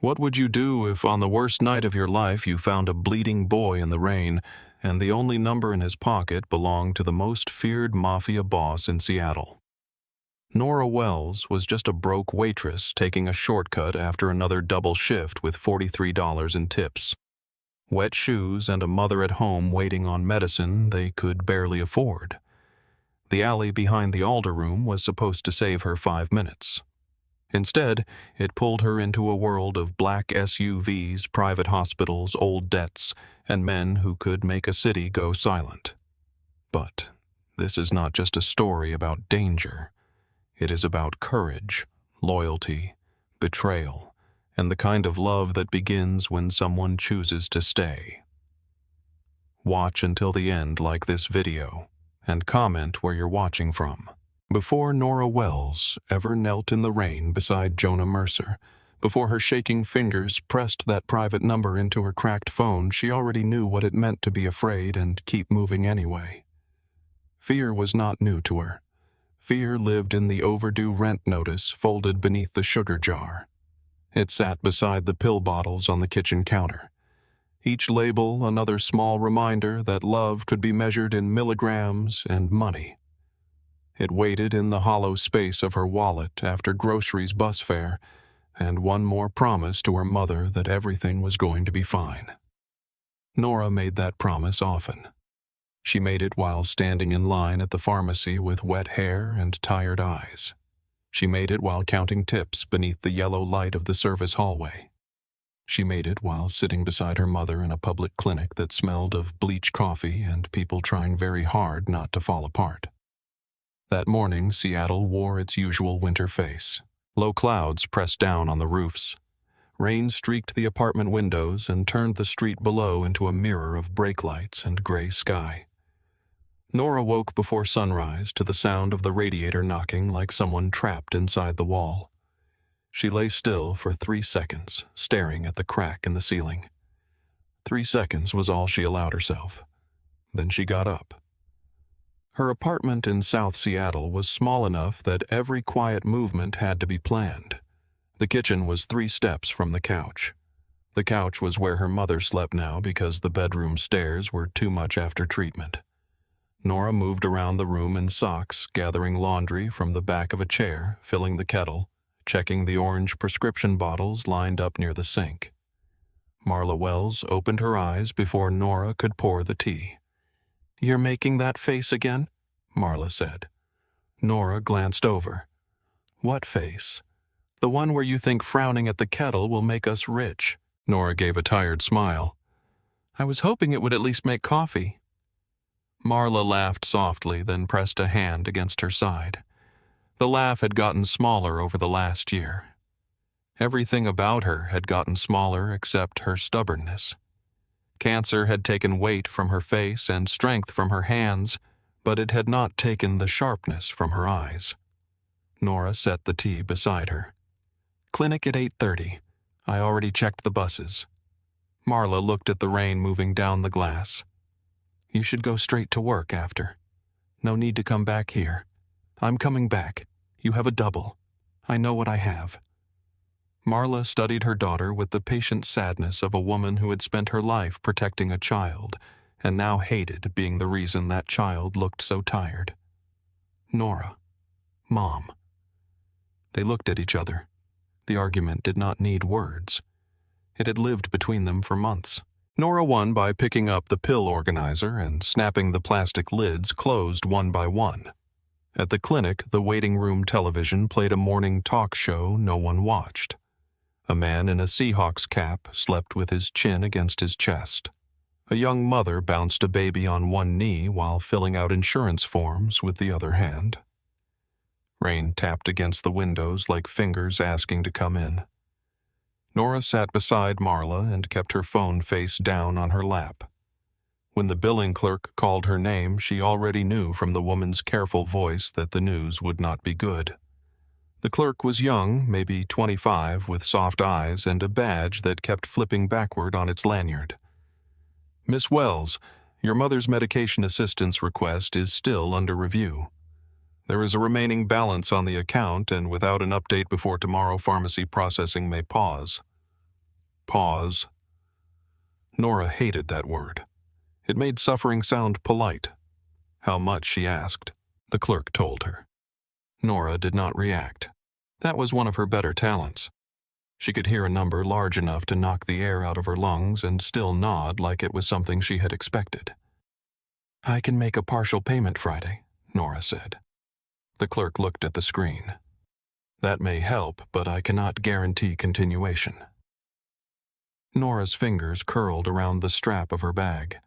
What would you do if on the worst night of your life you found a bleeding boy in the rain and the only number in his pocket belonged to the most feared Mafia boss in Seattle? Nora Wells was just a broke waitress taking a shortcut after another double shift with $43 in tips. Wet shoes and a mother at home waiting on medicine they could barely afford. The alley behind the alder room was supposed to save her 5 minutes. Instead, it pulled her into a world of black SUVs, private hospitals, old debts, and men who could make a city go silent. But this is not just a story about danger. It is about courage, loyalty, betrayal, and the kind of love that begins when someone chooses to stay. Watch until the end like this video, and comment where you're watching from. Before Nora Wells ever knelt in the rain beside Jonah Mercer, before her shaking fingers pressed that private number into her cracked phone, she already knew what it meant to be afraid and keep moving anyway. Fear was not new to her. Fear lived in the overdue rent notice folded beneath the sugar jar. It sat beside the pill bottles on the kitchen counter. Each label another small reminder that love could be measured in milligrams and money. It waited in the hollow space of her wallet after groceries bus fare, and one more promise to her mother that everything was going to be fine. Nora made that promise often. She made it while standing in line at the pharmacy with wet hair and tired eyes. She made it while counting tips beneath the yellow light of the service hallway. She made it while sitting beside her mother in a public clinic that smelled of bleach coffee and people trying very hard not to fall apart. That morning, Seattle wore its usual winter face. Low clouds pressed down on the roofs. Rain streaked the apartment windows and turned the street below into a mirror of brake lights and gray sky. Nora woke before sunrise to the sound of the radiator knocking like someone trapped inside the wall. She lay still for 3 seconds, staring at the crack in the ceiling. 3 seconds was all she allowed herself. Then she got up. Her apartment in South Seattle was small enough that every quiet movement had to be planned. The kitchen was 3 steps from the couch. The couch was where her mother slept now because the bedroom stairs were too much after treatment. Nora moved around the room in socks, gathering laundry from the back of a chair, filling the kettle, checking the orange prescription bottles lined up near the sink. Marla Wells opened her eyes before Nora could pour the tea. "You're making that face again?" Marla said. Nora glanced over. "What face?" "The one where you think frowning at the kettle will make us rich." Nora gave a tired smile. "I was hoping it would at least make coffee." Marla laughed softly, then pressed a hand against her side. The laugh had gotten smaller over the last year. Everything about her had gotten smaller except her stubbornness. Cancer had taken weight from her face and strength from her hands, but it had not taken the sharpness from her eyes. Nora set the tea beside her. "Clinic at 8:30. I already checked the buses." Marla looked at the rain moving down the glass. "You should go straight to work after. No need to come back here. I'm coming back. You have a double. I know what I have." Marla studied her daughter with the patient sadness of a woman who had spent her life protecting a child and now hated being the reason that child looked so tired. Nora. Mom. They looked at each other. The argument did not need words. It had lived between them for months. Nora won by picking up the pill organizer and snapping the plastic lids closed one by one. At the clinic, the waiting room television played a morning talk show no one watched. A man in a Seahawks cap slept with his chin against his chest. A young mother bounced a baby on one knee while filling out insurance forms with the other hand. Rain tapped against the windows like fingers asking to come in. Nora sat beside Marla and kept her phone face down on her lap. When the billing clerk called her name, she already knew from the woman's careful voice that the news would not be good. The clerk was young, maybe 25, with soft eyes and a badge that kept flipping backward on its lanyard. "Miss Wells, your mother's medication assistance request is still under review. There is a remaining balance on the account, and without an update before tomorrow, pharmacy processing may pause." Pause. Nora hated that word. It made suffering sound polite. How much, she asked. The clerk told her. Nora did not react. That was one of her better talents. She could hear a number large enough to knock the air out of her lungs and still nod like it was something she had expected. "I can make a partial payment Friday," Nora said. The clerk looked at the screen. "That may help, but I cannot guarantee continuation." Nora's fingers curled around the strap of her bag.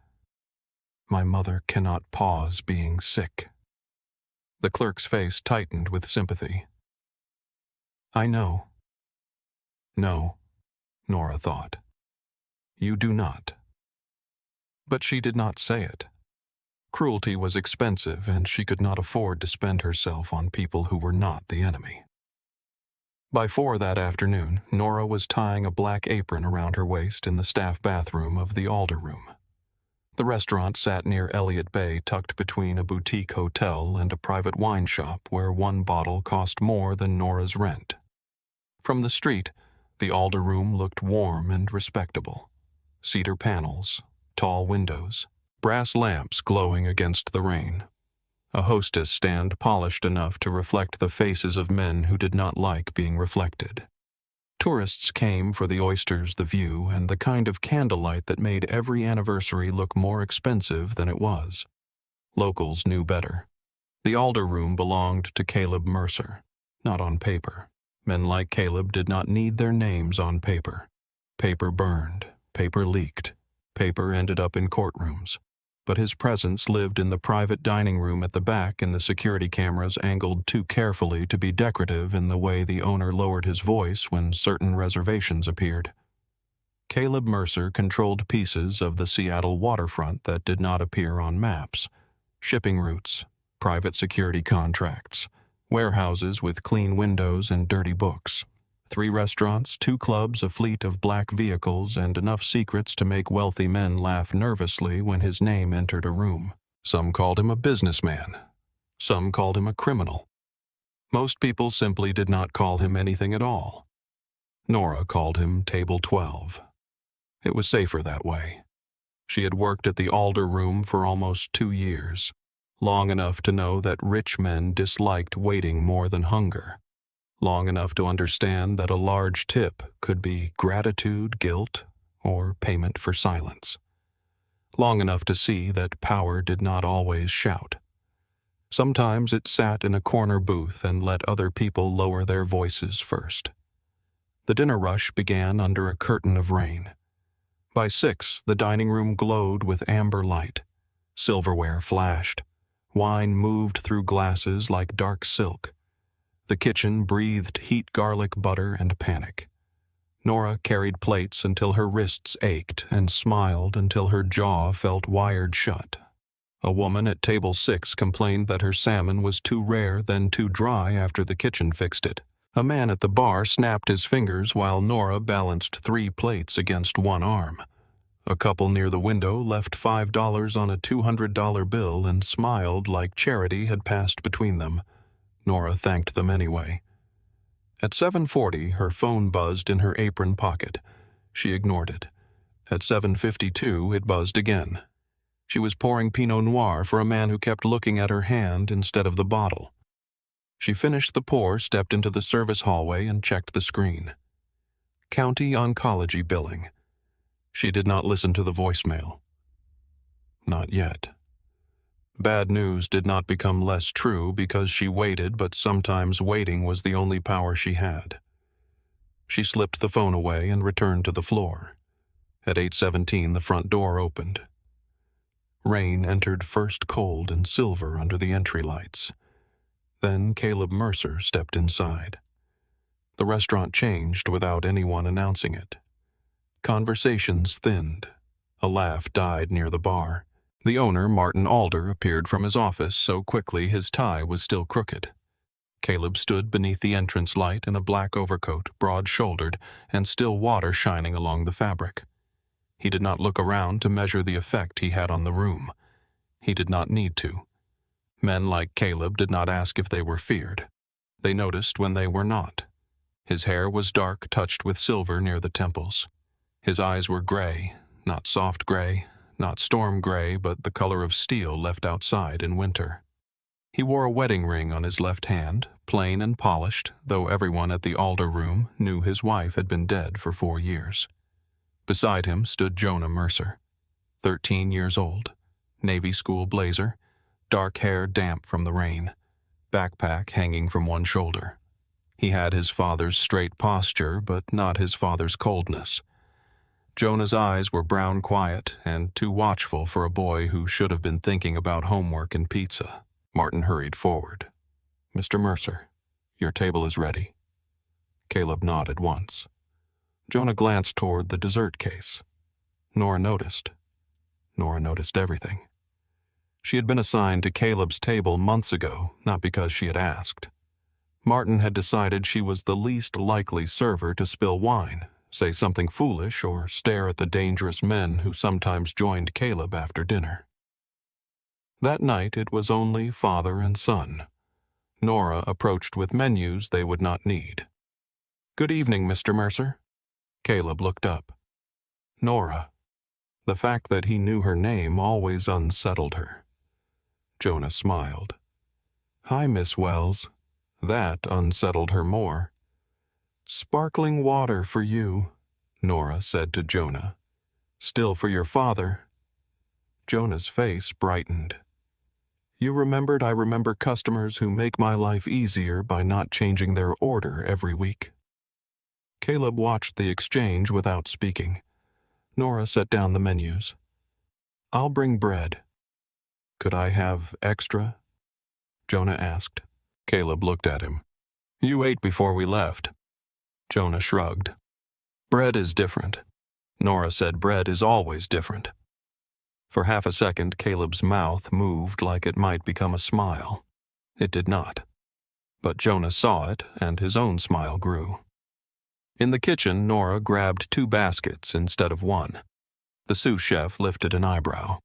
"My mother cannot pause being sick." The clerk's face tightened with sympathy. "I know." "No," Nora thought. "You do not." But she did not say it. Cruelty was expensive, and she could not afford to spend herself on people who were not the enemy. By 4 that afternoon, Nora was tying a black apron around her waist in the staff bathroom of the Alder Room. The restaurant sat near Elliott Bay, tucked between a boutique hotel and a private wine shop where one bottle cost more than Nora's rent. From the street, the Alder Room looked warm and respectable. Cedar panels, tall windows, brass lamps glowing against the rain. A hostess stand polished enough to reflect the faces of men who did not like being reflected. Tourists came for the oysters, the view, and the kind of candlelight that made every anniversary look more expensive than it was. Locals knew better. The Alder Room belonged to Caleb Mercer, not on paper. Men like Caleb did not need their names on paper. Paper burned, paper leaked, paper ended up in courtrooms. But his presence lived in the private dining room at the back, and the security cameras angled too carefully to be decorative in the way the owner lowered his voice when certain reservations appeared. Caleb Mercer controlled pieces of the Seattle waterfront that did not appear on maps: shipping routes, private security contracts, warehouses with clean windows and dirty books, 3 restaurants, 2 clubs, a fleet of black vehicles, and enough secrets to make wealthy men laugh nervously when his name entered a room. Some called him a businessman. Some called him a criminal. Most people simply did not call him anything at all. Nora called him Table 12. It was safer that way. She had worked at the Alder Room for almost 2 years, long enough to know that rich men disliked waiting more than hunger. Long enough to understand that a large tip could be gratitude, guilt, or payment for silence. Long enough to see that power did not always shout. Sometimes it sat in a corner booth and let other people lower their voices first. The dinner rush began under a curtain of rain. By 6, the dining room glowed with amber light. Silverware flashed. Wine moved through glasses like dark silk. The kitchen breathed heat, garlic, butter, and panic. Nora carried plates until her wrists ached and smiled until her jaw felt wired shut. A woman at table 6 complained that her salmon was too rare, then too dry after the kitchen fixed it. A man at the bar snapped his fingers while Nora balanced 3 plates against one arm. A couple near the window left $5 on a $200 bill and smiled like charity had passed between them. Nora thanked them anyway. At 7:40, her phone buzzed in her apron pocket. She ignored it. At 7:52, it buzzed again. She was pouring Pinot Noir for a man who kept looking at her hand instead of the bottle. She finished the pour, stepped into the service hallway, and checked the screen. County Oncology Billing. She did not listen to the voicemail. Not yet. Bad news did not become less true because she waited, but sometimes waiting was the only power she had. She slipped the phone away and returned to the floor. At 8:17, the front door opened. Rain entered first cold and silver under the entry lights. Then Caleb Mercer stepped inside. The restaurant changed without anyone announcing it. Conversations thinned. A laugh died near the bar. The owner, Martin Alder, appeared from his office so quickly his tie was still crooked. Caleb stood beneath the entrance light in a black overcoat, broad-shouldered, and still water shining along the fabric. He did not look around to measure the effect he had on the room. He did not need to. Men like Caleb did not ask if they were feared. They noticed when they were not. His hair was dark, touched with silver near the temples. His eyes were gray, not soft gray, not storm gray, but the color of steel left outside in winter. He wore a wedding ring on his left hand, plain and polished, though everyone at the altar room knew his wife had been dead for 4 years. Beside him stood Jonah Mercer, 13 years old, Navy school blazer, dark hair damp from the rain, backpack hanging from one shoulder. He had his father's straight posture, but not his father's coldness. Jonah's eyes were brown quiet and too watchful for a boy who should have been thinking about homework and pizza. Martin hurried forward. "Mr. Mercer, your table is ready." Caleb nodded once. Jonah glanced toward the dessert case. Nora noticed. Nora noticed everything. She had been assigned to Caleb's table months ago, not because she had asked. Martin had decided she was the least likely server to spill wine, say something foolish, or stare at the dangerous men who sometimes joined Caleb after dinner. That night it was only father and son. Nora approached with menus they would not need. "Good evening, Mr. Mercer." Caleb looked up. Nora. The fact that he knew her name always unsettled her. Jonah smiled. "Hi, Miss Wells." That unsettled her more. "Sparkling water for you," Nora said to Jonah. "Still for your father." Jonah's face brightened. "You remembered I remember customers who make my life easier by not changing their order every week." Caleb watched the exchange without speaking. Nora set down the menus. "I'll bring bread." "Could I have extra?" Jonah asked. Caleb looked at him. "You ate before we left." Jonah shrugged. "Bread is different." Nora said bread is always different. For half a second, Caleb's mouth moved like it might become a smile. It did not. But Jonah saw it, and his own smile grew. In the kitchen, Nora grabbed 2 baskets instead of 1. The sous chef lifted an eyebrow.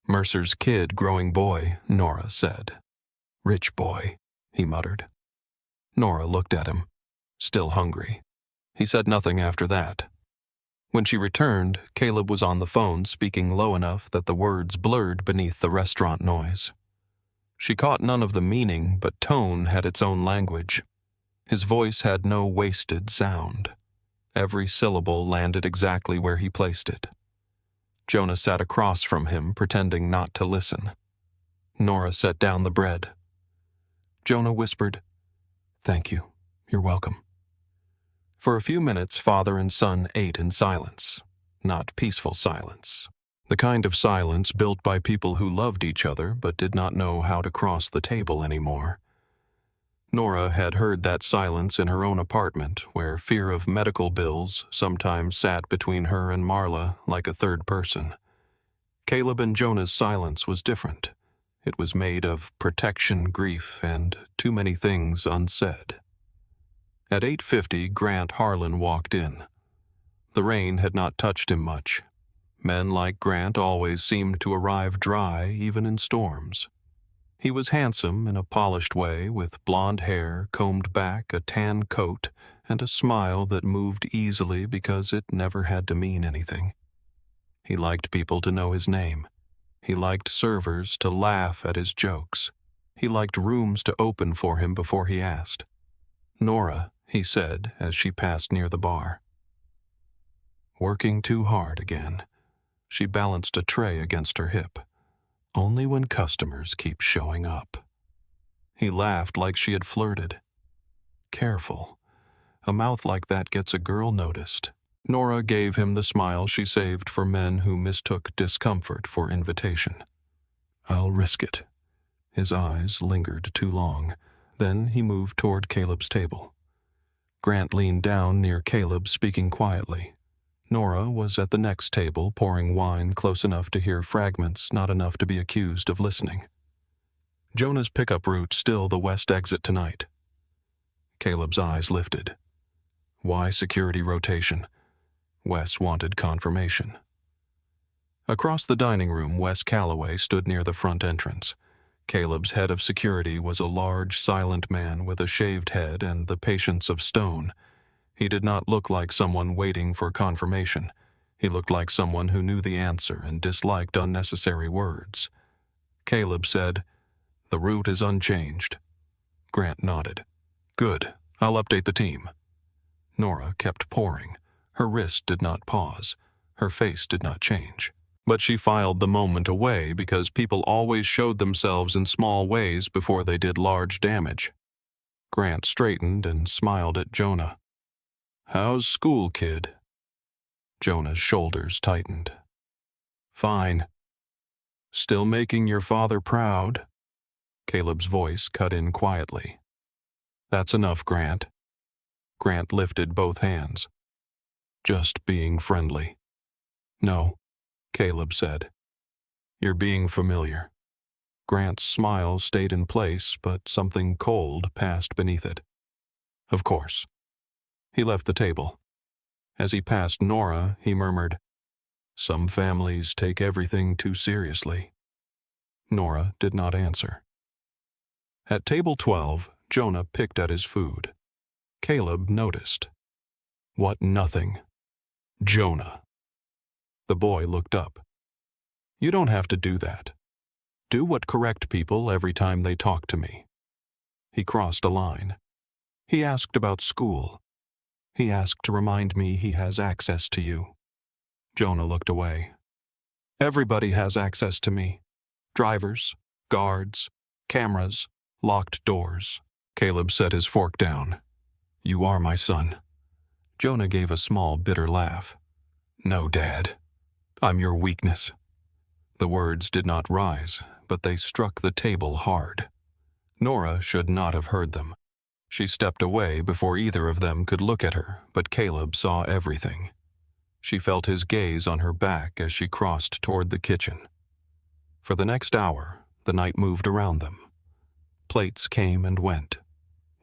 "Mercer's kid growing boy," Nora said. "Rich boy," he muttered. Nora looked at him, still hungry. He said nothing after that. When she returned, Caleb was on the phone speaking low enough that the words blurred beneath the restaurant noise. She caught none of the meaning, but tone had its own language. His voice had no wasted sound. Every syllable landed exactly where he placed it. Jonah sat across from him, pretending not to listen. Nora set down the bread. Jonah whispered, "Thank you. You're welcome." For a few minutes, father and son ate in silence. Not peaceful silence. The kind of silence built by people who loved each other but did not know how to cross the table anymore. Nora had heard that silence in her own apartment, where fear of medical bills sometimes sat between her and Marla like a third person. Caleb and Jonah's silence was different. It was made of protection, grief, and too many things unsaid. At 8:50, Grant Harlan walked in. The rain had not touched him much. Men like Grant always seemed to arrive dry even in storms. He was handsome in a polished way, with blonde hair combed back, a tan coat, and a smile that moved easily because it never had to mean anything. He liked people to know his name. He liked servers to laugh at his jokes. He liked rooms to open for him before he asked. "Nora," he said as she passed near the bar. Working too hard again. She balanced a tray against her hip. Only when customers keep showing up. He laughed like she had flirted. Careful. A mouth like that gets a girl noticed. Nora gave him the smile she saved for men who mistook discomfort for invitation. "I'll risk it." His eyes lingered too long. Then he moved toward Caleb's table. Grant leaned down near Caleb, speaking quietly. Nora was at the next table, pouring wine close enough to hear fragments, not enough to be accused of listening. "Jonah's pickup route still the west exit tonight." Caleb's eyes lifted. Why security rotation? Wes wanted confirmation. Across the dining room, Wes Calloway stood near the front entrance. Caleb's head of security was a large, silent man with a shaved head and the patience of stone. He did not look like someone waiting for confirmation. He looked like someone who knew the answer and disliked unnecessary words. Caleb said, "The route is unchanged." Grant nodded. "Good. I'll update the team." Nora kept pouring. Her wrist did not pause. Her face did not change. But she filed the moment away because people always showed themselves in small ways before they did large damage. Grant straightened and smiled at Jonah. "How's school, kid?" Jonah's shoulders tightened. "Fine." "Still making your father proud?" Caleb's voice cut in quietly. "That's enough, Grant." Grant lifted both hands. "Just being friendly." "No," Caleb said. "You're being familiar." Grant's smile stayed in place, but something cold passed beneath it. "Of course." He left the table. As he passed Nora, he murmured, "Some families take everything too seriously." Nora did not answer. At table 12, Jonah picked at his food. Caleb noticed. "What nothing?" "Jonah." The boy looked up. "You don't have to do that. Do what correct people every time they talk to me." He crossed a line. "He asked about school. He asked to remind me he has access to you." Jonah looked away. "Everybody has access to me. Drivers, guards, cameras, locked doors." Caleb set his fork down. "You are my son." Jonah gave a small, bitter laugh. "No, Dad. I'm your weakness." The words did not rise, but they struck the table hard. Nora should not have heard them. She stepped away before either of them could look at her, but Caleb saw everything. She felt his gaze on her back as she crossed toward the kitchen. For the next hour, the night moved around them. Plates came and went.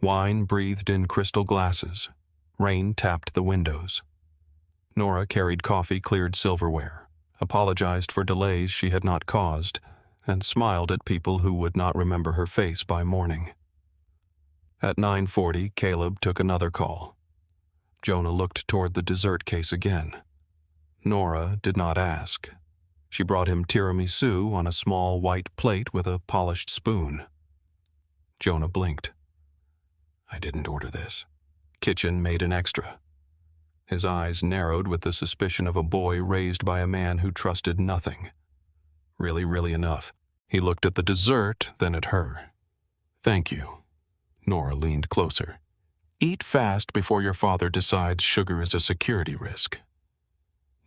Wine breathed in crystal glasses. Rain tapped the windows. Nora carried coffee-cleared silverware, apologized for delays she had not caused, and smiled at people who would not remember her face by morning. At 9:40, Caleb took another call. Jonah looked toward the dessert case again. Nora did not ask. She brought him tiramisu on a small white plate with a polished spoon. Jonah blinked. "I didn't order this." Kitchen made an extra. His eyes narrowed with the suspicion of a boy raised by a man who trusted nothing. Really enough. He looked at the dessert, then at her. "Thank you." Nora leaned closer. "Eat fast before your father decides sugar is a security risk."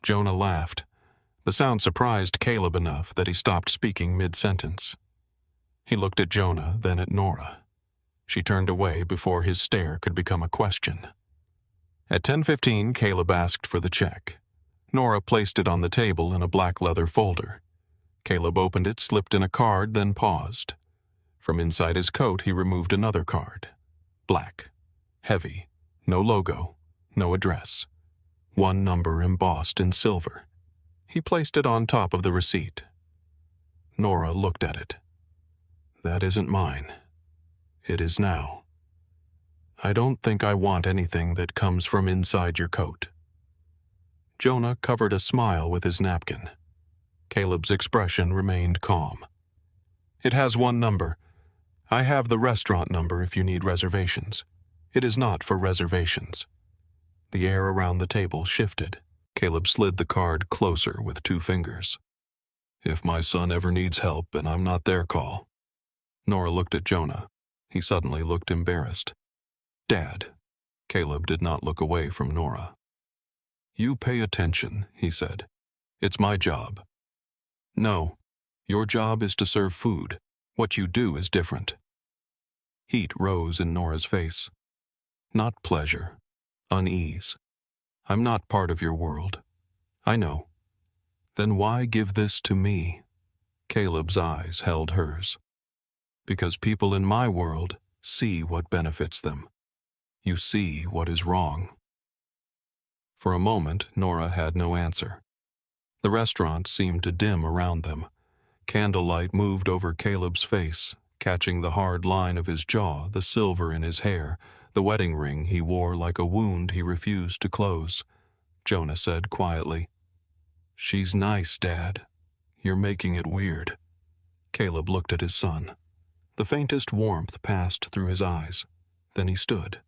Jonah laughed. The sound surprised Caleb enough that he stopped speaking mid-sentence. He looked at Jonah, then at Nora. She turned away before his stare could become a question. At 10:15, Caleb asked for the check. Nora placed it on the table in a black leather folder. Caleb opened it, slipped in a card, then paused. From inside his coat, he removed another card. Black. Heavy. No logo. No address. One number embossed in silver. He placed it on top of the receipt. Nora looked at it. "That isn't mine. It is now. I don't think I want anything that comes from inside your coat." Jonah covered a smile with his napkin. Caleb's expression remained calm. "It has one number. I have the restaurant number if you need reservations. It is not for reservations." The air around the table shifted. Caleb slid the card closer with 2 fingers. "If my son ever needs help and I'm not there, call." Nora looked at Jonah. He suddenly looked embarrassed. "Dad." Caleb did not look away from Nora. "You pay attention," he said. "It's my job." "No. Your job is to serve food. What you do is different." Heat rose in Nora's face. "Not pleasure. Unease. I'm not part of your world. I know." "Then why give this to me?" Caleb's eyes held hers. "Because people in my world see what benefits them. You see what is wrong." For a moment, Nora had no answer. The restaurant seemed to dim around them. Candlelight moved over Caleb's face, catching the hard line of his jaw, the silver in his hair, the wedding ring he wore like a wound he refused to close. Jonah said quietly, "She's nice, Dad. You're making it weird." Caleb looked at his son. The faintest warmth passed through his eyes. Then he stood.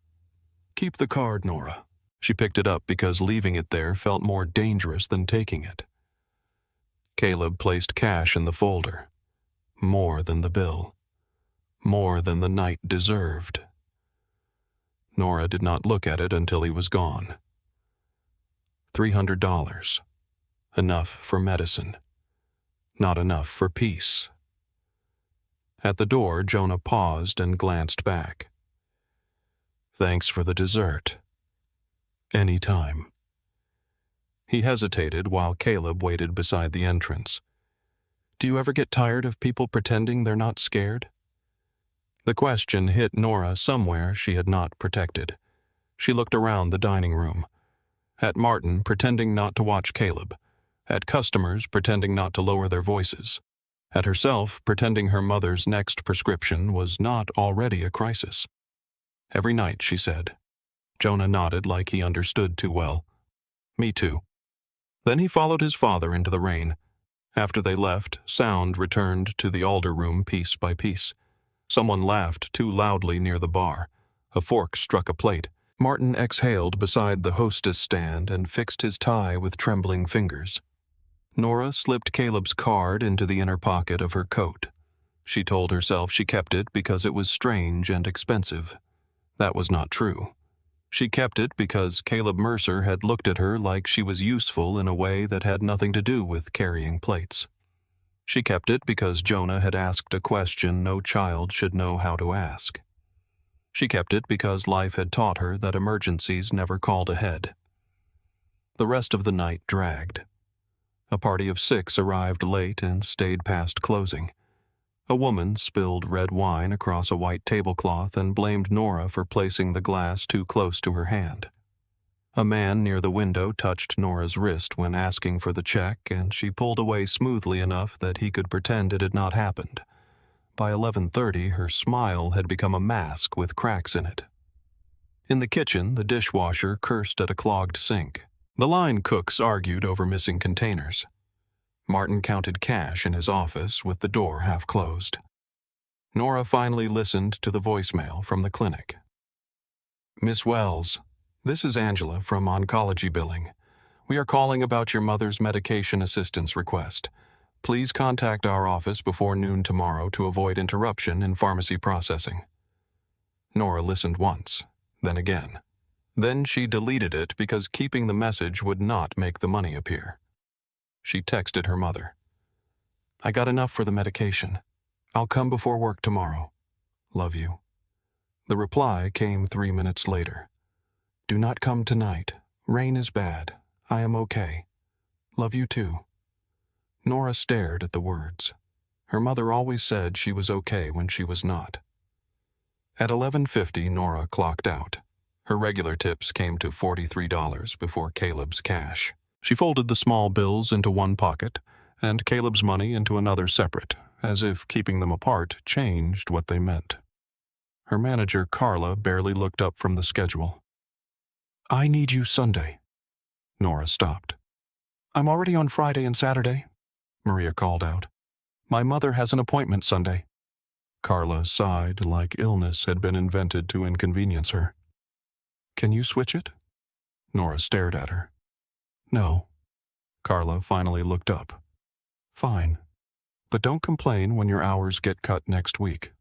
"Keep the card, Nora." She picked it up because leaving it there felt more dangerous than taking it. Caleb placed cash in the folder. More than the bill. More than the night deserved. Nora did not look at it until he was gone. $300. Enough for medicine. Not enough for peace. At the door, Jonah paused and glanced back. "Thanks for the dessert. Any time." He hesitated while Caleb waited beside the entrance. "Do you ever get tired of people pretending they're not scared?" The question hit Nora somewhere she had not protected. She looked around the dining room. At Martin pretending not to watch Caleb. At customers pretending not to lower their voices. At herself pretending her mother's next prescription was not already a crisis. "Every night," she said. Jonah nodded like he understood too well. "Me too." Then he followed his father into the rain. After they left, sound returned to the alder room piece by piece. Someone laughed too loudly near the bar. A fork struck a plate. Martin exhaled beside the hostess stand and fixed his tie with trembling fingers. Nora slipped Caleb's card into the inner pocket of her coat. She told herself she kept it because it was strange and expensive. That was not true. She kept it because Caleb Mercer had looked at her like she was useful in a way that had nothing to do with carrying plates. She kept it because Jonah had asked a question no child should know how to ask. She kept it because life had taught her that emergencies never called ahead. The rest of the night dragged. A party of 6 arrived late and stayed past closing. A woman spilled red wine across a white tablecloth and blamed Nora for placing the glass too close to her hand. A man near the window touched Nora's wrist when asking for the check, and she pulled away smoothly enough that he could pretend it had not happened. By 11:30, her smile had become a mask with cracks in it. In the kitchen, the dishwasher cursed at a clogged sink. The line cooks argued over missing containers. Martin counted cash in his office with the door half closed. Nora finally listened to the voicemail from the clinic. "Miss Wells, this is Angela from Oncology Billing. We are calling about your mother's medication assistance request. Please contact our office before noon tomorrow to avoid interruption in pharmacy processing." Nora listened once, then again. Then she deleted it because keeping the message would not make the money appear. She texted her mother. "I got enough for the medication. I'll come before work tomorrow. Love you." The reply came 3 minutes later. "Do not come tonight. Rain is bad. I am okay. Love you too." Nora stared at the words. Her mother always said she was okay when she was not. At 11:50, Nora clocked out. Her regular tips came to $43 before Caleb's cash. She folded the small bills into one pocket and Caleb's money into another separate, as if keeping them apart changed what they meant. Her manager, Carla, barely looked up from the schedule. "I need you Sunday." Nora stopped. "I'm already on Friday and Saturday," Maria called out. "My mother has an appointment Sunday." Carla sighed like illness had been invented to inconvenience her. "Can you switch it?" Nora stared at her. "No." Carla finally looked up. "Fine. But don't complain when your hours get cut next week."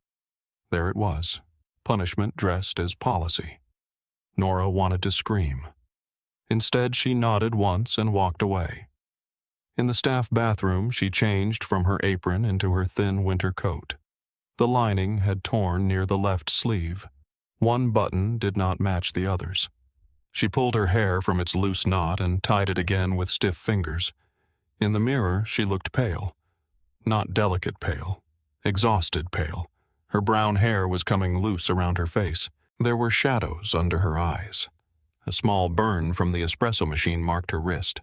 There it was. Punishment dressed as policy. Nora wanted to scream. Instead, she nodded once and walked away. In the staff bathroom, she changed from her apron into her thin winter coat. The lining had torn near the left sleeve. One button did not match the others. She pulled her hair from its loose knot and tied it again with stiff fingers. In the mirror, she looked pale. Not delicate pale. Exhausted pale. Her brown hair was coming loose around her face. There were shadows under her eyes. A small burn from the espresso machine marked her wrist.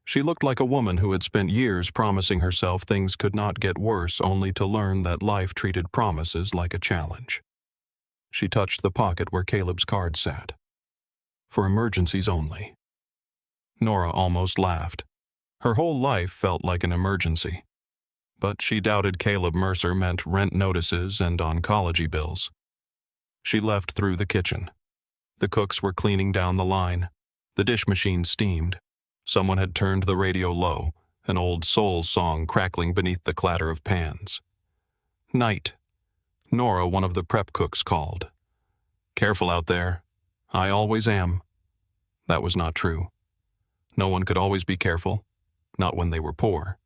She looked like a woman who had spent years promising herself things could not get worse only to learn that life treated promises like a challenge. She touched the pocket where Caleb's card sat. For emergencies only. Nora almost laughed. Her whole life felt like an emergency. But she doubted Caleb Mercer meant rent notices and oncology bills. She left through the kitchen. The cooks were cleaning down the line. The dish machine steamed. Someone had turned the radio low, an old soul song crackling beneath the clatter of pans. Night. Nora, one of the prep cooks, called. "Careful out there. I always am." That was not true. No one could always be careful, not when they were poor.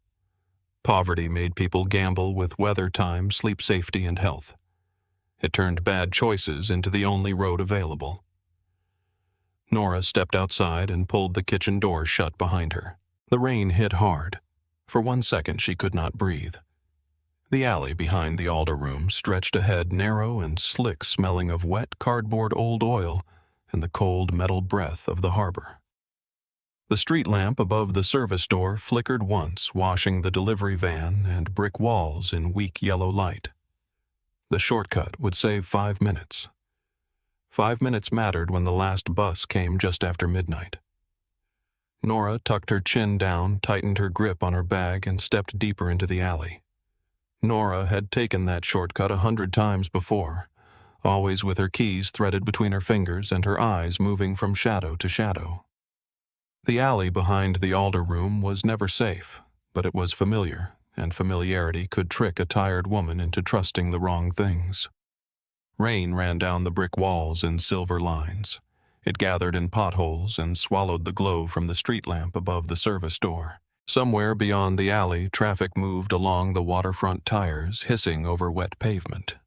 Poverty made people gamble with weather time, sleep safety, and health. It turned bad choices into the only road available. Nora stepped outside and pulled the kitchen door shut behind her. The rain hit hard. For 1 second she could not breathe. The alley behind the alder room stretched ahead, narrow and slick, smelling of wet cardboard old oil and the cold metal breath of the harbor. The street lamp above the service door flickered once, washing the delivery van and brick walls in weak yellow light. The shortcut would save 5 minutes. 5 minutes mattered when the last bus came just after midnight. Nora tucked her chin down, tightened her grip on her bag, and stepped deeper into the alley. Nora had taken that shortcut 100 times before, always with her keys threaded between her fingers and her eyes moving from shadow to shadow. The alley behind the alder room was never safe, but it was familiar, and familiarity could trick a tired woman into trusting the wrong things. Rain ran down the brick walls in silver lines. It gathered in potholes and swallowed the glow from the street lamp above the service door. Somewhere beyond the alley, traffic moved along the waterfront tires, hissing over wet pavement.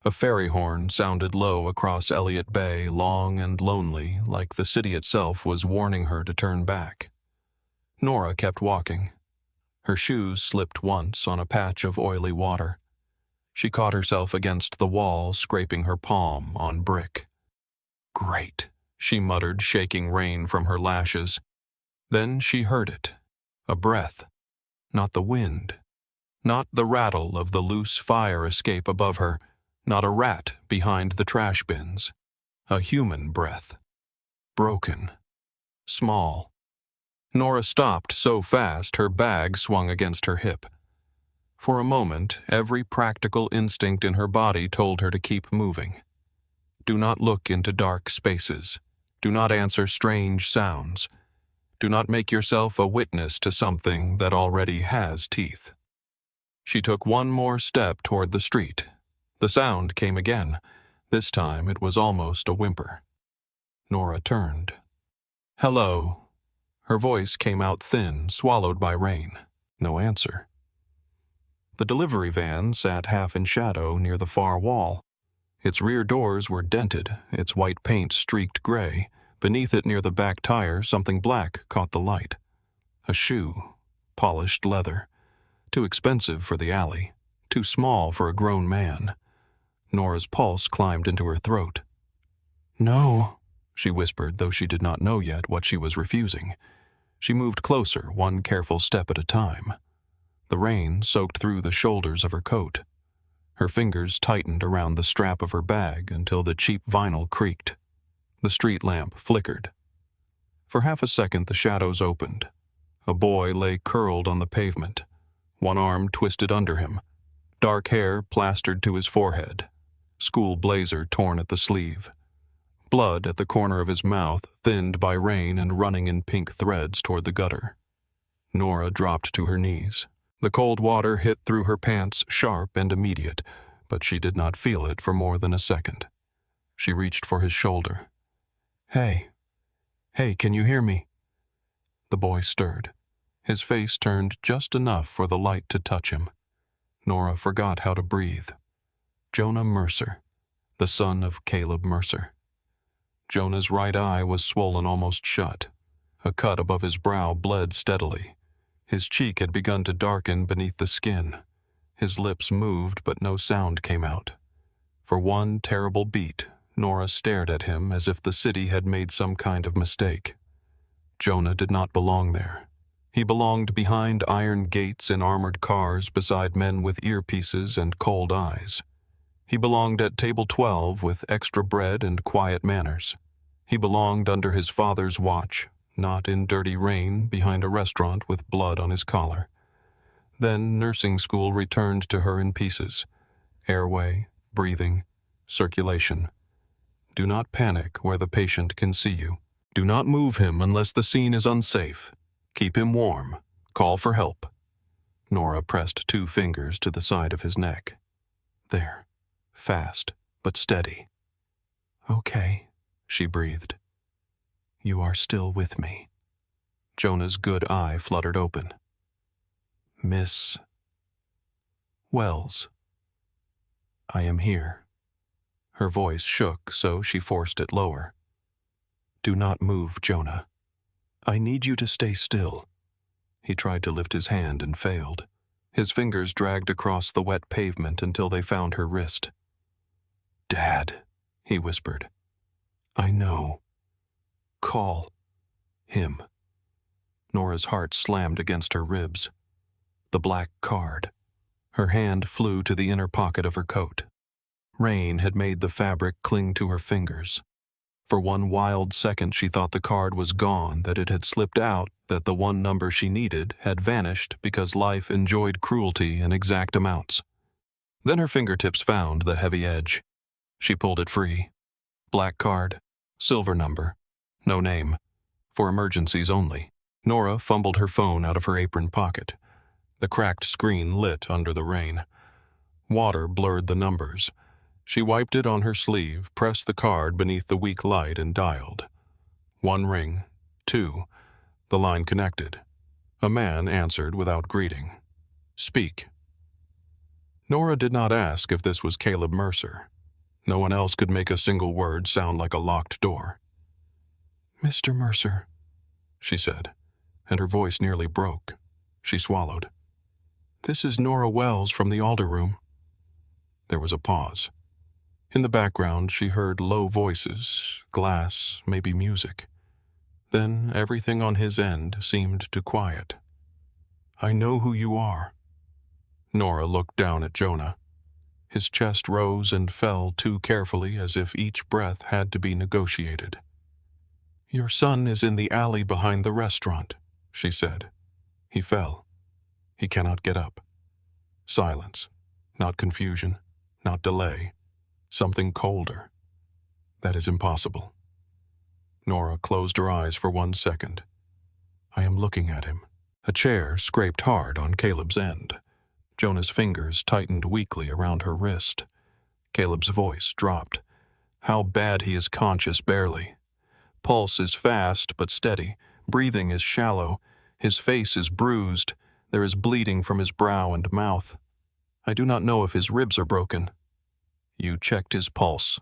A ferry horn sounded low across Elliott Bay, long and lonely, like the city itself was warning her to turn back. Nora kept walking. Her shoes slipped once on a patch of oily water. She caught herself against the wall, scraping her palm on brick. "Great," she muttered, shaking rain from her lashes. Then she heard it. A breath. Not the wind. Not the rattle of the loose fire escape above her. Not a rat behind the trash bins. A human breath. Broken. Small. Nora stopped so fast her bag swung against her hip. For a moment, every practical instinct in her body told her to keep moving. Do not look into dark spaces. Do not answer strange sounds. Do not make yourself a witness to something that already has teeth. She took one more step toward the street. The sound came again. This time it was almost a whimper. Nora turned. "Hello." Her voice came out thin, swallowed by rain. No answer. The delivery van sat half in shadow near the far wall. Its rear doors were dented, its white paint streaked gray. Beneath it, near the back tire, something black caught the light. A shoe. Polished leather. Too expensive for the alley. Too small for a grown man. Nora's pulse climbed into her throat. "No," she whispered, though she did not know yet what she was refusing. She moved closer, one careful step at a time. The rain soaked through the shoulders of her coat. Her fingers tightened around the strap of her bag until the cheap vinyl creaked. The street lamp flickered. For half a second the shadows opened. A boy lay curled on the pavement, one arm twisted under him, dark hair plastered to his forehead, school blazer torn at the sleeve, blood at the corner of his mouth, thinned by rain and running in pink threads toward the gutter. Nora dropped to her knees. The cold water hit through her pants, sharp and immediate, but she did not feel it for more than a second. She reached for his shoulder. Hey, can you hear me?" The boy stirred. His face turned just enough for the light to touch him. Nora forgot how to breathe. Jonah Mercer, the son of Caleb Mercer. Jonah's right eye was swollen almost shut. A cut above his brow bled steadily. His cheek had begun to darken beneath the skin. His lips moved, but no sound came out. For one terrible beat, Nora stared at him as if the city had made some kind of mistake. Jonah did not belong there. He belonged behind iron gates in armored cars beside men with earpieces and cold eyes. He belonged at table 12 with extra bread and quiet manners. He belonged under his father's watch, not in dirty rain behind a restaurant with blood on his collar. Then nursing school returned to her in pieces. Airway, breathing, circulation. Do not panic where the patient can see you. Do not move him unless the scene is unsafe. Keep him warm. Call for help. Nora pressed 2 fingers to the side of his neck. There. Fast, but steady. Okay, she breathed. You are still with me. Jonah's good eye fluttered open. Miss Wells. I am here. Her voice shook, so she forced it lower. Do not move, Jonah. I need you to stay still. He tried to lift his hand and failed. His fingers dragged across the wet pavement until they found her wrist. Dad, he whispered. I know. Call him. Nora's heart slammed against her ribs. The black card. Her hand flew to the inner pocket of her coat. Rain had made the fabric cling to her fingers. For one wild second she thought the card was gone, that it had slipped out, that the one number she needed had vanished because life enjoyed cruelty in exact amounts. Then her fingertips found the heavy edge. She pulled it free. Black card, silver number, no name, for emergencies only. Nora fumbled her phone out of her apron pocket. The cracked screen lit under the rain. Water blurred the numbers. She wiped it on her sleeve, pressed the card beneath the weak light, and dialed. 1 ring, 2. The line connected. A man answered without greeting. Speak. Nora did not ask if this was Caleb Mercer. No one else could make a single word sound like a locked door. Mr. Mercer, she said, and her voice nearly broke. She swallowed. This is Nora Wells from the Alder Room. There was a pause. In the background, she heard low voices, glass, maybe music. Then everything on his end seemed to quiet. I know who you are. Nora looked down at Jonah. His chest rose and fell too carefully, as if each breath had to be negotiated. Your son is in the alley behind the restaurant, she said. He fell. He cannot get up. Silence. Not confusion. Not delay. Something colder. That is impossible. Nora closed her eyes for 1 second. I am looking at him. A chair scraped hard on Caleb's end. Jonah's fingers tightened weakly around her wrist. Caleb's voice dropped. How bad he is conscious, barely. Pulse is fast but steady. Breathing is shallow. His face is bruised. There is bleeding from his brow and mouth. I do not know if his ribs are broken. You checked his pulse.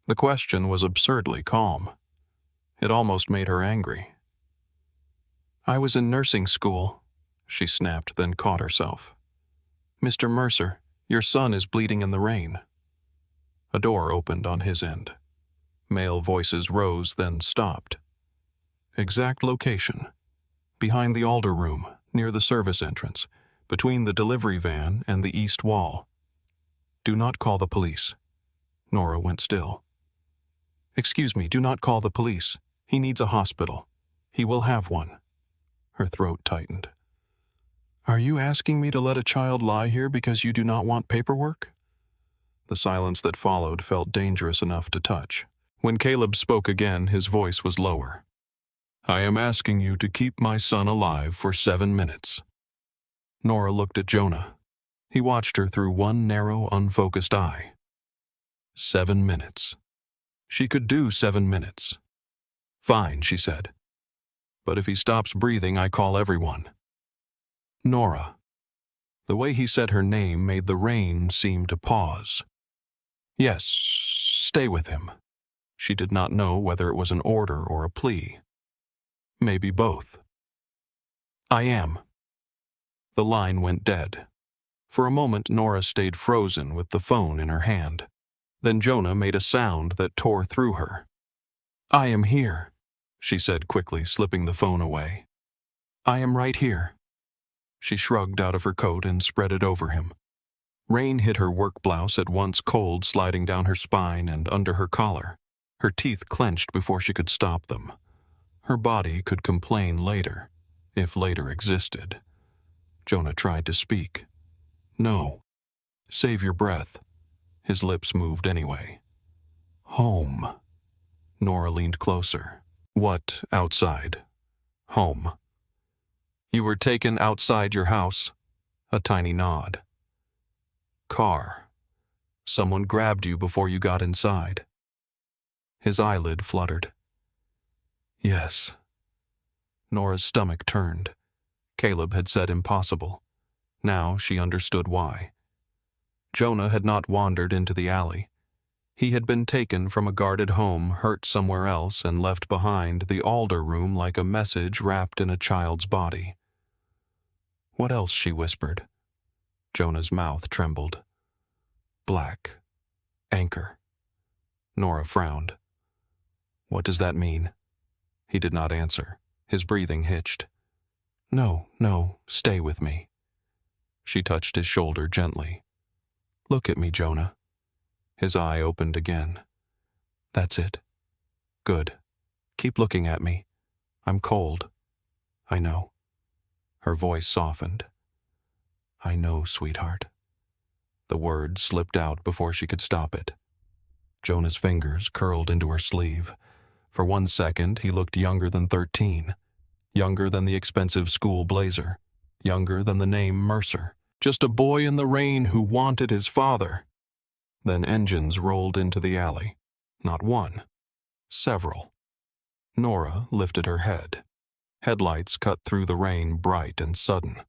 The question was absurdly calm. It almost made her angry. I was in nursing school, she snapped, then caught herself. Mr. Mercer, your son is bleeding in the rain. A door opened on his end. Male voices rose, then stopped. Exact location. Behind the Alder Room, near the service entrance, between the delivery van and the east wall. Do not call the police. Nora went still. Excuse me, do not call the police. He needs a hospital. He will have one. Her throat tightened. Are you asking me to let a child lie here because you do not want paperwork? The silence that followed felt dangerous enough to touch. When Caleb spoke again, his voice was lower. I am asking you to keep my son alive for 7 minutes. Nora looked at Jonah. He watched her through one narrow, unfocused eye. 7 minutes. She could do 7 minutes. Fine, she said. But if he stops breathing, I call everyone. Nora. The way he said her name made the rain seem to pause. Yes, stay with him. She did not know whether it was an order or a plea. Maybe both. I am. The line went dead. For a moment, Nora stayed frozen with the phone in her hand. Then Jonah made a sound that tore through her. I am here, she said quickly, slipping the phone away. I am right here. She shrugged out of her coat and spread it over him. Rain hit her work blouse, at once cold, sliding down her spine and under her collar. Her teeth clenched before she could stop them. Her body could complain later, if later existed. Jonah tried to speak. No. Save your breath. His lips moved anyway. Home. Nora leaned closer. What outside? Home. You were taken outside your house. A tiny nod. Car. Someone grabbed you before you got inside. His eyelid fluttered. Yes. Nora's stomach turned. Caleb had said impossible. Now she understood why. Jonah had not wandered into the alley. He had been taken from a guarded home, hurt somewhere else, and left behind the alder room like a message wrapped in a child's body. What else, she whispered. Jonah's mouth trembled. Black. Anchor. Nora frowned. What does that mean? He did not answer. His breathing hitched. No, stay with me. She touched his shoulder gently. Look at me, Jonah. His eye opened again. That's it. Good. Keep looking at me. I'm cold. I know. Her voice softened. I know, sweetheart. The word slipped out before she could stop it. Jonah's fingers curled into her sleeve. For 1 second, he looked younger than 13. Younger than the expensive school blazer. Younger than the name Mercer. Just a boy in the rain who wanted his father. Then engines rolled into the alley. Not one. Several. Nora lifted her head. Headlights cut through the rain bright and sudden.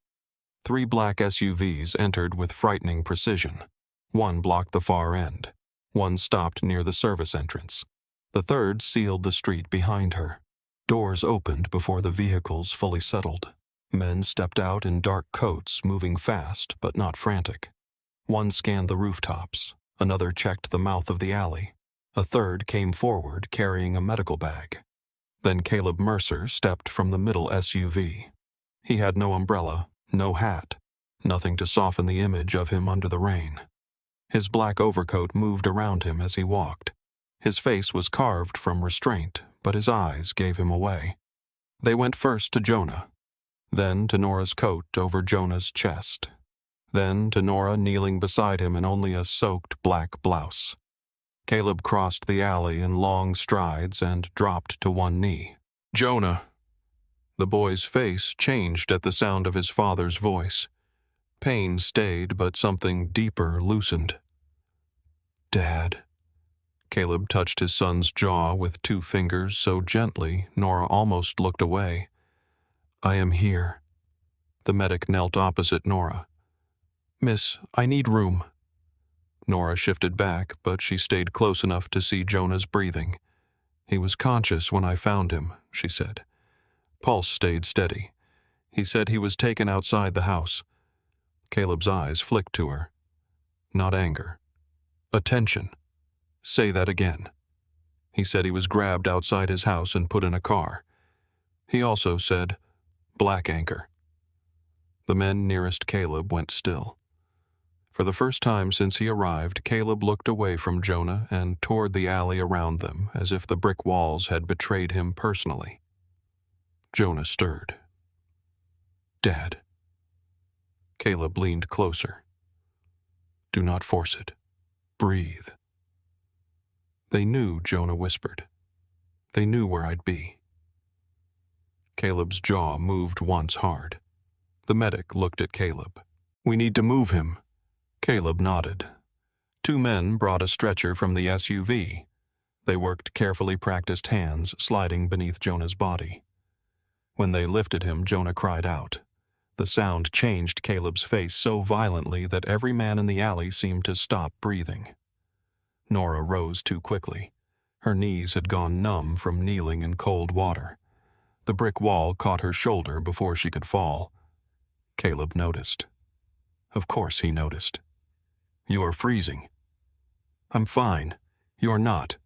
3 black SUVs entered with frightening precision. One blocked the far end. One stopped near the service entrance. The third sealed the street behind her. Doors opened before the vehicles fully settled. Men stepped out in dark coats, moving fast but not frantic. One scanned the rooftops. Another checked the mouth of the alley. A third came forward carrying a medical bag. Then Caleb Mercer stepped from the middle SUV. He had no umbrella, no hat, nothing to soften the image of him under the rain. His black overcoat moved around him as he walked. His face was carved from restraint, but his eyes gave him away. They went first to Jonah, then to Nora's coat over Jonah's chest, then to Nora kneeling beside him in only a soaked black blouse. Caleb crossed the alley in long strides and dropped to one knee. Jonah. The boy's face changed at the sound of his father's voice. Pain stayed, but something deeper loosened. Dad. Caleb touched his son's jaw with 2 fingers so gently Nora almost looked away. I am here. The medic knelt opposite Nora. Miss, I need room. Nora shifted back, but she stayed close enough to see Jonah's breathing. He was conscious when I found him, she said. Pulse stayed steady. He said he was taken outside the house. Caleb's eyes flicked to her. Not anger. Attention. Say that again. He said he was grabbed outside his house and put in a car. He also said, black anchor. The men nearest Caleb went still. For the first time since he arrived, Caleb looked away from Jonah and toward the alley around them as if the brick walls had betrayed him personally. Jonah stirred. Dad. Caleb leaned closer. Do not force it. Breathe. They knew, Jonah whispered. They knew where I'd be. Caleb's jaw moved once hard. The medic looked at Caleb. We need to move him. Caleb nodded. 2 men brought a stretcher from the SUV. They worked carefully practiced hands sliding beneath Jonah's body. When they lifted him, Jonah cried out. The sound changed Caleb's face so violently that every man in the alley seemed to stop breathing. Nora rose too quickly. Her knees had gone numb from kneeling in cold water. The brick wall caught her shoulder before she could fall. Caleb noticed. Of course he noticed. You are freezing. I'm fine. You're not.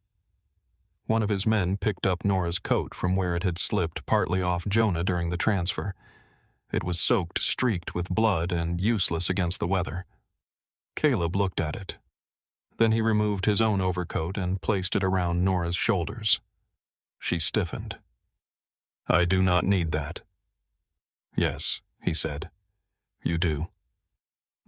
One of his men picked up Nora's coat from where it had slipped partly off Jonah during the transfer. It was soaked, streaked with blood, and useless against the weather. Caleb looked at it. Then he removed his own overcoat and placed it around Nora's shoulders. She stiffened. I do not need that. Yes, he said. You do.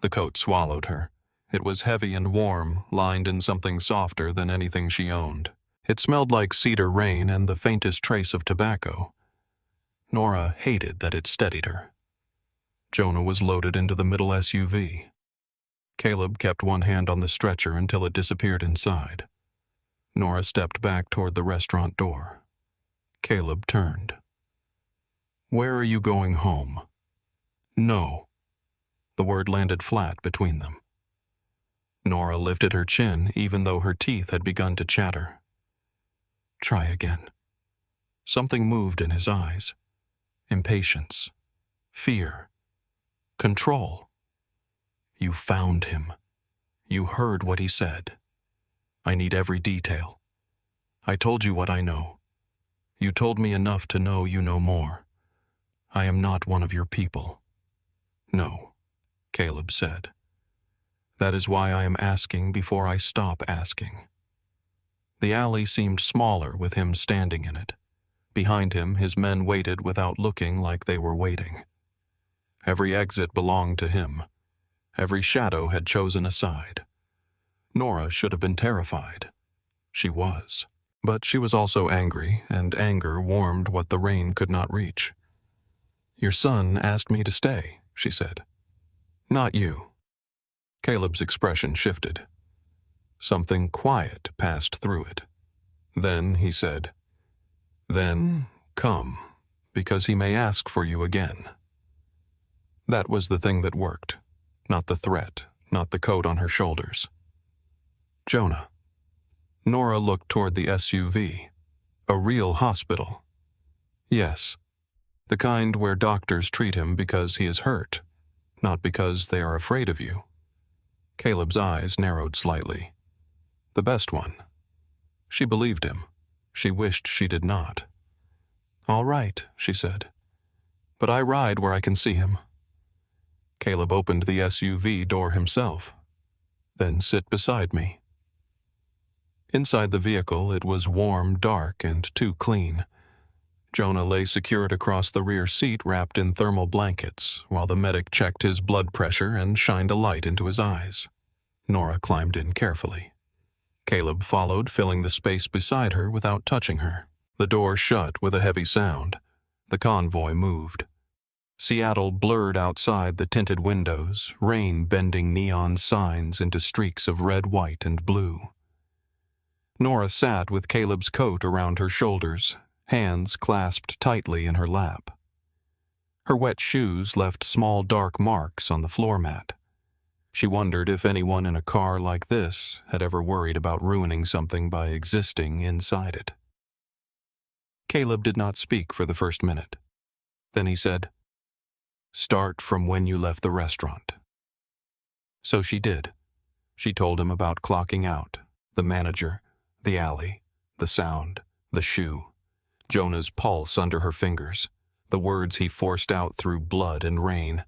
The coat swallowed her. It was heavy and warm, lined in something softer than anything she owned. It smelled like cedar rain and the faintest trace of tobacco. Nora hated that it steadied her. Jonah was loaded into the middle SUV. Caleb kept one hand on the stretcher until it disappeared inside. Nora stepped back toward the restaurant door. Caleb turned. Where are you going home? No. The word landed flat between them. Nora lifted her chin even though her teeth had begun to chatter. Try again. Something moved in his eyes. Impatience. Fear. Control. You found him. You heard what he said. I need every detail. I told you what I know. You told me enough to know you know more. I am not one of your people. No, Caleb said. That is why I am asking before I stop asking. The alley seemed smaller with him standing in it. Behind him, his men waited without looking like they were waiting. Every exit belonged to him. Every shadow had chosen a side. Nora should have been terrified. She was. But she was also angry, and anger warmed what the rain could not reach. Your son asked me to stay, she said. Not you. Caleb's expression shifted. Something quiet passed through it. Then he said, Then come, because he may ask for you again. That was the thing that worked, not the threat, not the coat on her shoulders. Jonah. Nora looked toward the SUV. A real hospital. Yes, the kind where doctors treat him because he is hurt, not because they are afraid of you. Caleb's eyes narrowed slightly. The best one. She believed him. She wished she did not. All right, she said. But I ride where I can see him. Caleb opened the SUV door himself. Then sit beside me. Inside the vehicle, it was warm, dark, and too clean. Jonah lay secured across the rear seat wrapped in thermal blankets, while the medic checked his blood pressure and shined a light into his eyes. Nora climbed in carefully. Caleb followed, filling the space beside her without touching her. The door shut with a heavy sound. The convoy moved. Seattle blurred outside the tinted windows, rain bending neon signs into streaks of red, white, and blue. Nora sat with Caleb's coat around her shoulders, hands clasped tightly in her lap. Her wet shoes left small dark marks on the floor mat. She wondered if anyone in a car like this had ever worried about ruining something by existing inside it. Caleb did not speak for the first minute. Then he said, Start from when you left the restaurant. So she did. She told him about clocking out, the manager, the alley, the sound, the shoe, Jonah's pulse under her fingers, the words he forced out through blood and rain.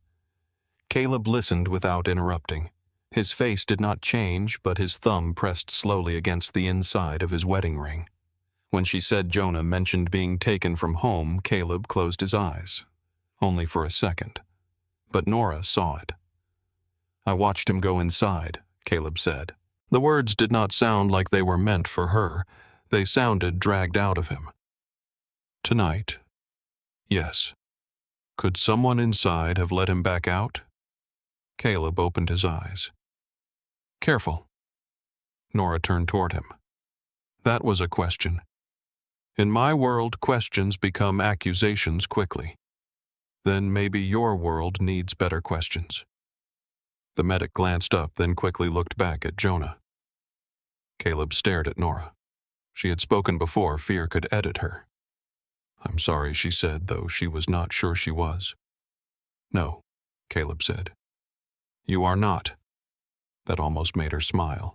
Caleb listened without interrupting. His face did not change, but his thumb pressed slowly against the inside of his wedding ring. When she said Jonah mentioned being taken from home, Caleb closed his eyes. Only for a second. But Nora saw it. I watched him go inside, Caleb said. The words did not sound like they were meant for her. They sounded dragged out of him. Tonight. Yes. Could someone inside have let him back out? Caleb opened his eyes. Careful. Nora turned toward him. That was a question. In my world, questions become accusations quickly. Then maybe your world needs better questions. The medic glanced up, then quickly looked back at Jonah. Caleb stared at Nora. She had spoken before fear could edit her. I'm sorry, she said, though she was not sure she was. No, Caleb said. You are not. That almost made her smile.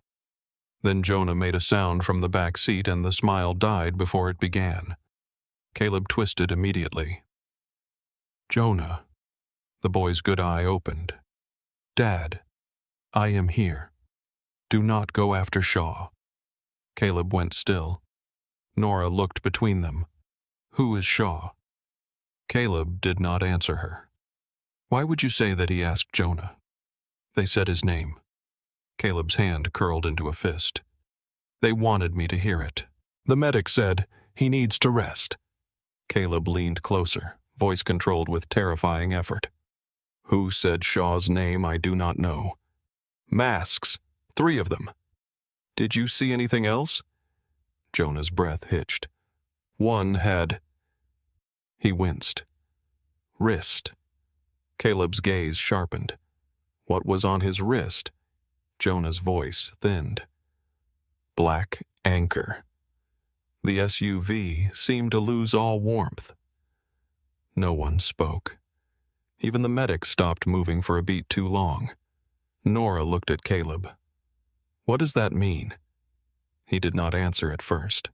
Then Jonah made a sound from the back seat and the smile died before it began. Caleb twisted immediately. Jonah. The boy's good eye opened. Dad, I am here. Do not go after Shaw. Caleb went still. Nora looked between them. Who is Shaw? Caleb did not answer her. Why would you say that he asked Jonah? They said his name. Caleb's hand curled into a fist. They wanted me to hear it. The medic said, he needs to rest. Caleb leaned closer, voice controlled with terrifying effort. Who said Shaw's name, I do not know. Masks, 3 of them. Did you see anything else? Jonah's breath hitched. One had... He winced. Wrist. Caleb's gaze sharpened. What was on his wrist? Jonah's voice thinned. Black anchor. The SUV seemed to lose all warmth. No one spoke. Even the medic stopped moving for a beat too long. Nora looked at Caleb. What does that mean? He did not answer at first.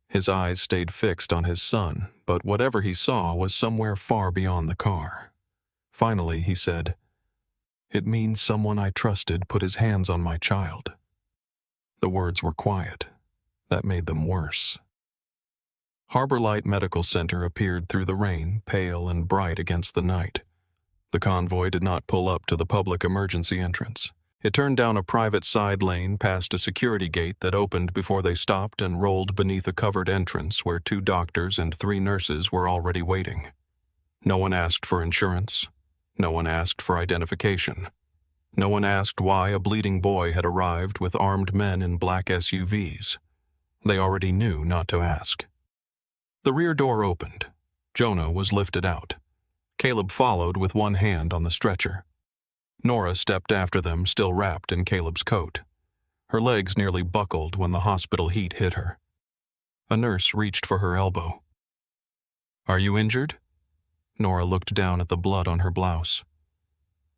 His eyes stayed fixed on his son, but whatever he saw was somewhere far beyond the car. Finally, he said, It means someone I trusted put his hands on my child. The words were quiet. That made them worse. Harbor Light Medical Center appeared through the rain, pale and bright against the night. The convoy did not pull up to the public emergency entrance. It turned down a private side lane past a security gate that opened before they stopped and rolled beneath a covered entrance where 2 doctors and 3 nurses were already waiting. No one asked for insurance. No one asked for identification. No one asked why a bleeding boy had arrived with armed men in black SUVs. They already knew not to ask. The rear door opened. Jonah was lifted out. Caleb followed with one hand on the stretcher. Nora stepped after them, still wrapped in Caleb's coat. Her legs nearly buckled when the hospital heat hit her. A nurse reached for her elbow. Are you injured? Nora looked down at the blood on her blouse.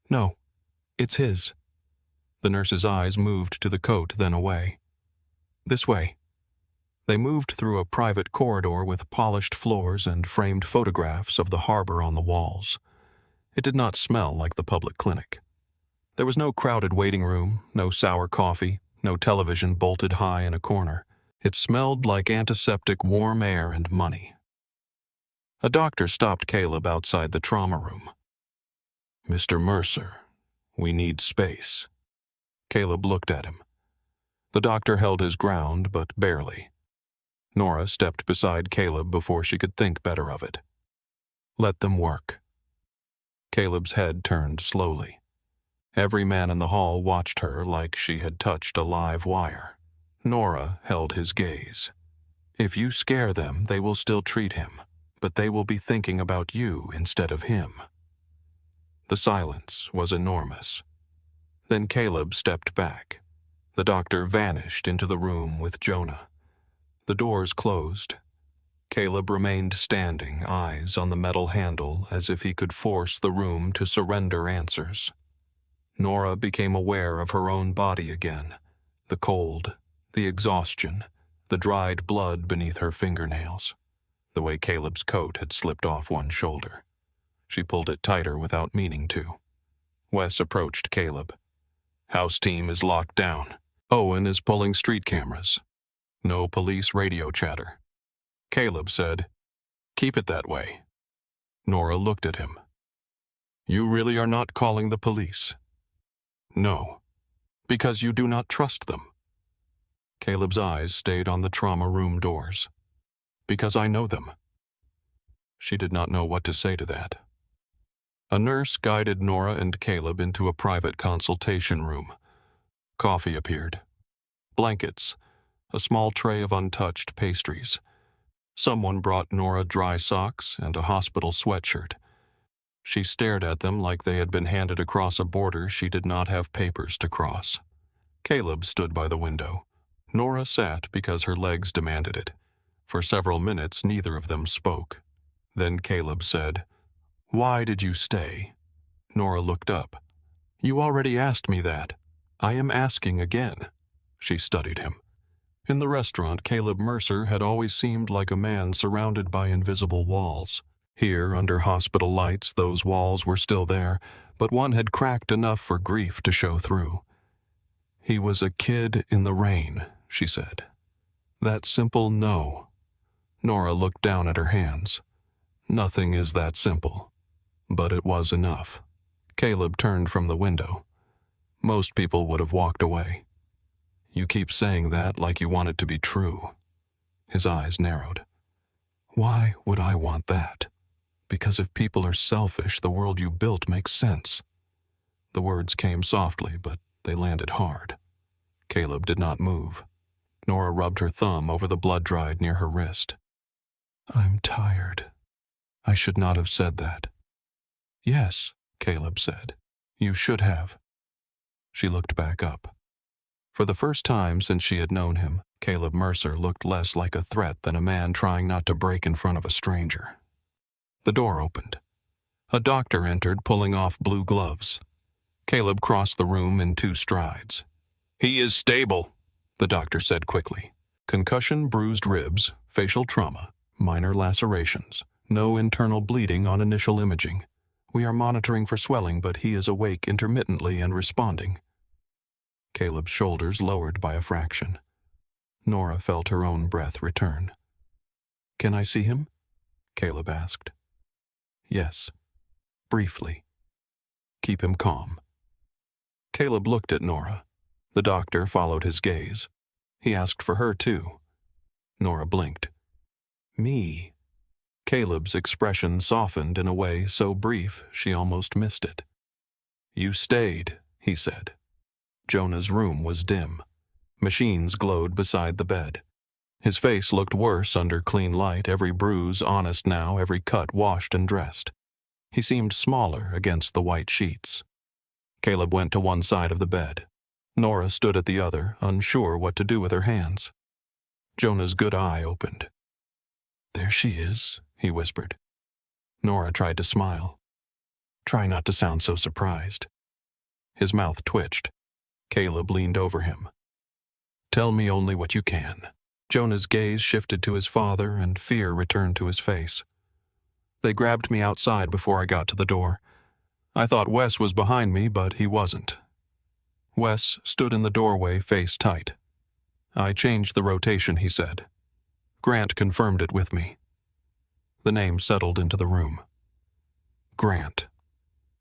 No, it's his. The nurse's eyes moved to the coat, then away. This way. They moved through a private corridor with polished floors and framed photographs of the harbor on the walls. It did not smell like the public clinic. There was no crowded waiting room, no sour coffee, no television bolted high in a corner. It smelled like antiseptic warm air and money. A doctor stopped Caleb outside the trauma room. Mr. Mercer, we need space. Caleb looked at him. The doctor held his ground, but barely. Nora stepped beside Caleb before she could think better of it. Let them work. Caleb's head turned slowly. Every man in the hall watched her like she had touched a live wire. Nora held his gaze. If you scare them, they will still treat him, but they will be thinking about you instead of him. The silence was enormous. Then Caleb stepped back. The doctor vanished into the room with Jonah. The doors closed. Caleb remained standing, eyes on the metal handle, as if he could force the room to surrender answers. Nora became aware of her own body again, the cold, the exhaustion, the dried blood beneath her fingernails, the way Caleb's coat had slipped off one shoulder. She pulled it tighter without meaning to. Wes approached Caleb. House team is locked down. Owen is pulling street cameras. No police radio chatter. Caleb said, Keep it that way. Nora looked at him. You really are not calling the police? No, because you do not trust them. Caleb's eyes stayed on the trauma room doors. Because I know them. She did not know what to say to that. A nurse guided Nora and Caleb into a private consultation room. Coffee appeared. Blankets. A small tray of untouched pastries. Someone brought Nora dry socks and a hospital sweatshirt. She stared at them like they had been handed across a border she did not have papers to cross. Caleb stood by the window. Nora sat because her legs demanded it. For several minutes, neither of them spoke. Then Caleb said, Why did you stay? Nora looked up. You already asked me that. I am asking again. She studied him. In the restaurant, Caleb Mercer had always seemed like a man surrounded by invisible walls. Here, under hospital lights, those walls were still there, but one had cracked enough for grief to show through. He was a kid in the rain, she said. That simple no. Nora looked down at her hands. Nothing is that simple. But it was enough. Caleb turned from the window. Most people would have walked away. You keep saying that like you want it to be true. His eyes narrowed. Why would I want that? Because if people are selfish, the world you built makes sense. The words came softly, but they landed hard. Caleb did not move. Nora rubbed her thumb over the blood dried near her wrist. I'm tired. I should not have said that. Yes, Caleb said. You should have. She looked back up. For the first time since she had known him, Caleb Mercer looked less like a threat than a man trying not to break in front of a stranger. The door opened. A doctor entered, pulling off blue gloves. Caleb crossed the room in 2 strides. He is stable, the doctor said quickly. Concussion, bruised ribs, facial trauma, minor lacerations, no internal bleeding on initial imaging. We are monitoring for swelling, but he is awake intermittently and responding. Caleb's shoulders lowered by a fraction. Nora felt her own breath return. Can I see him? Caleb asked. Yes. Briefly. Keep him calm. Caleb looked at Nora. The doctor followed his gaze. He asked for her, too. Nora blinked. Me? Caleb's expression softened in a way so brief she almost missed it. You stayed, he said. Jonah's room was dim. Machines glowed beside the bed. His face looked worse under clean light, every bruise honest now, every cut washed and dressed. He seemed smaller against the white sheets. Caleb went to one side of the bed. Nora stood at the other, unsure what to do with her hands. Jonah's good eye opened. There she is, he whispered. Nora tried to smile. Try not to sound so surprised. His mouth twitched. Caleb leaned over him. Tell me only what you can. Jonah's gaze shifted to his father, and fear returned to his face. They grabbed me outside before I got to the door. I thought Wes was behind me, but he wasn't. Wes stood in the doorway, face tight. I changed the rotation, he said. Grant confirmed it with me. The name settled into the room. Grant.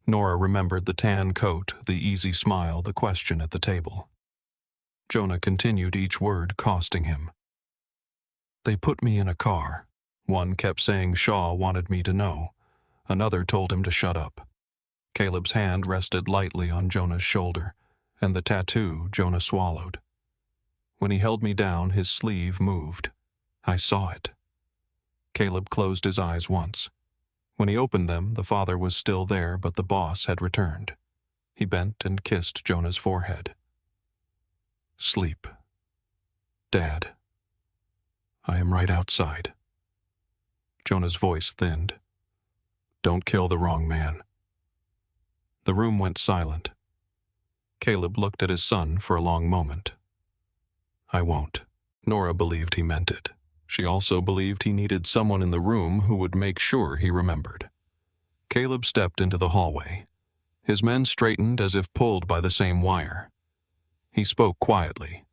Nora remembered the tan coat, the easy smile, the question at the table. Jonah continued, each word costing him. They put me in a car. One kept saying Shaw wanted me to know. Another told him to shut up. Caleb's hand rested lightly on Jonah's shoulder, and the tattoo Jonah swallowed. When he held me down, his sleeve moved. I saw it. Caleb closed his eyes once. When he opened them, the father was still there, but the boss had returned. He bent and kissed Jonah's forehead. Sleep. Dad. I am right outside. Jonah's voice thinned. Don't kill the wrong man. The room went silent. Caleb looked at his son for a long moment. I won't. Nora believed he meant it. She also believed he needed someone in the room who would make sure he remembered. Caleb stepped into the hallway. His men straightened as if pulled by the same wire. He spoke quietly.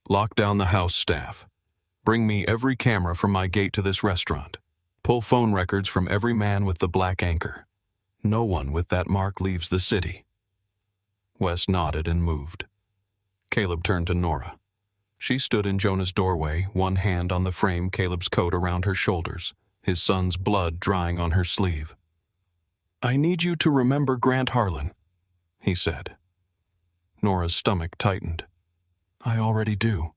Lock down the house staff. Bring me every camera from my gate to this restaurant. Pull phone records from every man with the black anchor. No one with that mark leaves the city. Wes nodded and moved. Caleb turned to Nora. She stood in Jonah's doorway, one hand on the frame Caleb's coat around her shoulders, his son's blood drying on her sleeve. I need you to remember Grant Harlan, he said. Nora's stomach tightened. I already do.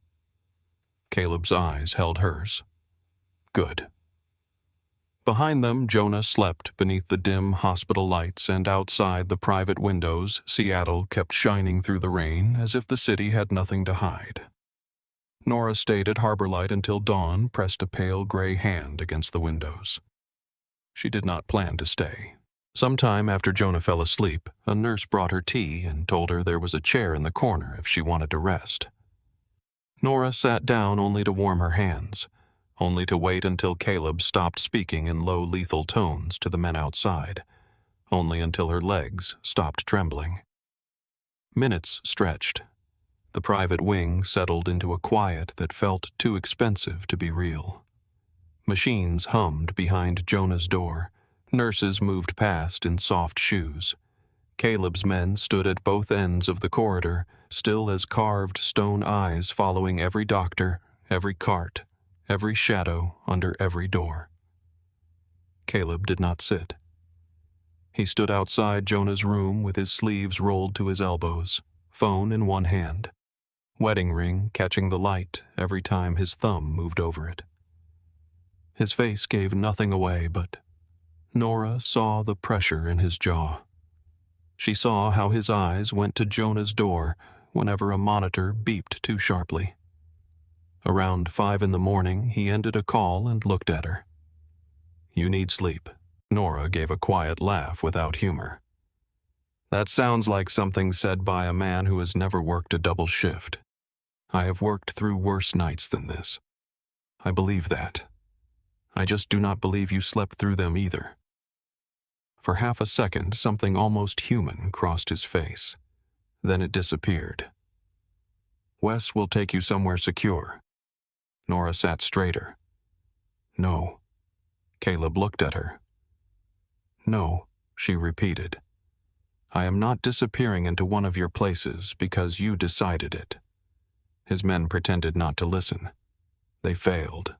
Caleb's eyes held hers. Good. Behind them, Jonah slept beneath the dim hospital lights, and outside the private windows, Seattle kept shining through the rain as if the city had nothing to hide. Nora stayed at Harbor Light until dawn pressed a pale gray hand against the windows. She did not plan to stay. Sometime after Jonah fell asleep, a nurse brought her tea and told her there was a chair in the corner if she wanted to rest. Nora sat down only to warm her hands, only to wait until Caleb stopped speaking in low, lethal tones to the men outside, only until her legs stopped trembling. Minutes stretched. The private wing settled into a quiet that felt too expensive to be real. Machines hummed behind Jonah's door. Nurses moved past in soft shoes. Caleb's men stood at both ends of the corridor, still as carved stone eyes following every doctor, every cart, every shadow under every door. Caleb did not sit. He stood outside Jonah's room with his sleeves rolled to his elbows, phone in one hand, wedding ring catching the light every time his thumb moved over it. His face gave nothing away, but Nora saw the pressure in his jaw. She saw how his eyes went to Jonah's door whenever a monitor beeped too sharply. Around 5 a.m, he ended a call and looked at her. "You need sleep." Nora gave a quiet laugh without humor. "That sounds like something said by a man who has never worked a double shift. I have worked through worse nights than this. I believe that. I just do not believe you slept through them either." For half a second, something almost human crossed his face. Then it disappeared. "Wes will take you somewhere secure." Nora sat straighter. "No." Caleb looked at her. "No," she repeated. "I am not disappearing into one of your places because you decided it." His men pretended not to listen. They failed.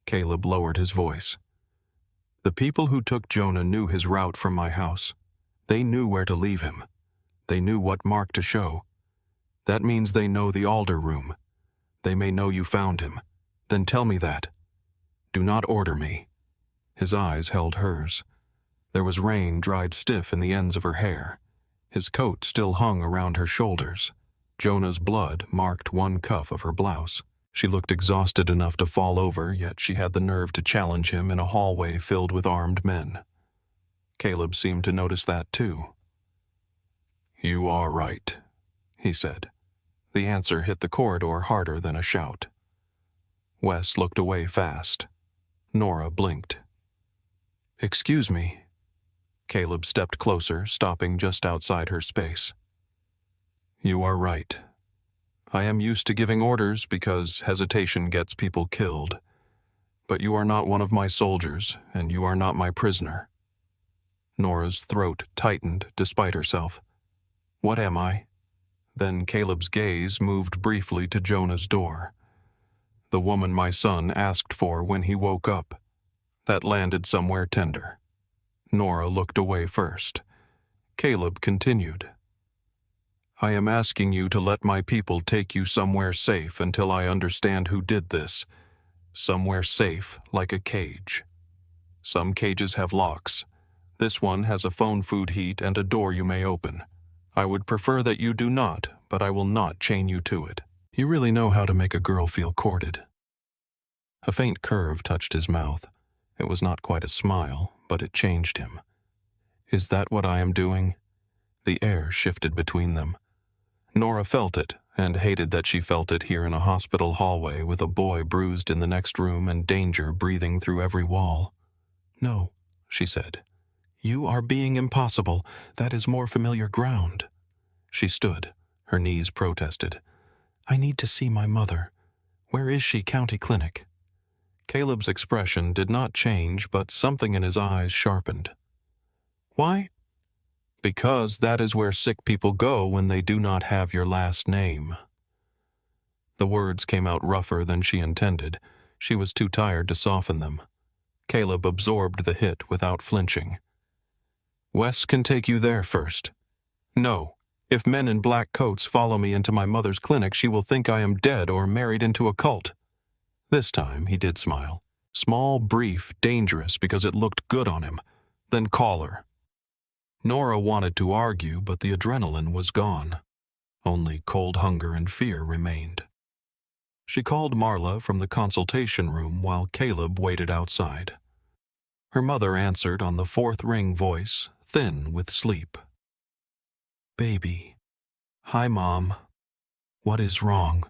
Caleb lowered his voice. "The people who took Jonah knew his route from my house. They knew where to leave him. They knew what mark to show. That means they know the alder room. They may know you found him. Then tell me that. Do not order me." His eyes held hers. There was rain dried stiff in the ends of her hair. His coat still hung around her shoulders. Jonah's blood marked one cuff of her blouse. She looked exhausted enough to fall over, yet she had the nerve to challenge him in a hallway filled with armed men. Caleb seemed to notice that too. "You are right," he said. The answer hit the corridor harder than a shout. Wes looked away fast. Nora blinked. "Excuse me." Caleb stepped closer, stopping just outside her space. "You are right. I am used to giving orders because hesitation gets people killed. But you are not one of my soldiers, and you are not my prisoner." Nora's throat tightened despite herself. "What am I?" Then Caleb's gaze moved briefly to Jonah's door. "The woman my son asked for when he woke up." That landed somewhere tender. Nora looked away first. Caleb continued. "I am asking you to let my people take you somewhere safe until I understand who did this. Somewhere safe, like a cage. Some cages have locks. This one has a phone food heat and a door you may open. I would prefer that you do not, but I will not chain you to it. You really know how to make a girl feel courted." A faint curve touched his mouth. It was not quite a smile, but it changed him. "Is that what I am doing?" The air shifted between them. Nora felt it, and hated that she felt it here in a hospital hallway with a boy bruised in the next room and danger breathing through every wall. "No," she said. "You are being impossible. That is more familiar ground." She stood. Her knees protested. "I need to see my mother. Where is she, County Clinic?" Caleb's expression did not change, but something in his eyes sharpened. "Why?" "Because that is where sick people go when they do not have your last name." The words came out rougher than she intended. She was too tired to soften them. Caleb absorbed the hit without flinching. "Wes can take you there first." "No. If men in black coats follow me into my mother's clinic, she will think I am dead or married into a cult." This time he did smile. Small, brief, dangerous because it looked good on him. "Then call her." Nora wanted to argue, but the adrenaline was gone. Only cold hunger and fear remained. She called Marla from the consultation room while Caleb waited outside. Her mother answered on the 4th ring voice, thin with sleep. "Baby. Hi, Mom. What is wrong?"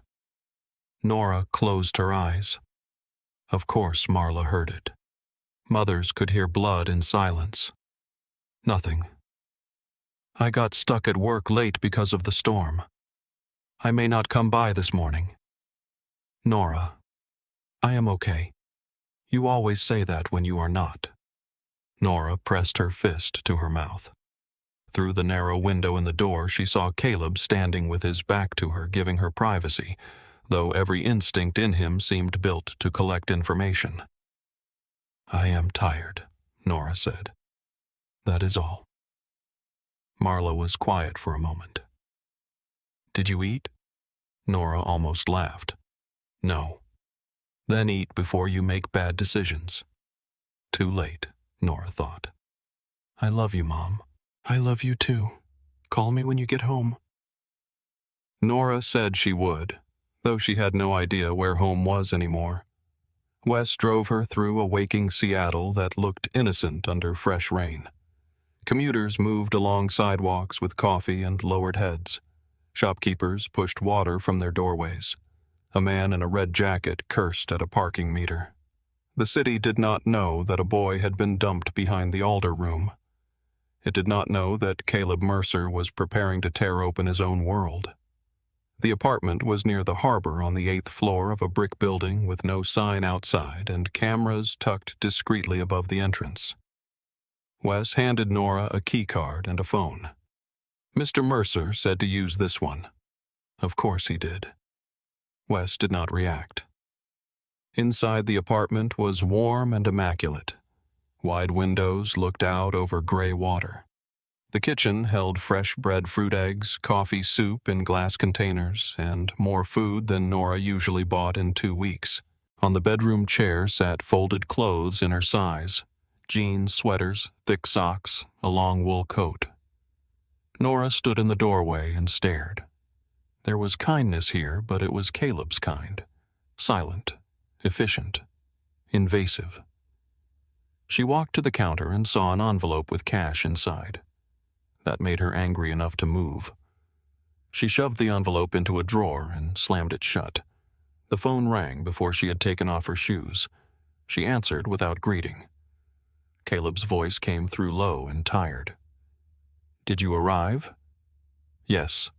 Nora closed her eyes. Of course Marla heard it. Mothers could hear blood in silence. "Nothing. I got stuck at work late because of the storm. I may not come by this morning. Nora, I am okay. You always say that when you are not. Nora pressed her fist to her mouth. Through the narrow window in the door, she saw Caleb standing with his back to her, giving her privacy, though every instinct in him seemed built to collect information. I am tired, Nora said. That is all. Marla was quiet for a moment. Did you eat? Nora almost laughed. No. Then eat before you make bad decisions. Too late, Nora thought. I love you, Mom. I love you too. Call me when you get home. Nora said she would, though she had no idea where home was anymore. Wes drove her through a waking Seattle that looked innocent under fresh rain. Commuters moved along sidewalks with coffee and lowered heads. Shopkeepers pushed water from their doorways. A man in a red jacket cursed at a parking meter. The city did not know that a boy had been dumped behind the altar room. It did not know that Caleb Mercer was preparing to tear open his own world. The apartment was near the harbor on the 8th floor of a brick building with no sign outside and cameras tucked discreetly above the entrance. Wes handed Nora a key card and a phone. Mr. Mercer said to use this one. Of course he did. Wes did not react. Inside the apartment was warm and immaculate. Wide windows looked out over gray water. The kitchen held fresh breadfruit eggs, coffee soup in glass containers, and more food than Nora usually bought in 2 weeks. On the bedroom chair sat folded clothes in her size, jeans, sweaters, thick socks, a long wool coat. Nora stood in the doorway and stared. There was kindness here, but it was Caleb's kind. Silent, efficient, invasive. She walked to the counter and saw an envelope with cash inside. That made her angry enough to move. She shoved the envelope into a drawer and slammed it shut. The phone rang before she had taken off her shoes. She answered without greeting. Caleb's voice came through low and tired. Did you arrive? Yes.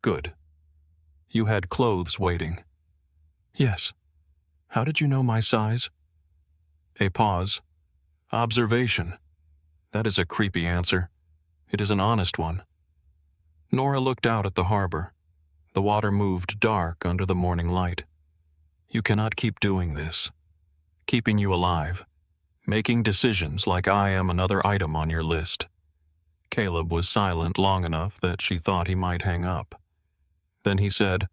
Good. You had clothes waiting. Yes. How did you know my size? A pause. Observation. That is a creepy answer. It is an honest one. Nora looked out at the harbor. The water moved dark under the morning light. You cannot keep doing this. Keeping you alive. Making decisions like I am another item on your list. Caleb was silent long enough that she thought he might hang up. Then he said,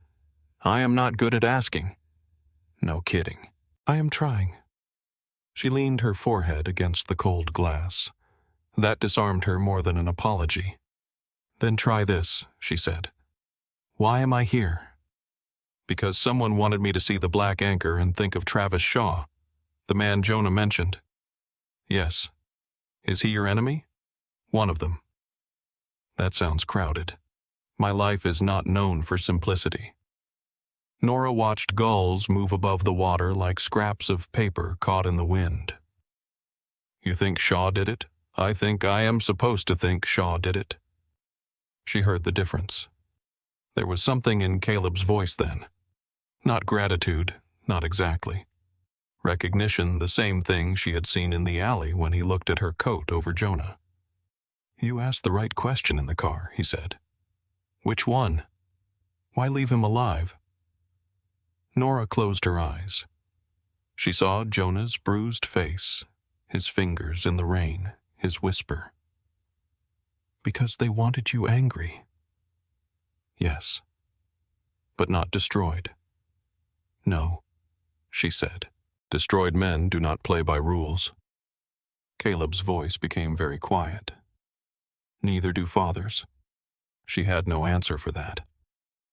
I am not good at asking. No kidding. I am trying. She leaned her forehead against the cold glass. That disarmed her more than an apology. Then try this, she said. Why am I here? Because someone wanted me to see the black anchor and think of Travis Shaw, the man Jonah mentioned. Yes. Is he your enemy? One of them. That sounds crowded. My life is not known for simplicity. Nora watched gulls move above the water like scraps of paper caught in the wind. You think Shaw did it? I think I am supposed to think Shaw did it. She heard the difference. There was something in Caleb's voice then. Not gratitude, not exactly. Recognition, the same thing she had seen in the alley when he looked at her coat over Jonah. You asked the right question in the car, he said. Which one? Why leave him alive? Nora closed her eyes. She saw Jonah's bruised face, his fingers in the rain, his whisper. Because they wanted you angry. Yes. But not destroyed. No, she said. Destroyed men do not play by rules. Caleb's voice became very quiet. Neither do fathers. She had no answer for that.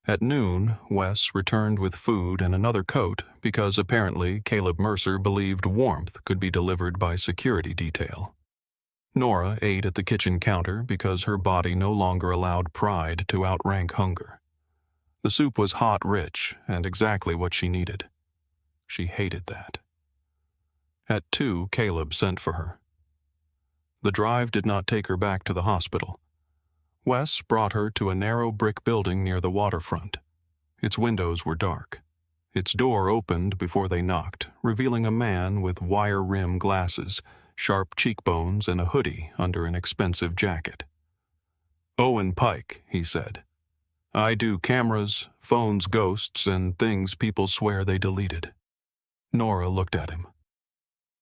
At noon, Wes returned with food and another coat because apparently Caleb Mercer believed warmth could be delivered by security detail. Nora ate at the kitchen counter because her body no longer allowed pride to outrank hunger. The soup was hot, rich, and exactly what she needed. She hated that. At 2, Caleb sent for her. The drive did not take her back to the hospital. Wes brought her to a narrow brick building near the waterfront. Its windows were dark. Its door opened before they knocked, revealing a man with wire-rim glasses, sharp cheekbones, and a hoodie under an expensive jacket. "Owen Pike," he said. "I do cameras, phones, ghosts, and things people swear they deleted." Nora looked at him.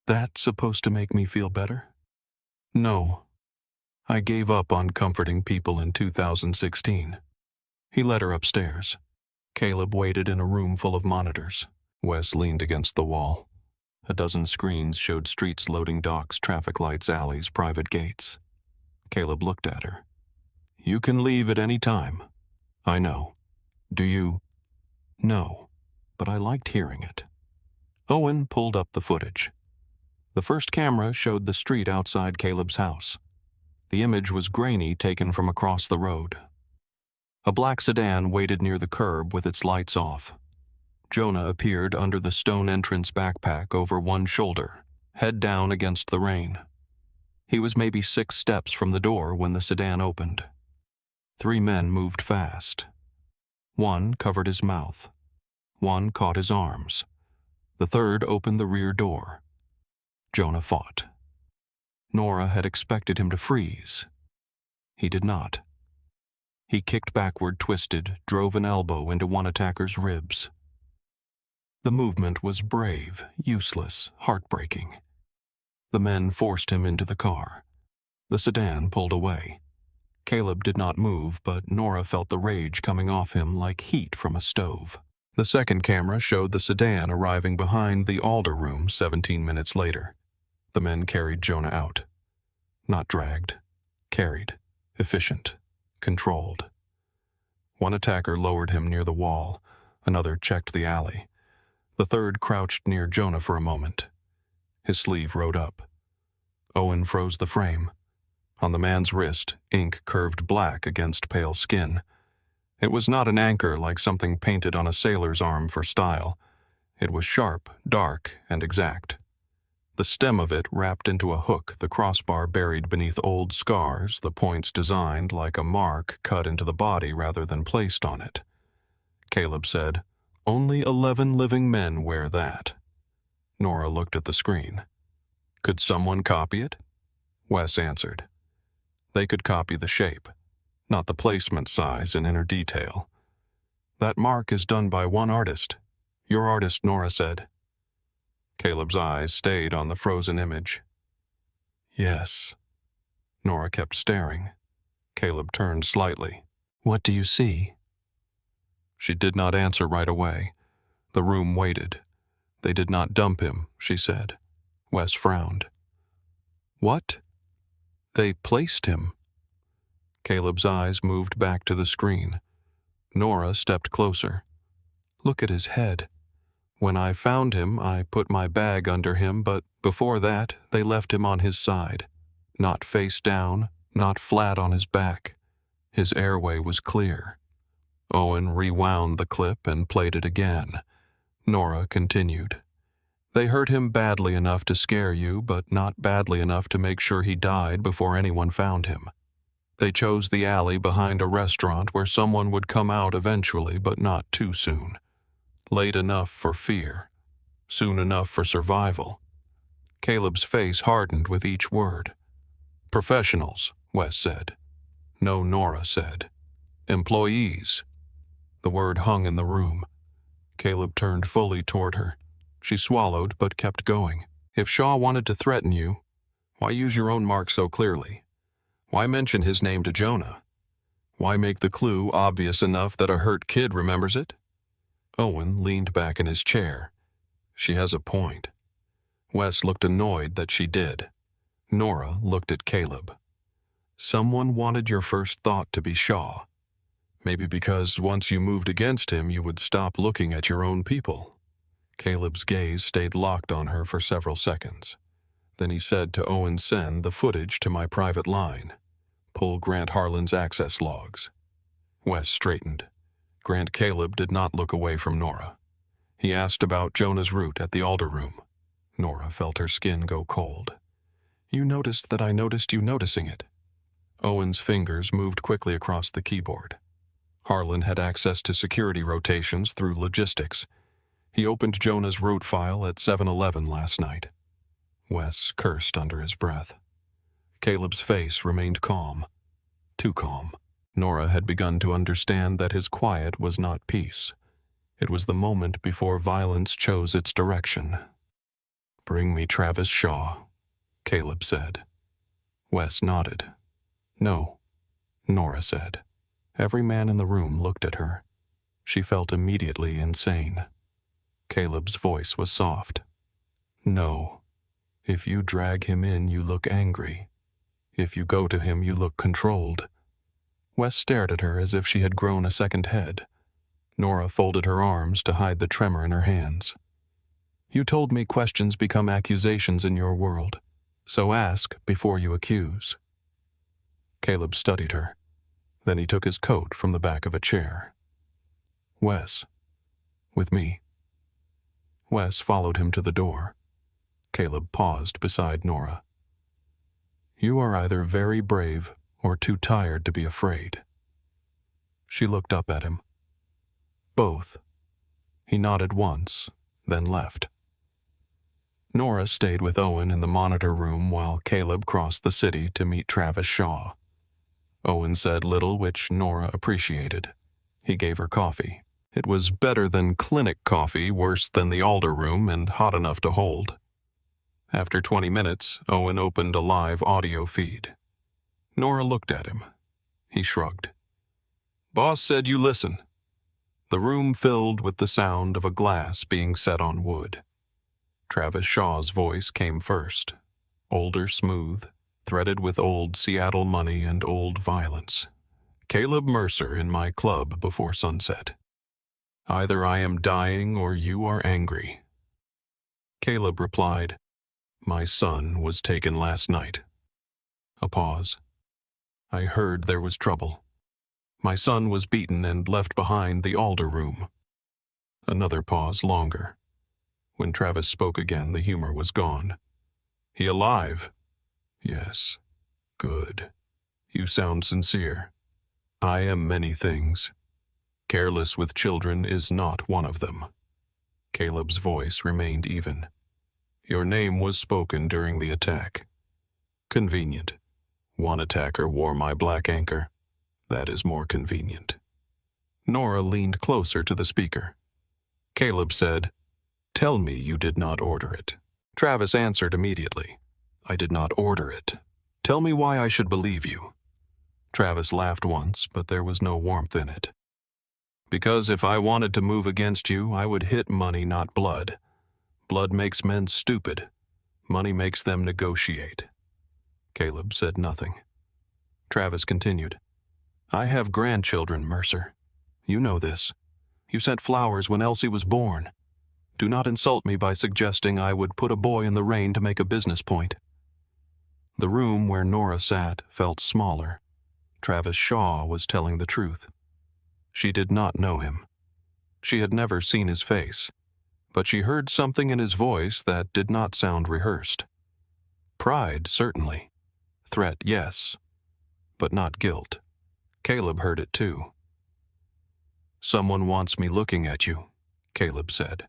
"That supposed to make me feel better?" "No. I gave up on comforting people in 2016. He led her upstairs. Caleb waited in a room full of monitors. Wes leaned against the wall. A dozen screens showed streets, loading docks, traffic lights, alleys, private gates. Caleb looked at her. "You can leave at any time. I know. Do you?" "No, but I liked hearing it." Owen pulled up the footage. The first camera showed the street outside Caleb's house. The image was grainy, taken from across the road. A black sedan waited near the curb with its lights off. Jonah appeared under the stone entrance backpack over one shoulder, head down against the rain. He was maybe 6 steps from the door when the sedan opened. 3 men moved fast. One covered his mouth. One caught his arms. The third opened the rear door. Jonah fought. Nora had expected him to freeze. He did not. He kicked backward, twisted, drove an elbow into one attacker's ribs. The movement was brave, useless, heartbreaking. The men forced him into the car. The sedan pulled away. Caleb did not move, but Nora felt the rage coming off him like heat from a stove. The second camera showed the sedan arriving behind the Alder room 17 minutes later. The men carried Jonah out. Not dragged. Carried. Efficient. Controlled. One attacker lowered him near the wall. Another checked the alley. The third crouched near Jonah for a moment. His sleeve rode up. Owen froze the frame. On the man's wrist, ink curved black against pale skin. It was not an anchor like something painted on a sailor's arm for style. It was sharp, dark, and exact. The stem of it wrapped into a hook, the crossbar buried beneath old scars, the points designed like a mark cut into the body rather than placed on it. Caleb said, "Only 11 living men wear that." Nora looked at the screen. "Could someone copy it?" Wes answered. "They could copy the shape, not the placement, size, and inner detail. That mark is done by one artist. Your artist," Nora said. Caleb's eyes stayed on the frozen image. "Yes." Nora kept staring. Caleb turned slightly. "What do you see?" She did not answer right away. The room waited. "They did not dump him," she said. Wes frowned. "What?" "They placed him." Caleb's eyes moved back to the screen. Nora stepped closer. "Look at his head. When I found him, I put my bag under him, but before that, they left him on his side. Not face down, not flat on his back. His airway was clear." Owen rewound the clip and played it again. Nora continued. "They hurt him badly enough to scare you, but not badly enough to make sure he died before anyone found him. They chose the alley behind a restaurant where someone would come out eventually, but not too soon. Late enough for fear. Soon enough for survival." Caleb's face hardened with each word. "Professionals," Wes said. "No," Nora said. "Employees." The word hung in the room. Caleb turned fully toward her. She swallowed but kept going. "If Shaw wanted to threaten you, why use your own mark so clearly? Why mention his name to Jonah? Why make the clue obvious enough that a hurt kid remembers it?" Owen leaned back in his chair. "She has a point." Wes looked annoyed that she did. Nora looked at Caleb. "Someone wanted your first thought to be Shaw. Maybe because once you moved against him, you would stop looking at your own people." Caleb's gaze stayed locked on her for several seconds. Then he said to Owen, "Send the footage to my private line. Pull Grant Harlan's access logs." Wes straightened. Grant Caleb did not look away from Nora. He asked about Jonah's route at the Alder room. Nora felt her skin go cold. "You noticed that I noticed you noticing it." Owen's fingers moved quickly across the keyboard. Harlan had access to security rotations through logistics. He opened Jonah's route file at 7-Eleven last night. Wes cursed under his breath. Caleb's face remained calm. Too calm. Nora had begun to understand that his quiet was not peace. It was the moment before violence chose its direction. "Bring me Travis Shaw," Caleb said. Wes nodded. "No," Nora said. Every man in the room looked at her. She felt immediately insane. Caleb's voice was soft. "No. If you drag him in, you look angry. If you go to him, you look controlled." Wes stared at her as if she had grown a second head. Nora folded her arms to hide the tremor in her hands. "You told me questions become accusations in your world, so ask before you accuse." Caleb studied her. Then he took his coat from the back of a chair. "Wes, with me." Wes followed him to the door. Caleb paused beside Nora. "You are either very brave or too tired to be afraid." She looked up at him. "Both." He nodded once, then left. Nora stayed with Owen in the monitor room while Caleb crossed the city to meet Travis Shaw. Owen said little, which Nora appreciated. He gave her coffee. It was better than clinic coffee, worse than the Alder room, and hot enough to hold. After 20 minutes, Owen opened a live audio feed. Nora looked at him. He shrugged. "Boss said you listen." The room filled with the sound of a glass being set on wood. Travis Shaw's voice came first, older, smooth, threaded with old Seattle money and old violence. "Caleb Mercer in my club before sunset. Either I am dying or you are angry." Caleb replied, "My son was taken last night." A pause. "I heard there was trouble. My son was beaten and left behind the Alder room." Another pause longer. When Travis spoke again, the humor was gone. "He alive?" "Yes." "Good. You sound sincere." "I am many things. Careless with children is not one of them." Caleb's voice remained even. "Your name was spoken during the attack." "Convenient. One attacker wore my black anchor. That is more convenient." Nora leaned closer to the speaker. Caleb said, "Tell me you did not order it." Travis answered immediately, "I did not order it. Tell me why I should believe you." Travis laughed once, but there was no warmth in it. "Because if I wanted to move against you, I would hit money, not blood. Blood makes men stupid. Money makes them negotiate." Caleb said nothing. Travis continued, "I have grandchildren, Mercer. You know this. You sent flowers when Elsie was born. Do not insult me by suggesting I would put a boy in the rain to make a business point." The room where Nora sat felt smaller. Travis Shaw was telling the truth. She did not know him. She had never seen his face, but she heard something in his voice that did not sound rehearsed. Pride, certainly. Threat, yes, but not guilt. Caleb heard it too. "Someone wants me looking at you," Caleb said.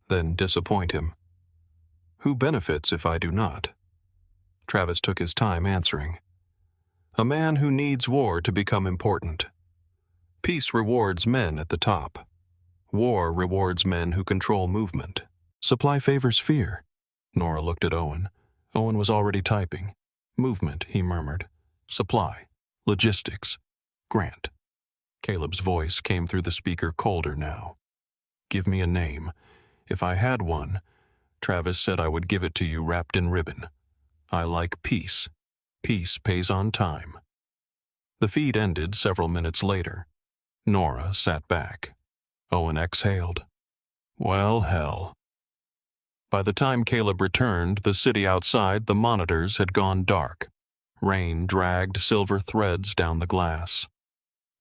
"Then disappoint him." "Who benefits if I do not?" Travis took his time answering. "A man who needs war to become important. Peace rewards men at the top. War rewards men who control movement. Supply favors fear." Nora looked at Owen. Owen was already typing. "Movement," he murmured. "Supply. Logistics. Grant." Caleb's voice came through the speaker colder now. "Give me a name. If I had one, Travis said I would give it to you wrapped in ribbon. I like peace. Peace pays on time." The feed ended several minutes later. Nora sat back. Owen exhaled. "Well, hell." By the time Caleb returned, the city outside the monitors had gone dark. Rain dragged silver threads down the glass.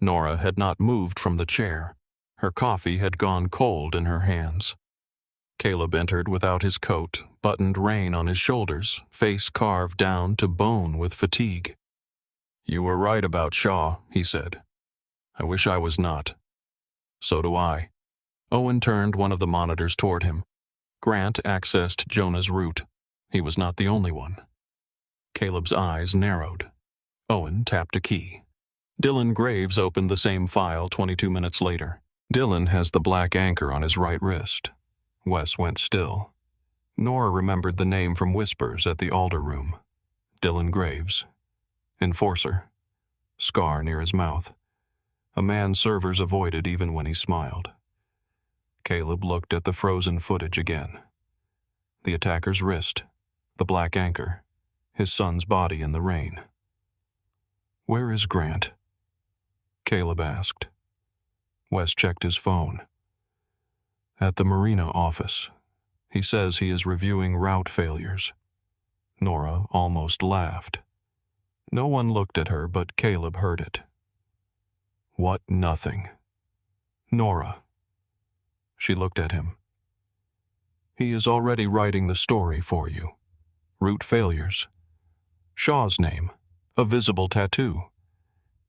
Nora had not moved from the chair. Her coffee had gone cold in her hands. Caleb entered without his coat, buttoned rain on his shoulders, face carved down to bone with fatigue. "You were right about Shaw," he said. "I wish I was not." "So do I." Owen turned one of the monitors toward him. Grant accessed Jonah's route. He was not the only one. Caleb's eyes narrowed. Owen tapped a key. Dylan Graves opened the same file 22 minutes later. Dylan has the black anchor on his right wrist. Wes went still. Nora remembered the name from whispers at the Alder room. Dylan Graves. Enforcer. Scar near his mouth. A man servers avoided even when he smiled. Caleb looked at the frozen footage again. The attacker's wrist, the black anchor, his son's body in the rain. "Where is Grant?" Caleb asked. Wes checked his phone. "At the Marina office. He says he is reviewing route failures." Nora almost laughed. No one looked at her, but Caleb heard it. "What nothing?" "Nora." She looked at him. "He is already writing the story for you. Route failures. Shaw's name. A visible tattoo.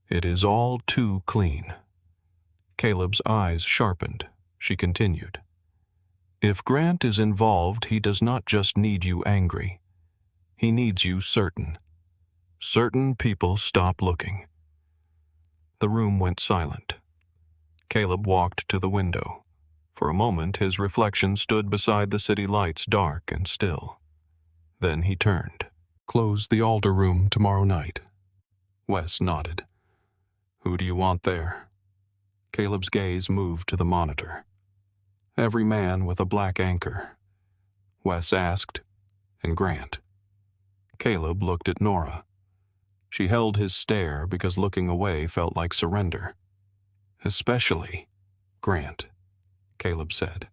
It is all too clean." Caleb's eyes sharpened. She continued. "If Grant is involved, he does not just need you angry. He needs you certain. Certain people stop looking." The room went silent. Caleb walked to the window. For a moment, his reflection stood beside the city lights, dark and still. Then he turned. "Close the Alder room tomorrow night." Wes nodded. "Who do you want there?" Caleb's gaze moved to the monitor. "Every man with a black anchor." Wes asked, "And Grant?" Caleb looked at Nora. She held his stare because looking away felt like surrender. "Especially Grant," Caleb said.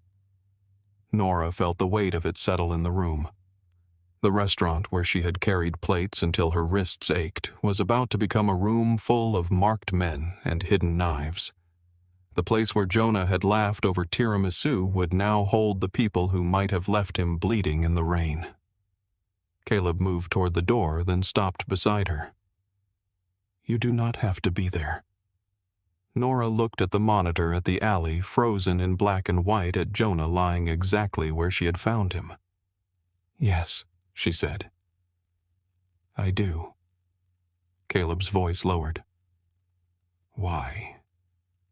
Nora felt the weight of it settle in the room. The restaurant where she had carried plates until her wrists ached was about to become a room full of marked men and hidden knives. The place where Jonah had laughed over tiramisu would now hold the people who might have left him bleeding in the rain. Caleb moved toward the door, then stopped beside her. "You do not have to be there." Nora looked at the monitor at the alley, frozen in black and white, at Jonah lying exactly where she had found him. "Yes," she said. "I do." Caleb's voice lowered. "Why?"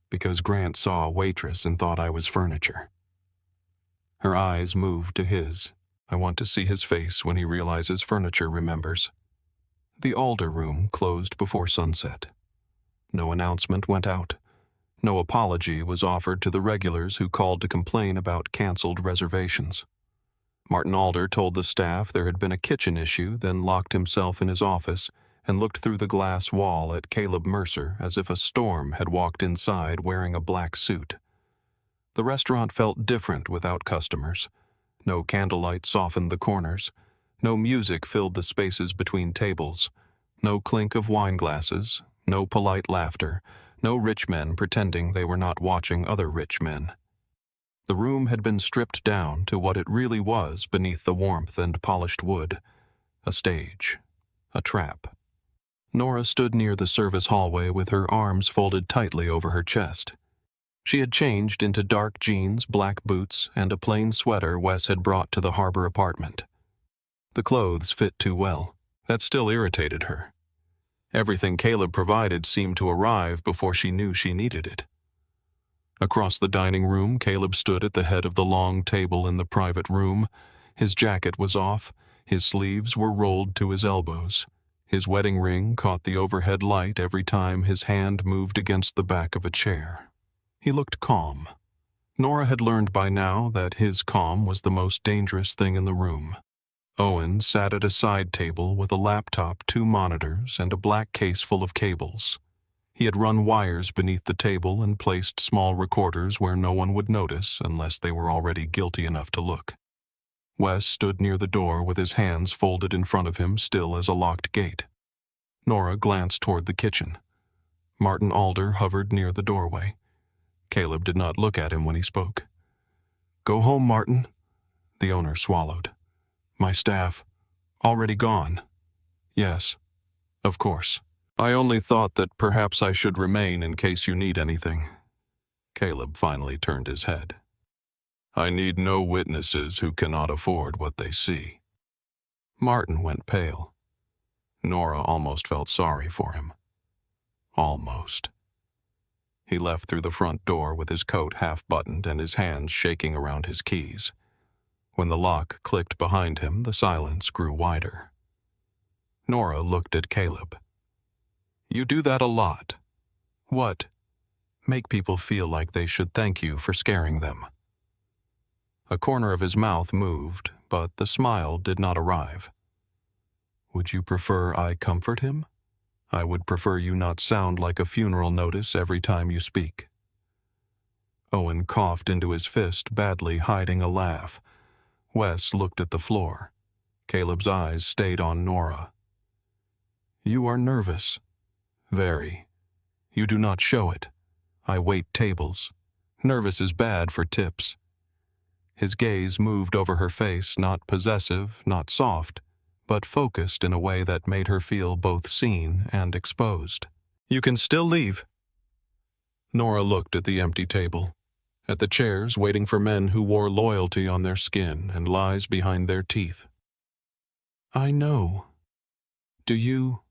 "Because Grant saw a waitress and thought I was furniture." Her eyes moved to his. "I want to see his face when he realizes furniture remembers." The Alder room closed before sunset. No announcement went out. No apology was offered to the regulars who called to complain about canceled reservations. Martin Alder told the staff there had been a kitchen issue, then locked himself in his office and looked through the glass wall at Caleb Mercer as if a storm had walked inside wearing a black suit. The restaurant felt different without customers. No candlelight softened the corners. No music filled the spaces between tables. No clink of wine glasses. No polite laughter. No rich men pretending they were not watching other rich men. The room had been stripped down to what it really was beneath the warmth and polished wood. A stage. A trap. Nora stood near the service hallway with her arms folded tightly over her chest. She had changed into dark jeans, black boots, and a plain sweater Wes had brought to the harbor apartment. The clothes fit too well. That still irritated her. Everything Caleb provided seemed to arrive before she knew she needed it. Across the dining room, Caleb stood at the head of the long table in the private room. His jacket was off. His sleeves were rolled to his elbows. His wedding ring caught the overhead light every time his hand moved against the back of a chair. He looked calm. Nora had learned by now that his calm was the most dangerous thing in the room. Owen sat at a side table with a laptop, 2 monitors, and a black case full of cables. He had run wires beneath the table and placed small recorders where no one would notice unless they were already guilty enough to look. Wes stood near the door with his hands folded in front of him, still as a locked gate. Nora glanced toward the kitchen. Martin Alder hovered near the doorway. Caleb did not look at him when he spoke. "Go home, Martin." The owner swallowed. "My staff. Already gone." "Yes, of course. I only thought that perhaps I should remain in case you need anything." Caleb finally turned his head. I need no witnesses who cannot afford what they see. Martin went pale. Nora almost felt sorry for him. Almost. He left through the front door with his coat half-buttoned and his hands shaking around his keys. When the lock clicked behind him, the silence grew wider. Nora looked at Caleb. You do that a lot. What? Make people feel like they should thank you for scaring them. A corner of his mouth moved, but the smile did not arrive. Would you prefer I comfort him? I would prefer you not sound like a funeral notice every time you speak. Owen coughed into his fist, badly hiding a laugh. Wes looked at the floor. Caleb's eyes stayed on Nora. You are nervous. Very. You do not show it. I wait tables. Nervous is bad for tips. His gaze moved over her face, not possessive, not soft, but focused in a way that made her feel both seen and exposed. You can still leave. Nora looked at the empty table, at the chairs waiting for men who wore loyalty on their skin and lies behind their teeth. I know. Do you?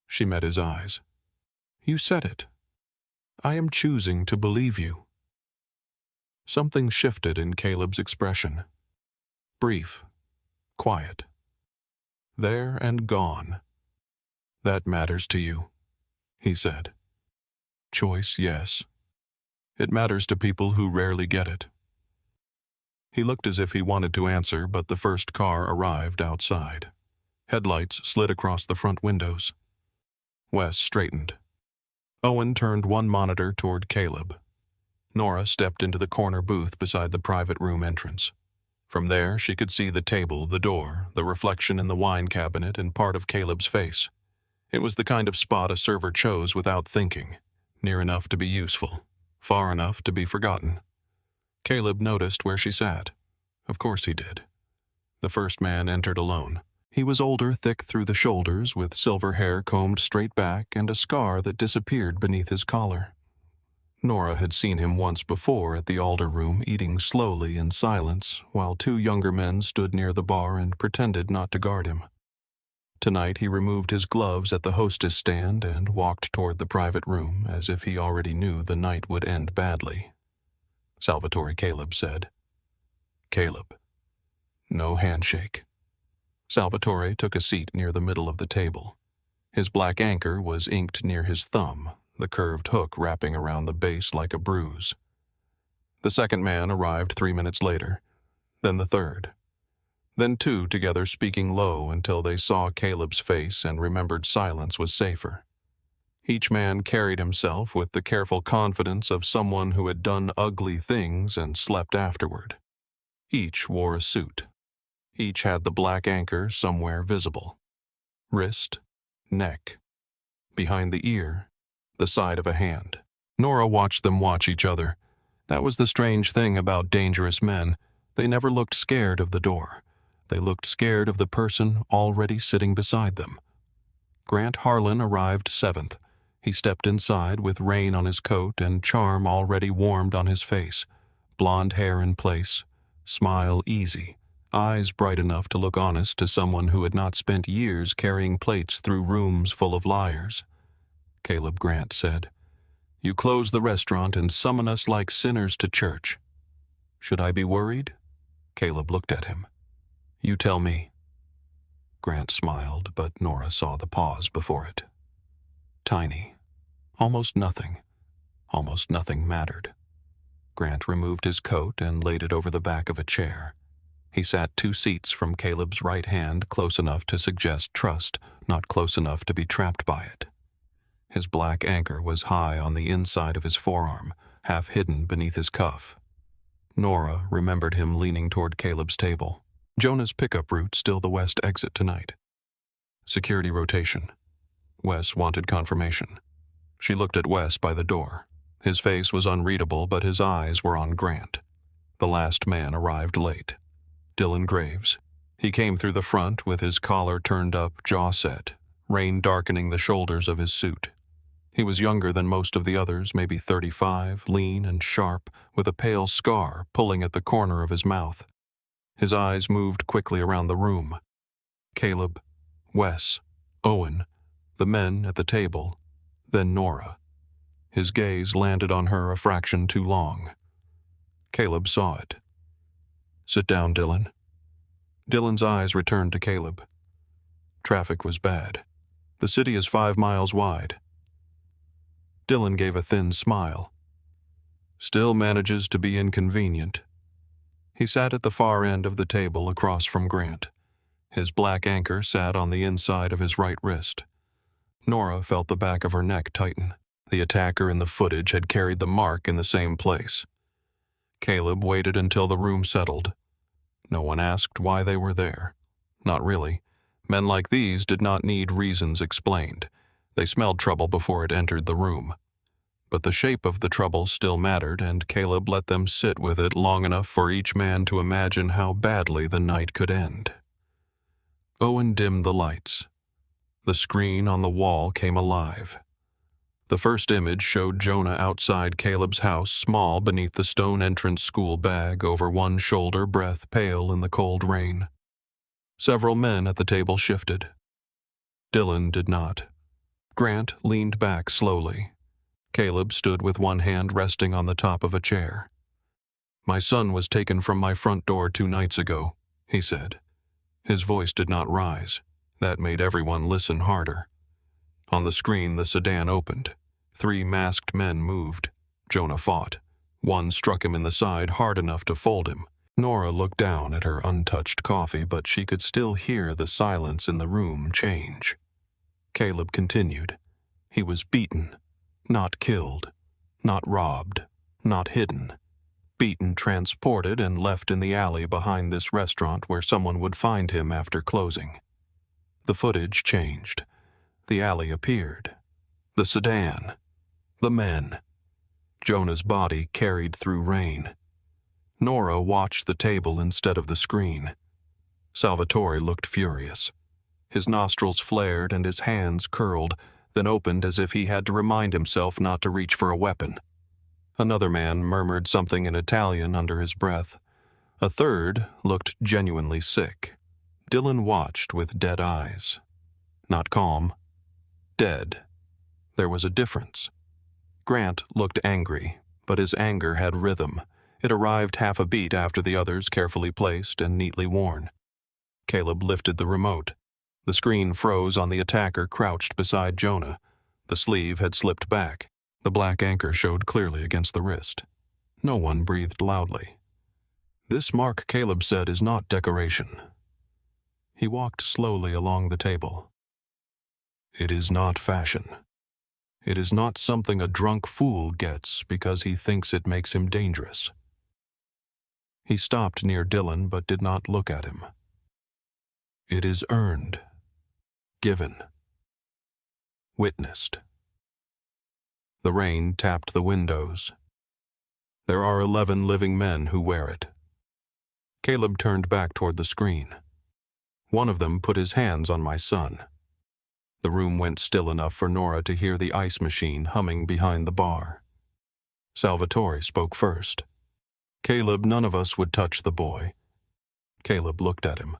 She met his eyes. You said it. I am choosing to believe you. Something shifted in Caleb's expression. Brief, quiet. There and gone. That matters to you, he said. Choice, yes. It matters to people who rarely get it. He looked as if he wanted to answer, but the first car arrived outside. Headlights slid across the front windows. Wes straightened. Owen turned one monitor toward Caleb. Nora stepped into the corner booth beside the private room entrance. From there, she could see the table, the door, the reflection in the wine cabinet, and part of Caleb's face. It was the kind of spot a server chose without thinking, near enough to be useful, far enough to be forgotten. Caleb noticed where she sat. Of course he did. The first man entered alone. He was older, thick through the shoulders, with silver hair combed straight back and a scar that disappeared beneath his collar. Nora had seen him once before at the Alder Room eating slowly in silence while two younger men stood near the bar and pretended not to guard him. Tonight he removed his gloves at the hostess stand and walked toward the private room as if he already knew the night would end badly. Salvatore Caleb said, Caleb. No handshake. Salvatore took a seat near the middle of the table. His black anchor was inked near his thumb, the curved hook wrapping around the base like a bruise. The second man arrived 3 minutes later, then the third. Then two together speaking low until they saw Caleb's face and remembered silence was safer. Each man carried himself with the careful confidence of someone who had done ugly things and slept afterward. Each wore a suit. Each had the black anchor somewhere visible. Wrist, neck, behind the ear, the side of a hand. Nora watched them watch each other. That was the strange thing about dangerous men. They never looked scared of the door. They looked scared of the person already sitting beside them. Grant Harlan arrived 7th. He stepped inside with rain on his coat and charm already warmed on his face. Blonde hair in place, smile easy, eyes bright enough to look honest to someone who had not spent years carrying plates through rooms full of liars. Caleb Grant said, You close the restaurant and summon us like sinners to church. Should I be worried? Caleb looked at him. You tell me. Grant smiled, but Nora saw the pause before it. Tiny. Almost nothing. Almost nothing mattered. Grant removed his coat and laid it over the back of a chair. He sat 2 seats from Caleb's right hand, close enough to suggest trust, not close enough to be trapped by it. His black anchor was high on the inside of his forearm, half hidden beneath his cuff. Nora remembered him leaning toward Caleb's table. Jonah's pickup route still the west exit tonight. Security rotation. Wes wanted confirmation. She looked at Wes by the door. His face was unreadable, but his eyes were on Grant. The last man arrived late. Dylan Graves. He came through the front with his collar turned up, jaw set, rain darkening the shoulders of his suit. He was younger than most of the others, maybe 35, lean and sharp, with a pale scar pulling at the corner of his mouth. His eyes moved quickly around the room. Caleb, Wes, Owen, the men at the table, then Nora. His gaze landed on her a fraction too long. Caleb saw it. "Sit down, Dylan." Dylan's eyes returned to Caleb. Traffic was bad. The city is 5 miles wide. Dylan gave a thin smile. Still manages to be inconvenient. He sat at the far end of the table across from Grant. His black anchor sat on the inside of his right wrist. Nora felt the back of her neck tighten. The attacker in the footage had carried the mark in the same place. Caleb waited until the room settled. No one asked why they were there. Not really. Men like these did not need reasons explained. They smelled trouble before it entered the room. But the shape of the trouble still mattered, and Caleb let them sit with it long enough for each man to imagine how badly the night could end. Owen dimmed the lights. The screen on the wall came alive. The first image showed Jonah outside Caleb's house, small beneath the stone entrance school bag, over one shoulder, breath pale in the cold rain. Several men at the table shifted. Dylan did not. Grant leaned back slowly. Caleb stood with one hand resting on the top of a chair. "My son was taken from my front door 2 nights ago," he said. His voice did not rise. That made everyone listen harder. On the screen, the sedan opened. 3 masked men moved. Jonah fought. One struck him in the side hard enough to fold him. Nora looked down at her untouched coffee, but she could still hear the silence in the room change. Caleb continued. He was beaten, not killed, not robbed, not hidden. Beaten, transported, and left in the alley behind this restaurant where someone would find him after closing. The footage changed. The alley appeared. The sedan. The men. Jonah's body carried through rain. Nora watched the table instead of the screen. Salvatore looked furious. His nostrils flared and his hands curled, then opened as if he had to remind himself not to reach for a weapon. Another man murmured something in Italian under his breath. A third looked genuinely sick. Dylan watched with dead eyes. Not calm. Dead. There was a difference. Grant looked angry, but his anger had rhythm. It arrived half a beat after the others, carefully placed and neatly worn. Caleb lifted the remote. The screen froze on the attacker crouched beside Jonah. The sleeve had slipped back. The black anchor showed clearly against the wrist. No one breathed loudly. "This mark," Caleb said, "is not decoration." He walked slowly along the table. "It is not fashion. It is not something a drunk fool gets because he thinks it makes him dangerous." He stopped near Dylan but did not look at him. "It is earned, given, witnessed." The rain tapped the windows. "There are 11 living men who wear it." Caleb turned back toward the screen. "One of them put his hands on my son." The room went still enough for Nora to hear the ice machine humming behind the bar. Salvatore spoke first. "Caleb, none of us would touch the boy." Caleb looked at him.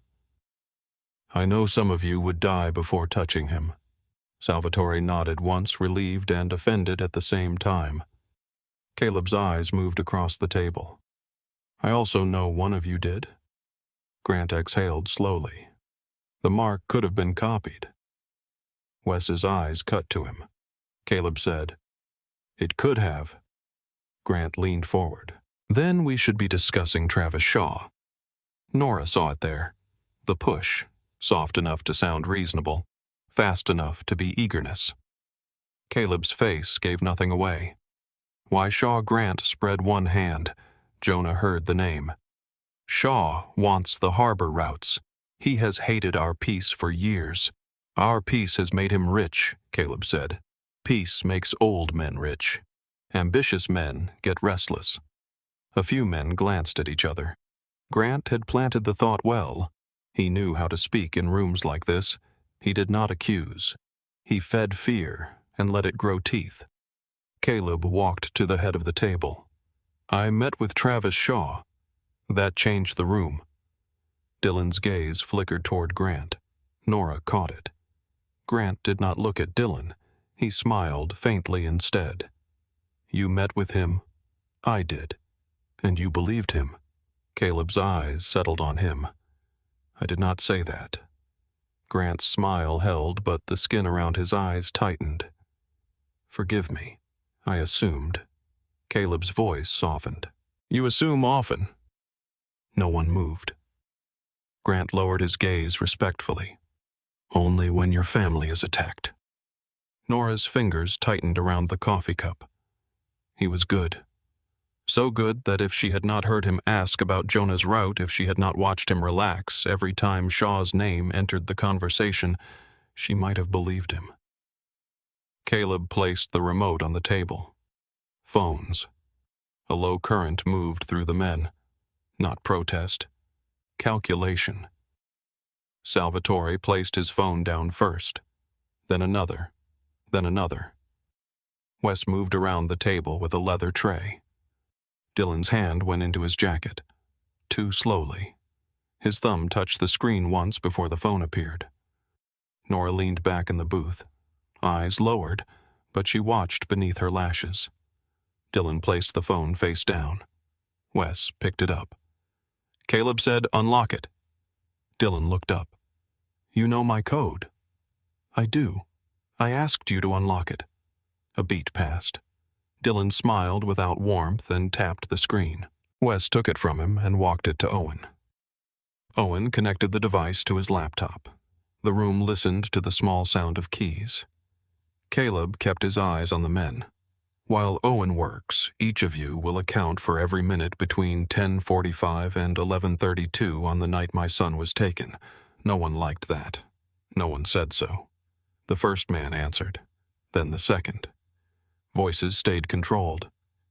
"I know some of you would die before touching him." Salvatore nodded once, relieved and offended at the same time. Caleb's eyes moved across the table. "I also know one of you did." Grant exhaled slowly. The mark could have been copied. Wes's eyes cut to him. Caleb said, "It could have." Grant leaned forward. "Then we should be discussing Travis Shaw." Nora saw it there. The push, soft enough to sound reasonable, fast enough to be eagerness. Caleb's face gave nothing away. Why Shaw Grant spread one hand. Jonah heard the name. "Shaw wants the harbor routes. He has hated our peace for years. Our peace has made him rich," Caleb said. "Peace makes old men rich. Ambitious men get restless." A few men glanced at each other. Grant had planted the thought well. He knew how to speak in rooms like this. He did not accuse. He fed fear, and let it grow teeth. Caleb walked to the head of the table. I met with Travis Shaw. That changed the room. Dylan's gaze flickered toward Grant. Nora caught it. Grant did not look at Dylan. He smiled faintly instead. You met with him? I did. And you believed him? Caleb's eyes settled on him. I did not say that. Grant's smile held, but the skin around his eyes tightened. Forgive me, I assumed. Caleb's voice softened. You assume often. No one moved. Grant lowered his gaze respectfully. Only when your family is attacked. Nora's fingers tightened around the coffee cup. He was good. So good that if she had not heard him ask about Jonah's route, if she had not watched him relax every time Shaw's name entered the conversation, she might have believed him. Caleb placed the remote on the table. Phones. A low current moved through the men. Not protest. Calculation. Salvatore placed his phone down first. Then another. Then another. Wes moved around the table with a leather tray. Dylan's hand went into his jacket. Too slowly. His thumb touched the screen once before the phone appeared. Nora leaned back in the booth. Eyes lowered, but she watched beneath her lashes. Dylan placed the phone face down. Wes picked it up. Caleb said, "Unlock it." Dylan looked up. You know my code. I do. I asked you to unlock it. A beat passed. Dylan smiled without warmth and tapped the screen. Wes took it from him and walked it to Owen. Owen connected the device to his laptop. The room listened to the small sound of keys. Caleb kept his eyes on the men. While Owen works, each of you will account for every minute between 10:45 and 11:32 on the night my son was taken. No one liked that. No one said so. The first man answered, then the second. Voices stayed controlled.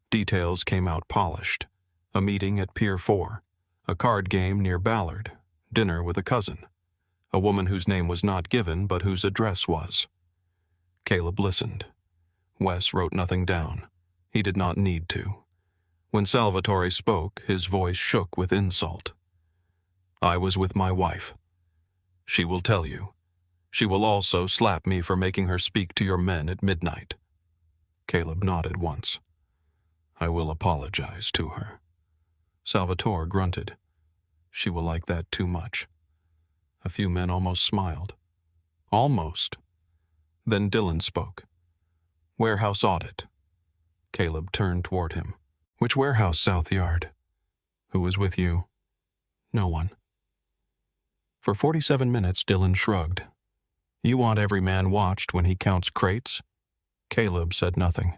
Details came out polished. A meeting at Pier 4, a card game near Ballard, dinner with a cousin, a woman whose name was not given but whose address was. Caleb listened. Wes wrote nothing down. He did not need to. When Salvatore spoke, his voice shook with insult. I was with my wife. She will tell you. She will also slap me for making her speak to your men at midnight. Caleb nodded once. I will apologize to her. Salvatore grunted. She will like that too much. A few men almost smiled. Almost. Then Dylan spoke. Warehouse audit. Caleb turned toward him. Which warehouse, South Yard? Who was with you? No one. For 47 minutes, Dylan shrugged. You want every man watched when he counts crates? Caleb said nothing.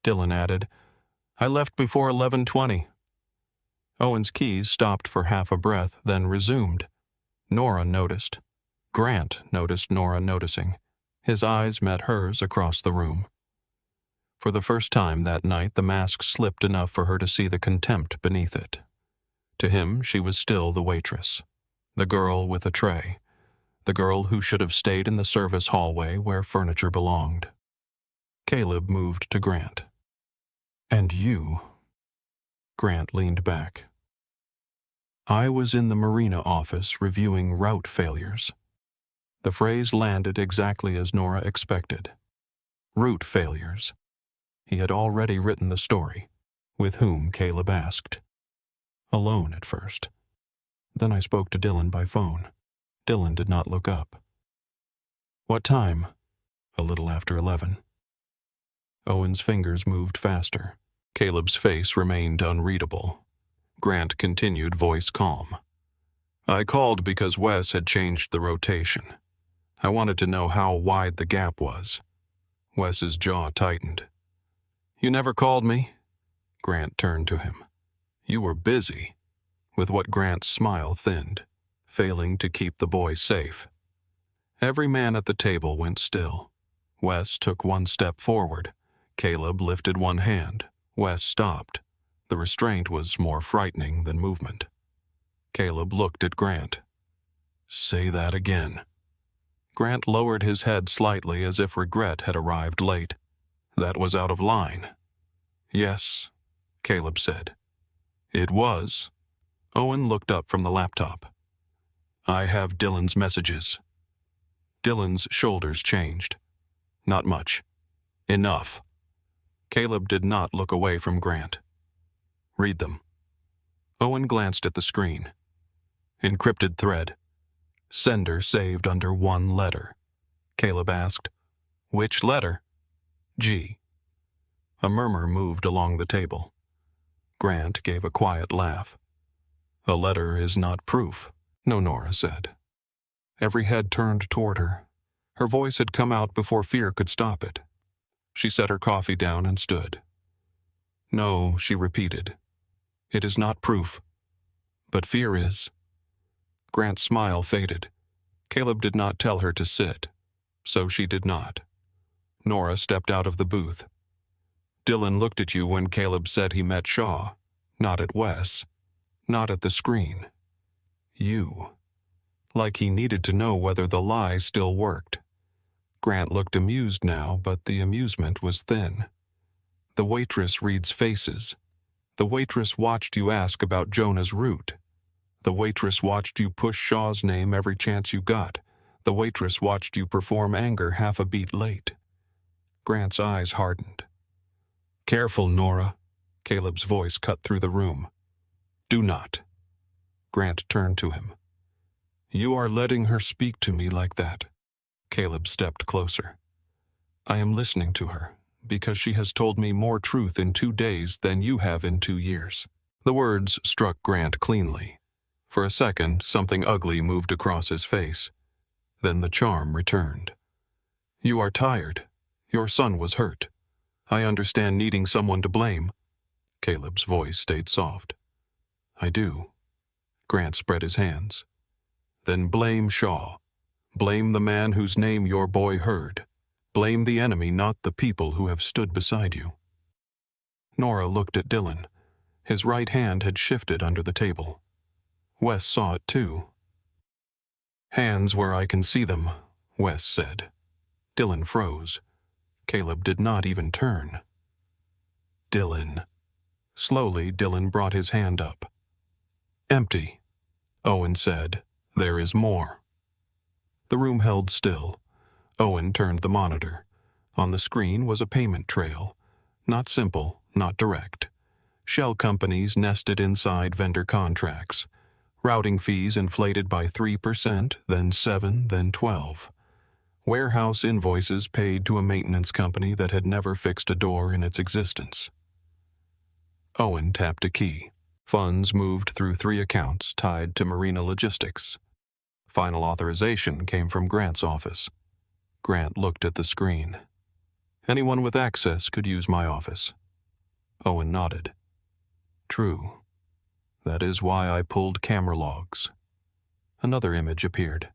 Dylan added, I left before 11:20. Owen's keys stopped for half a breath, then resumed. Nora noticed. Grant noticed Nora noticing. His eyes met hers across the room. For the first time that night, the mask slipped enough for her to see the contempt beneath it. To him, she was still the waitress. The girl with a tray. The girl who should have stayed in the service hallway where furniture belonged. Caleb moved to Grant. And you? Grant leaned back. I was in the marina office reviewing route failures. The phrase landed exactly as Nora expected. Route failures. He had already written the story. With whom, Caleb asked. Alone at first. Then I spoke to Dylan by phone. Dylan did not look up. What time? A little after 11. Owen's fingers moved faster. Caleb's face remained unreadable. Grant continued, voice calm. I called because Wes had changed the rotation. I wanted to know how wide the gap was. Wes's jaw tightened. You never called me? Grant turned to him. You were busy. With what Grant's smile thinned, failing to keep the boy safe. Every man at the table went still. Wes took one step forward. Caleb lifted one hand. Wes stopped. The restraint was more frightening than movement. Caleb looked at Grant. Say that again. Grant lowered his head slightly as if regret had arrived late. That was out of line. Yes, Caleb said. It was. Owen looked up from the laptop. I have Dylan's messages. Dylan's shoulders changed. Not much. Enough. Caleb did not look away from Grant. Read them. Owen glanced at the screen. Encrypted thread. Sender saved under one letter. Caleb asked, Which letter? G. A murmur moved along the table. Grant gave a quiet laugh. A letter is not proof, no, Nora said. Every head turned toward her. Her voice had come out before fear could stop it. She set her coffee down and stood. No, she repeated. It is not proof. But fear is. Grant's smile faded. Caleb did not tell her to sit, so she did not. Nora stepped out of the booth. Dylan looked at you when Caleb said he met Shaw, not at Wes, not at the screen. You. Like he needed to know whether the lie still worked. Grant looked amused now, but the amusement was thin. The waitress reads faces. The waitress watched you ask about Jonah's route. The waitress watched you push Shaw's name every chance you got. The waitress watched you perform anger half a beat late. Grant's eyes hardened. Careful, Nora. Caleb's voice cut through the room. Do not. Grant turned to him. You are letting her speak to me like that. Caleb stepped closer. I am listening to her, because she has told me more truth in 2 days than you have in 2 years. The words struck Grant cleanly. For a second, something ugly moved across his face. Then the charm returned. You are tired. Your son was hurt. I understand needing someone to blame. Caleb's voice stayed soft. I do. Grant spread his hands. Then blame Shaw. Blame the man whose name your boy heard. Blame the enemy, not the people who have stood beside you. Nora looked at Dylan. His right hand had shifted under the table. Wes saw it too. Hands where I can see them, Wes said. Dylan froze. Caleb did not even turn. Dylan. Slowly, Dylan brought his hand up. Empty. Owen said, There is more. The room held still. Owen turned the monitor. On the screen was a payment trail. Not simple, not direct. Shell companies nested inside vendor contracts. Routing fees inflated by 3%, then 7%, then 12%. Warehouse invoices paid to a maintenance company that had never fixed a door in its existence. Owen tapped a key. Funds moved through 3 accounts tied to Marina Logistics. Final authorization came from Grant's office. Grant looked at the screen. Anyone with access could use my office. Owen nodded. True. That is why I pulled camera logs. Another image appeared.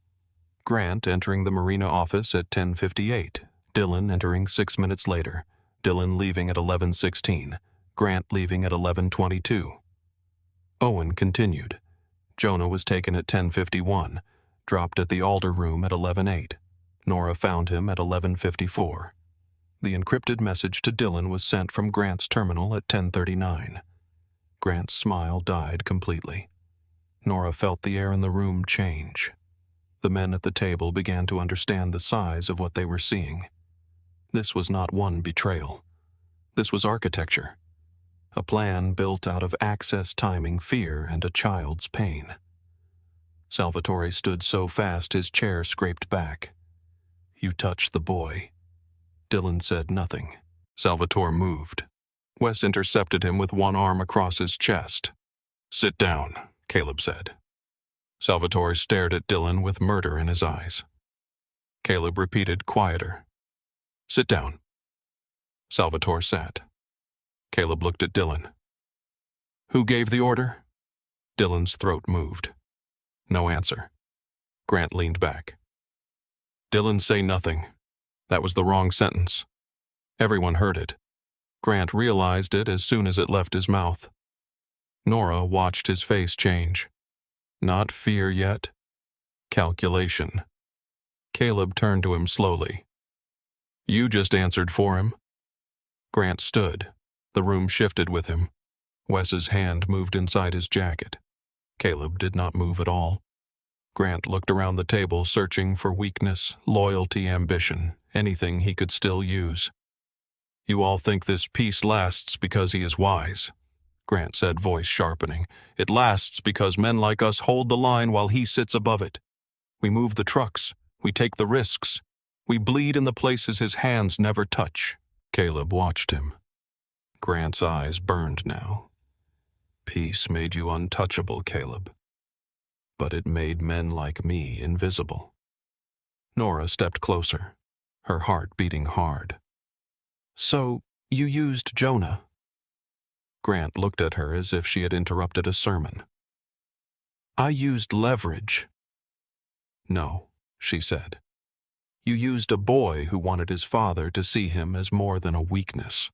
Grant entering the Marina office at 10:58. Dylan entering 6 minutes later. Dylan leaving at 11:16. Grant leaving at 11:22. Owen continued. Jonah was taken at 10:51. Dropped at the Alder room at 11:08. Nora found him at 11:54. The encrypted message to Dylan was sent from Grant's terminal at 10:39. Grant's smile died completely. Nora felt the air in the room change. The men at the table began to understand the size of what they were seeing. This was not one betrayal. This was architecture. A plan built out of access, timing, fear, and a child's pain. Salvatore stood so fast his chair scraped back. You touched the boy. Dylan said nothing. Salvatore moved. Wes intercepted him with one arm across his chest. Sit down, Caleb said. Salvatore stared at Dylan with murder in his eyes. Caleb repeated quieter. Sit down. Salvatore sat. Caleb looked at Dylan. Who gave the order? Dylan's throat moved. No answer. Grant leaned back. Dylan say nothing. That was the wrong sentence. Everyone heard it. Grant realized it as soon as it left his mouth. Nora watched his face change. Not fear yet. Calculation. Caleb turned to him slowly. You just answered for him. Grant stood. The room shifted with him. Wes's hand moved inside his jacket. Caleb did not move at all. Grant looked around the table, searching for weakness, loyalty, ambition, anything he could still use. You all think this peace lasts because he is wise, Grant said, voice sharpening. It lasts because men like us hold the line while he sits above it. We move the trucks. We take the risks. We bleed in the places his hands never touch. Caleb watched him. Grant's eyes burned now. Peace made you untouchable, Caleb. But it made men like me invisible. Nora stepped closer, her heart beating hard. So, you used Jonah? Grant looked at her as if she had interrupted a sermon. I used leverage. No, she said. You used a boy who wanted his father to see him as more than a weakness.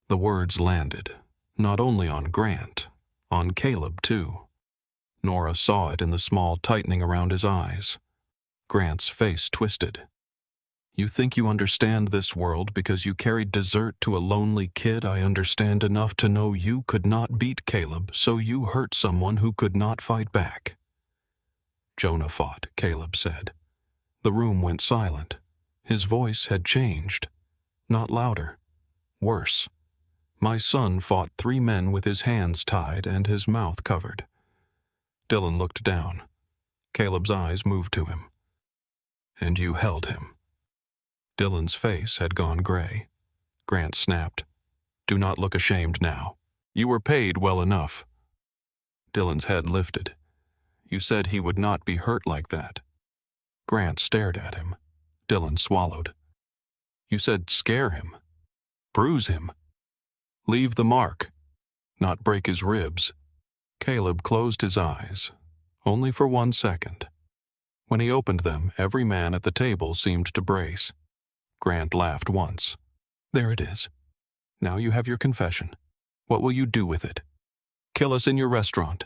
The words landed, not only on Grant, on Caleb too. Nora saw it in the small tightening around his eyes. Grant's face twisted. You think you understand this world because you carried dessert to a lonely kid? I understand enough to know you could not beat Caleb, so you hurt someone who could not fight back. Jonah fought, Caleb said. The room went silent. His voice had changed. Not louder. Worse. My son fought 3 men with his hands tied and his mouth covered. Dylan looked down. Caleb's eyes moved to him. And you held him. Dylan's face had gone gray. Grant snapped. Do not look ashamed now. You were paid well enough. Dylan's head lifted. You said he would not be hurt like that. Grant stared at him. Dylan swallowed. You said scare him. Bruise him. Leave the mark. Not break his ribs. Caleb closed his eyes, only for 1 second. When he opened them, every man at the table seemed to brace. Grant laughed once. There it is. Now you have your confession. What will you do with it? Kill us in your restaurant.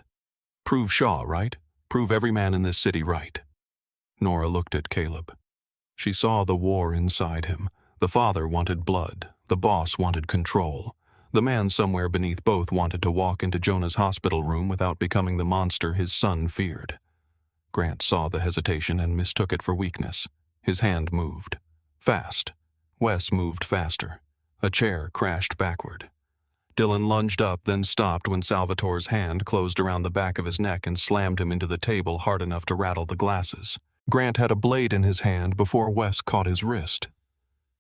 Prove Shaw right. Prove every man in this city right. Nora looked at Caleb. She saw the war inside him. The father wanted blood. The boss wanted control. The man somewhere beneath both wanted to walk into Jonah's hospital room without becoming the monster his son feared. Grant saw the hesitation and mistook it for weakness. His hand moved. Fast. Wes moved faster. A chair crashed backward. Dylan lunged up, then stopped when Salvatore's hand closed around the back of his neck and slammed him into the table hard enough to rattle the glasses. Grant had a blade in his hand before Wes caught his wrist.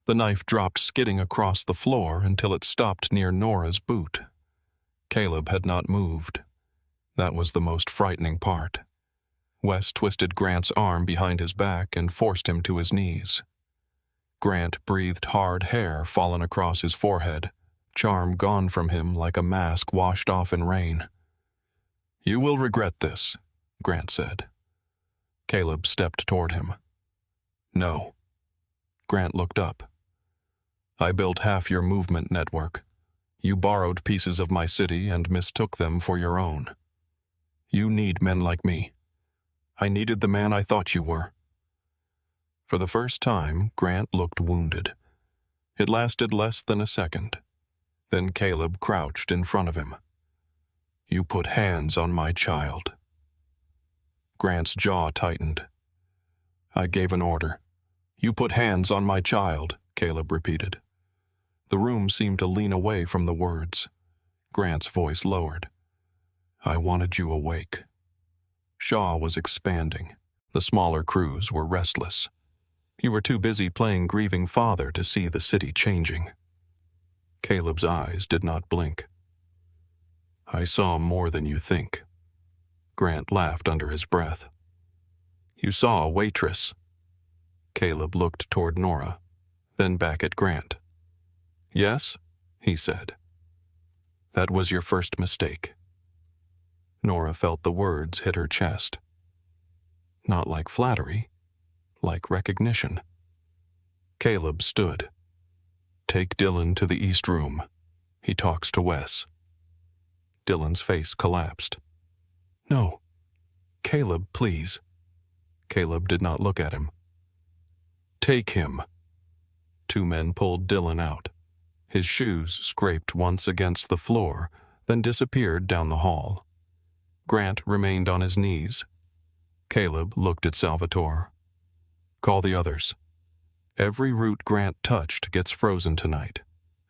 The knife dropped skidding across the floor until it stopped near Nora's boot. Caleb had not moved. That was the most frightening part. Wes twisted Grant's arm behind his back and forced him to his knees. Grant breathed hard hair fallen across his forehead, charm gone from him like a mask washed off in rain. You will regret this, Grant said. Caleb stepped toward him. No. Grant looked up. I built half your movement network. You borrowed pieces of my city and mistook them for your own. You need men like me. I needed the man I thought you were. For the first time, Grant looked wounded. It lasted less than a second. Then Caleb crouched in front of him. You put hands on my child. Grant's jaw tightened. I gave an order. You put hands on my child, Caleb repeated. The room seemed to lean away from the words. Grant's voice lowered. I wanted you awake. Shaw was expanding. The smaller crews were restless. You were too busy playing grieving father to see the city changing. Caleb's eyes did not blink. I saw more than you think. Grant laughed under his breath. You saw a waitress. Caleb looked toward Nora, then back at Grant. Yes, he said. That was your first mistake. Nora felt the words hit her chest. Not like flattery, like recognition. Caleb stood. Take Dylan to the East Room. He talks to Wes. Dylan's face collapsed. No. Caleb, please. Caleb did not look at him. Take him." Two men pulled Dylan out. His shoes scraped once against the floor, then disappeared down the hall. Grant remained on his knees. Caleb looked at Salvatore. "Call the others. Every route Grant touched gets frozen tonight.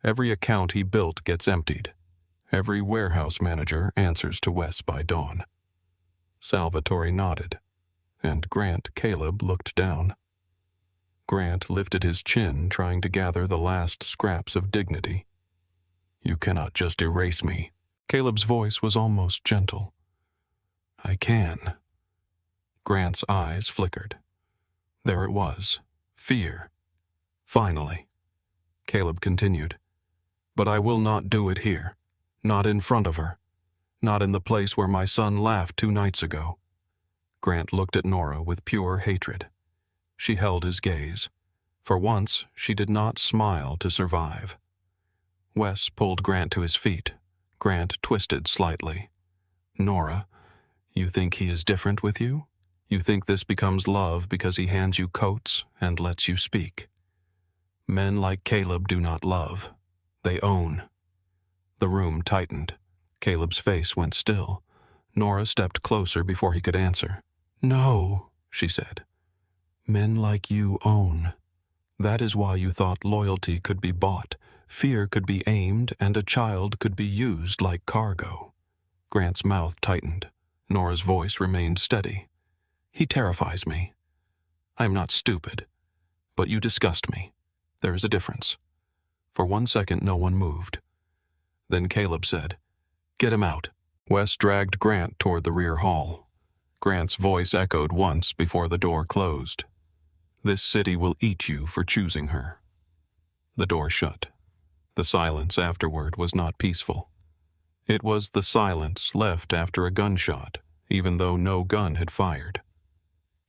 Every account he built gets emptied. Every warehouse manager answers to Wes by dawn." Salvatore nodded, and Caleb looked down. Grant lifted his chin, trying to gather the last scraps of dignity. "You cannot just erase me." Caleb's voice was almost gentle. "I can." Grant's eyes flickered. There it was, fear. "Finally," Caleb continued. "But I will not do it here. Not in front of her. Not in the place where my son laughed 2 nights ago." Grant looked at Nora with pure hatred. She held his gaze. For once, she did not smile to survive. Wes pulled Grant to his feet. Grant twisted slightly. "Nora, you think he is different with you? You think this becomes love because he hands you coats and lets you speak? Men like Caleb do not love. They own." The room tightened. Caleb's face went still. Nora stepped closer before he could answer. "No," she said. "Men like you own. That is why you thought loyalty could be bought, fear could be aimed, and a child could be used like cargo." Grant's mouth tightened. Nora's voice remained steady. "He terrifies me. I am not stupid, but you disgust me. There is a difference." For 1 second, no one moved. Then Caleb said, "Get him out." Wes dragged Grant toward the rear hall. Grant's voice echoed once before the door closed. "This city will eat you for choosing her." The door shut. The silence afterward was not peaceful. It was the silence left after a gunshot, even though no gun had fired.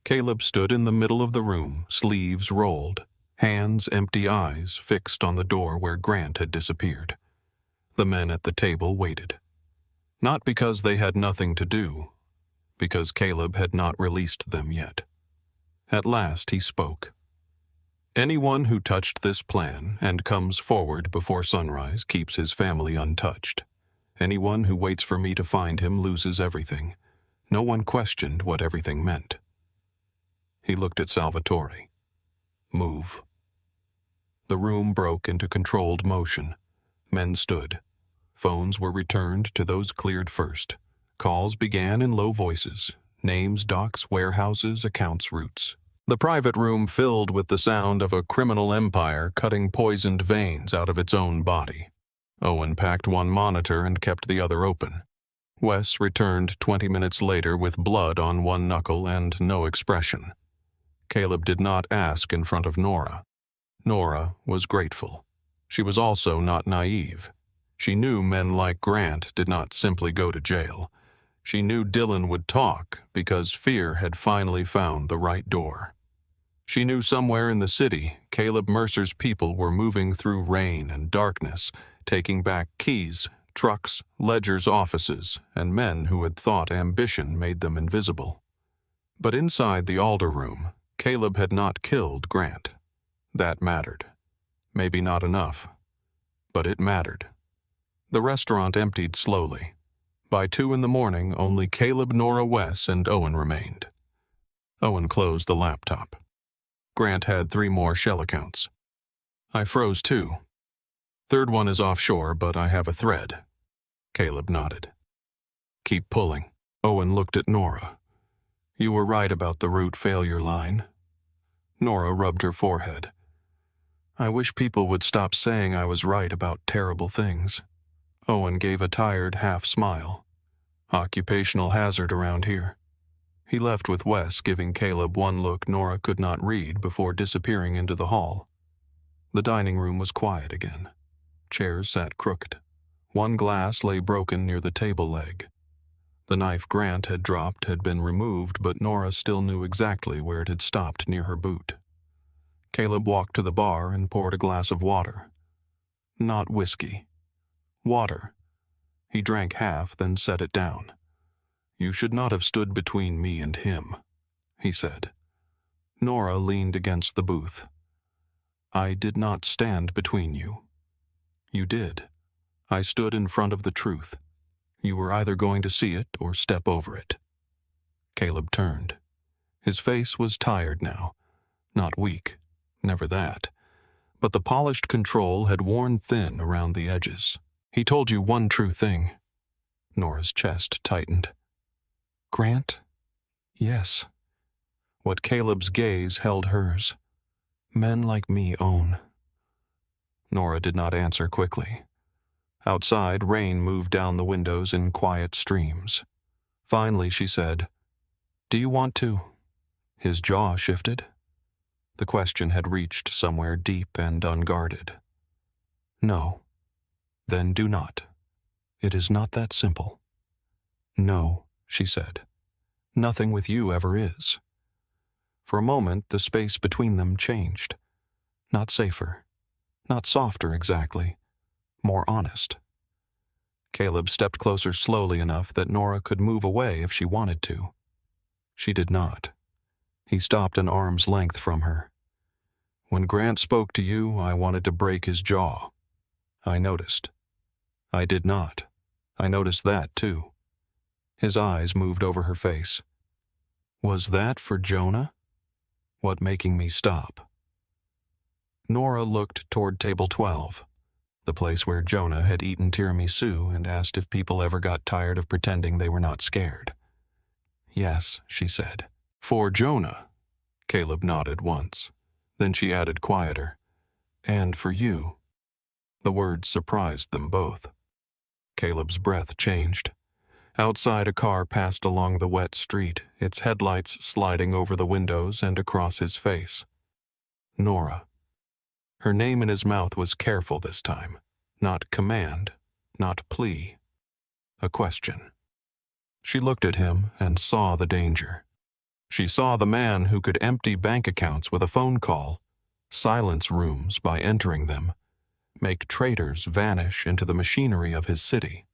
Caleb stood in the middle of the room, sleeves rolled, hands, empty eyes fixed on the door where Grant had disappeared. The men at the table waited. Not because they had nothing to do, because Caleb had not released them yet. At last he spoke. "Anyone who touched this plan and comes forward before sunrise keeps his family untouched. Anyone who waits for me to find him loses everything." No one questioned what everything meant. He looked at Salvatore. "Move." The room broke into controlled motion. Men stood. Phones were returned to those cleared first. Calls began in low voices. Names, docks, warehouses, accounts, routes. The private room filled with the sound of a criminal empire cutting poisoned veins out of its own body. Owen packed one monitor and kept the other open. Wes returned 20 minutes later with blood on one knuckle and no expression. Caleb did not ask in front of Nora. Nora was grateful. She was also not naive. She knew men like Grant did not simply go to jail. She knew Dylan would talk because fear had finally found the right door. She knew somewhere in the city, Caleb Mercer's people were moving through rain and darkness, taking back keys, trucks, ledgers, offices, and men who had thought ambition made them invisible. But inside the Alder room, Caleb had not killed Grant. That mattered. Maybe not enough, but it mattered. The restaurant emptied slowly. By 2 a.m, only Caleb, Nora, Wes, and Owen remained. Owen closed the laptop. Grant had 3 more shell accounts. "I froze 2. Third one is offshore, but I have a thread." Caleb nodded. "Keep pulling." Owen looked at Nora. "You were right about the root failure line." Nora rubbed her forehead. "I wish people would stop saying I was right about terrible things." Owen gave a tired half-smile. "Occupational hazard around here." He left with Wes, giving Caleb one look Nora could not read before disappearing into the hall. The dining room was quiet again. Chairs sat crooked. One glass lay broken near the table leg. The knife Grant had dropped had been removed, but Nora still knew exactly where it had stopped near her boot. Caleb walked to the bar and poured a glass of water. Not whiskey. Water. He drank half, then set it down. "You should not have stood between me and him," he said. Nora leaned against the booth. I did not stand between you. You did. I stood in front of the truth. You were either going to see it or step over it." Caleb turned. His face was tired now. Not weak, never that. But the polished control had worn thin around the edges. "He told you one true thing." Nora's chest tightened. "Grant?" "Yes." What Caleb's gaze held hers. "Men like me own." Nora did not answer quickly. Outside, rain moved down the windows in quiet streams. Finally, she said, "Do you want to?" His jaw shifted. The question had reached somewhere deep and unguarded. "No." "Then do not. It is not that simple." "No," she said. "Nothing with you ever is." For a moment, the space between them changed. Not safer. Not softer exactly. More honest. Caleb stepped closer slowly enough that Nora could move away if she wanted to. She did not. He stopped an arm's length from her. "When Grant spoke to you, I wanted to break his jaw. I noticed." "I did not. I noticed that, too." His eyes moved over her face. "Was that for Jonah? What making me stop?" Nora looked toward table 12, the place where Jonah had eaten tiramisu and asked if people ever got tired of pretending they were not scared. "Yes," she said. "For Jonah." Caleb nodded once. Then she added quieter, "And for you." The words surprised them both. Caleb's breath changed. Outside, a car passed along the wet street, its headlights sliding over the windows and across his face. Nora. Her name in his mouth was careful this time. Not command, not plea. A question. She looked at him and saw the danger. She saw the man who could empty bank accounts with a phone call, silence rooms by entering them, make traitors vanish into the machinery of his city.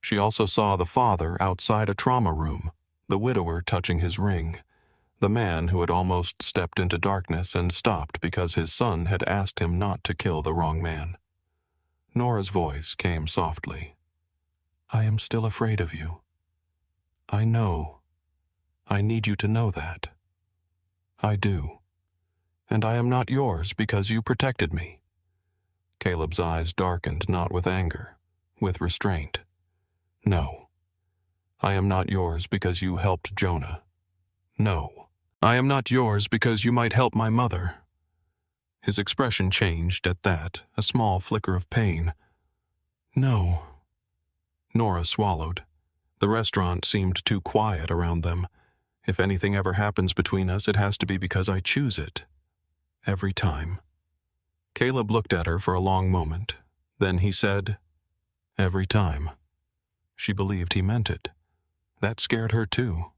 She also saw the father outside a trauma room, the widower touching his ring, the man who had almost stepped into darkness and stopped because his son had asked him not to kill the wrong man. Nora's voice came softly. "I am still afraid of you. I know. I need you to know that. I do. And I am not yours because you protected me." Caleb's eyes darkened not with anger, with restraint. "No. I am not yours because you helped Jonah. No. I am not yours because you might help my mother." His expression changed at that, a small flicker of pain. "No." Nora swallowed. The restaurant seemed too quiet around them. "If anything ever happens between us, it has to be because I choose it. Every time." Caleb looked at her for a long moment. Then he said, "Every time." She believed he meant it. That scared her too.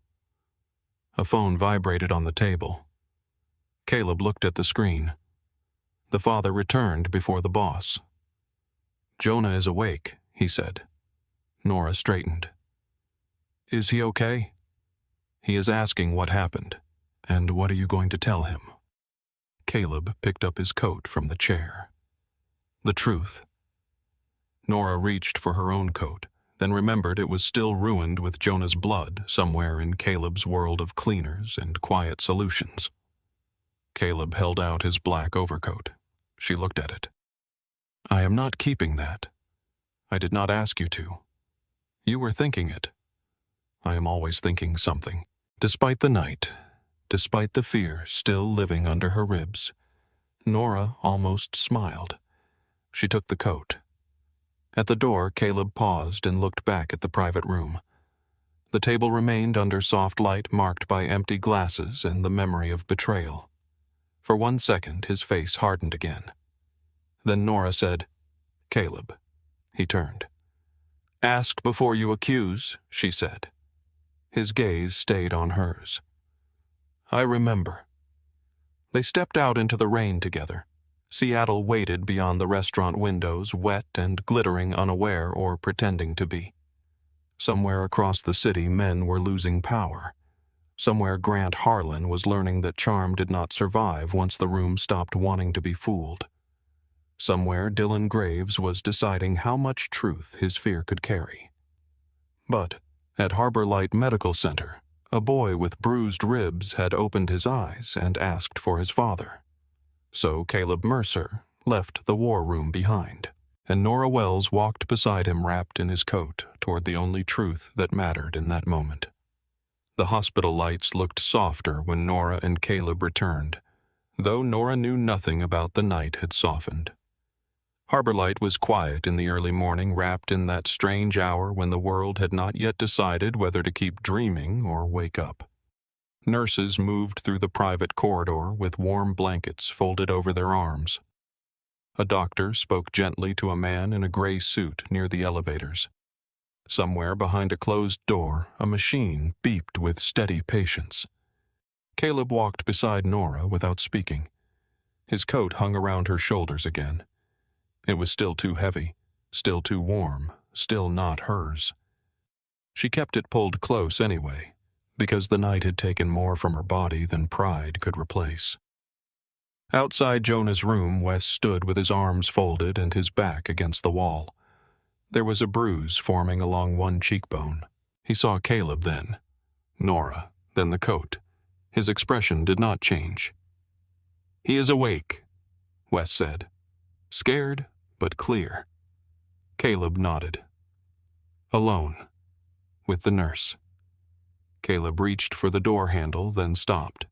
A phone vibrated on the table. Caleb looked at the screen. The father returned before the boss. "Jonah is awake," he said. Nora straightened. "Is he okay?" "He is asking what happened. And what are you going to tell him?" Caleb picked up his coat from the chair. "The truth." Nora reached for her own coat, then remembered it was still ruined with Jonah's blood somewhere in Caleb's world of cleaners and quiet solutions. Caleb held out his black overcoat. She looked at it. "I am not keeping that. I did not ask you to. You were thinking it. I am always thinking something." Despite the night, despite the fear still living under her ribs, Nora almost smiled. She took the coat. At the door, Caleb paused and looked back at the private room. The table remained under soft light marked by empty glasses and the memory of betrayal. For 1 second, his face hardened again. Then Nora said, "Caleb." He turned. "Ask before you accuse," she said. His gaze stayed on hers. "I remember." They stepped out into the rain together. Seattle waited beyond the restaurant windows, wet and glittering, unaware or pretending to be. Somewhere across the city, men were losing power. Somewhere Grant Harlan was learning that charm did not survive once the room stopped wanting to be fooled. Somewhere Dylan Graves was deciding how much truth his fear could carry. But at Harbor Light Medical Center, a boy with bruised ribs had opened his eyes and asked for his father. So Caleb Mercer left the war room behind, and Nora Wells walked beside him wrapped in his coat toward the only truth that mattered in that moment. The hospital lights looked softer when Nora and Caleb returned, though Nora knew nothing about the night had softened. Harbor Light was quiet in the early morning, wrapped in that strange hour when the world had not yet decided whether to keep dreaming or wake up. Nurses moved through the private corridor with warm blankets folded over their arms. A doctor spoke gently to a man in a gray suit near the elevators. Somewhere behind a closed door, a machine beeped with steady patience. Caleb walked beside Nora without speaking. His coat hung around her shoulders again. It was still too heavy, still too warm, still not hers. She kept it pulled close anyway, because the night had taken more from her body than pride could replace. Outside Jonah's room, Wes stood with his arms folded and his back against the wall. There was a bruise forming along one cheekbone. He saw Caleb then, Nora, then the coat. His expression did not change. "He is awake," Wes said. Scared, but clear. Caleb nodded. "Alone. With the nurse." Caleb reached for the door handle, then stopped.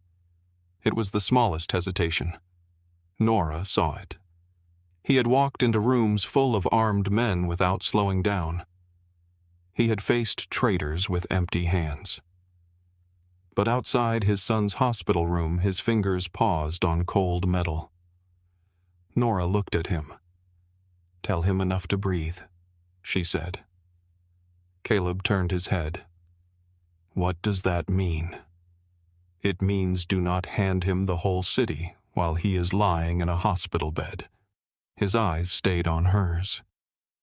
It was the smallest hesitation. Nora saw it. He had walked into rooms full of armed men without slowing down. He had faced traitors with empty hands. But outside his son's hospital room, his fingers paused on cold metal. Nora looked at him. "Tell him enough to breathe," she said. Caleb turned his head. "What does that mean?" "It means do not hand him the whole city while he is lying in a hospital bed." His eyes stayed on hers.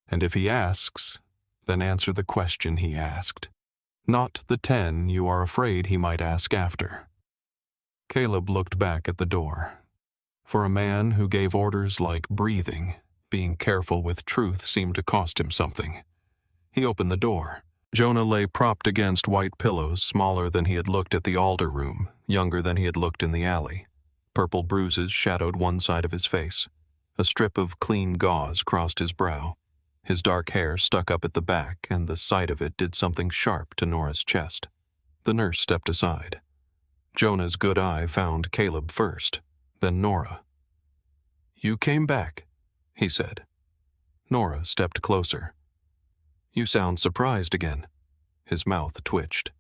"And if he asks, then answer the question he asked, not the 10 you are afraid he might ask after." Caleb looked back at the door. For a man who gave orders like breathing, being careful with truth seemed to cost him something. He opened the door. Jonah lay propped against white pillows, smaller than he had looked at the Alder room, younger than he had looked in the alley. Purple bruises shadowed one side of his face. A strip of clean gauze crossed his brow. His dark hair stuck up at the back, and the sight of it did something sharp to Nora's chest. The nurse stepped aside. Jonah's good eye found Caleb first, then Nora. "You came back," he said. Nora stepped closer. "You sound surprised again." His mouth twitched.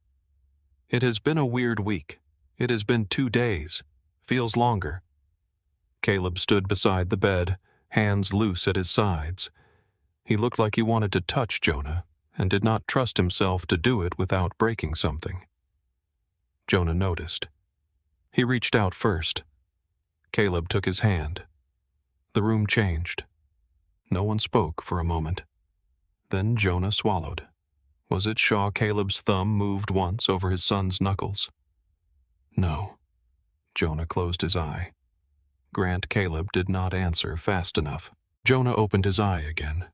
"It has been a weird week. It has been 2 days. Feels longer." Caleb stood beside the bed, hands loose at his sides. He looked like he wanted to touch Jonah, and did not trust himself to do it without breaking something. Jonah noticed. He reached out first. Caleb took his hand. The room changed. No one spoke for a moment. Then Jonah swallowed. Was it Shaw Caleb's thumb moved once over his son's knuckles? No. Jonah closed his eye. Grant Caleb did not answer fast enough. Jonah opened his eye again.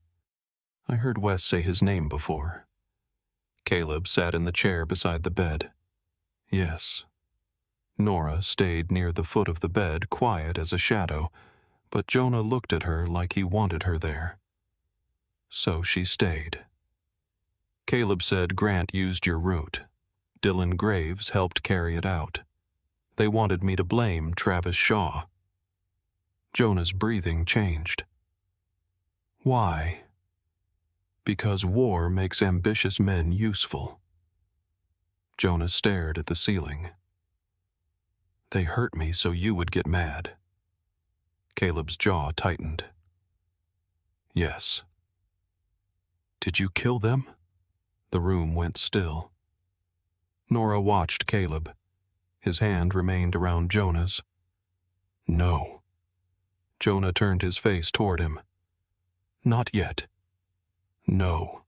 "I heard Wes say his name before." Caleb sat in the chair beside the bed. "Yes." Nora stayed near the foot of the bed, quiet as a shadow, but Jonah looked at her like he wanted her there. So she stayed. Caleb said Grant used your route. Dylan Graves helped carry it out. They wanted me to blame Travis Shaw. Jonah's breathing changed. "Why?" "Because war makes ambitious men useful." Jonah stared at the ceiling. "They hurt me so you would get mad." Caleb's jaw tightened. "Yes." "Did you kill them?" The room went still. Nora watched Caleb. His hand remained around Jonah's. "No." Jonah turned his face toward him. "Not yet." "No."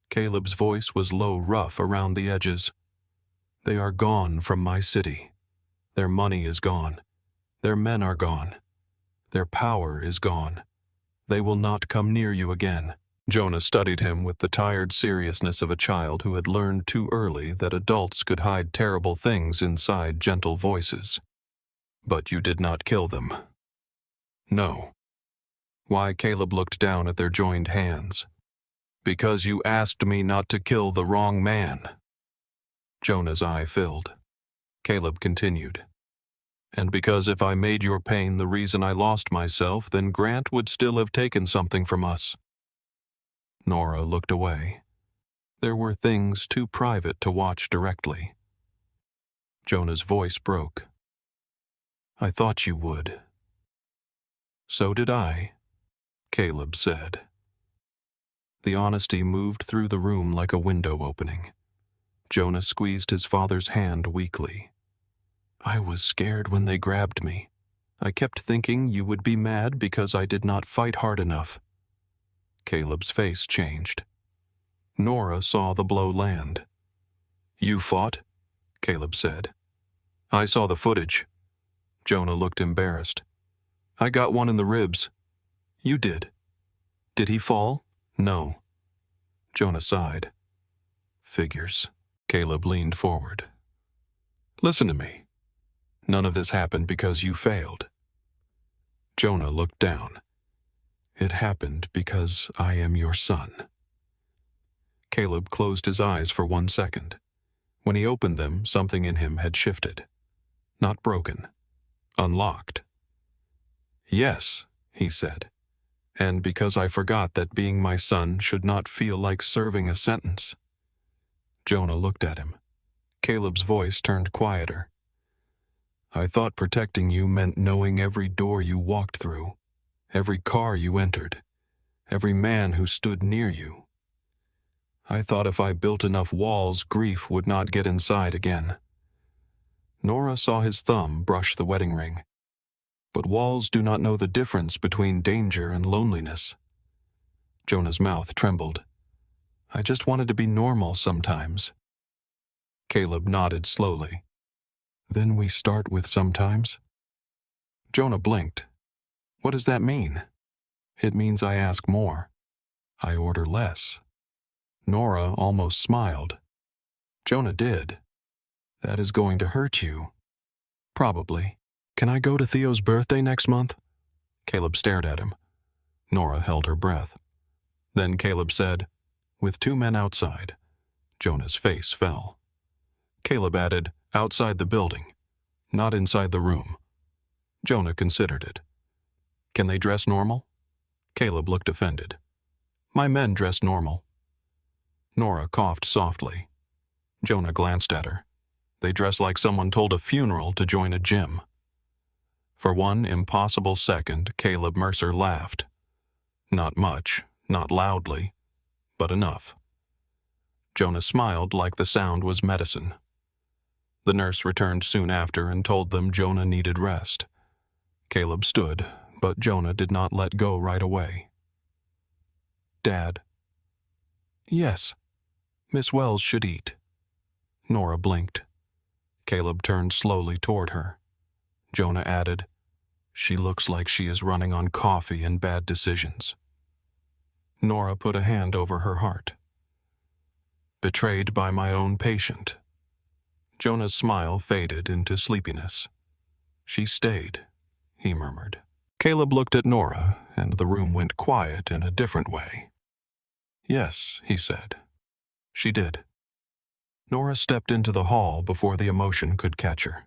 Caleb's voice was low, rough around the edges. They are gone from my city. Their money is gone. Their men are gone. Their power is gone. They will not come near you again." Jonah studied him with the tired seriousness of a child who had learned too early that adults could hide terrible things inside gentle voices. "But you did not kill them." "No." Why? Caleb looked down at their joined hands. "Because you asked me not to kill the wrong man." Jonah's eye filled. Caleb continued. "And because if I made your pain the reason I lost myself, then Grant would still have taken something from us." Nora looked away. There were things too private to watch directly. Jonah's voice broke. "I thought you would." "So did I," Caleb said. The honesty moved through the room like a window opening. Jonah squeezed his father's hand weakly. "I was scared when they grabbed me. I kept thinking you would be mad because I did not fight hard enough." Caleb's face changed. Nora saw the blow land. "You fought?" Caleb said. "I saw the footage." Jonah looked embarrassed. "I got one in the ribs." "You did." "Did he fall?" "No." Jonah sighed. "Figures." Caleb leaned forward. "Listen to me. None of this happened because you failed." Jonah looked down. "It happened because I am your son." Caleb closed his eyes for 1 second. When he opened them, something in him had shifted. Not broken. Unlocked. "Yes," he said. "And because I forgot that being my son should not feel like serving a sentence." Jonah looked at him. Caleb's voice turned quieter. "I thought protecting you meant knowing every door you walked through, every car you entered, every man who stood near you. I thought if I built enough walls, grief would not get inside again." Nora saw his thumb brush the wedding ring. "But walls do not know the difference between danger and loneliness." Jonah's mouth trembled. "I just wanted to be normal sometimes." Caleb nodded slowly. "Then we start with sometimes?" Jonah blinked. "What does that mean?" "It means I ask more. I order less." Nora almost smiled. Jonah did. "That is going to hurt you." "Probably. Can I go to Theo's birthday next month?" Caleb stared at him. Nora held her breath. Then Caleb said, "With 2 men outside." Jonah's face fell. Caleb added, "Outside the building, not inside the room." Jonah considered it. "Can they dress normal?" Caleb looked offended. "My men dress normal." Nora coughed softly. Jonah glanced at her. "They dress like someone told a funeral to join a gym." For 1 impossible second, Caleb Mercer laughed. Not much, not loudly, but enough. Jonah smiled like the sound was medicine. The nurse returned soon after and told them Jonah needed rest. Caleb stood, but Jonah did not let go right away. "Dad." "Yes. Miss Wells should eat." Nora blinked. Caleb turned slowly toward her. Jonah added, "She looks like she is running on coffee and bad decisions." Nora put a hand over her heart. "Betrayed by my own patient." Jonah's smile faded into sleepiness. "She stayed," he murmured. Caleb looked at Nora, and the room went quiet in a different way. "Yes," he said. "She did." Nora stepped into the hall before the emotion could catch her.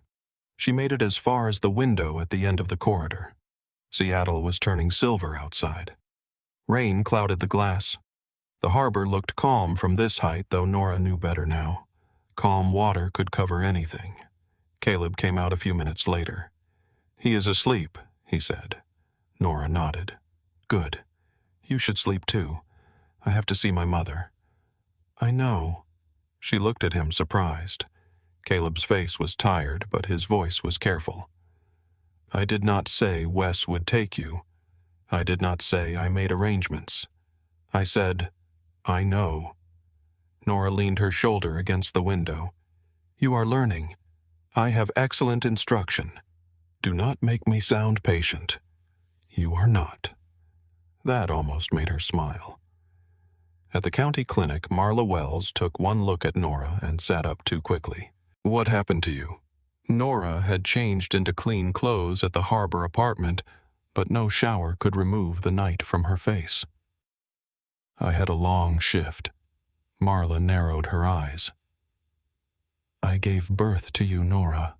She made it as far as the window at the end of the corridor. Seattle was turning silver outside. Rain clouded the glass. The harbor looked calm from this height, though Nora knew better now. Calm water could cover anything. Caleb came out a few minutes later. "He is asleep," he said. Nora nodded. "Good. You should sleep too. I have to see my mother." "I know." She looked at him surprised. Caleb's face was tired, but his voice was careful. "I did not say Wes would take you. I did not say I made arrangements. I said, I know." Nora leaned her shoulder against the window. You are learning. I have excellent instruction. Do not make me sound patient. You are not." That almost made her smile. At the county clinic, Marla Wells took one look at Nora and sat up too quickly. "What happened to you?" Nora had changed into clean clothes at the harbor apartment, but no shower could remove the night from her face. "I had a long shift." Marla narrowed her eyes. "I gave birth to you, Nora.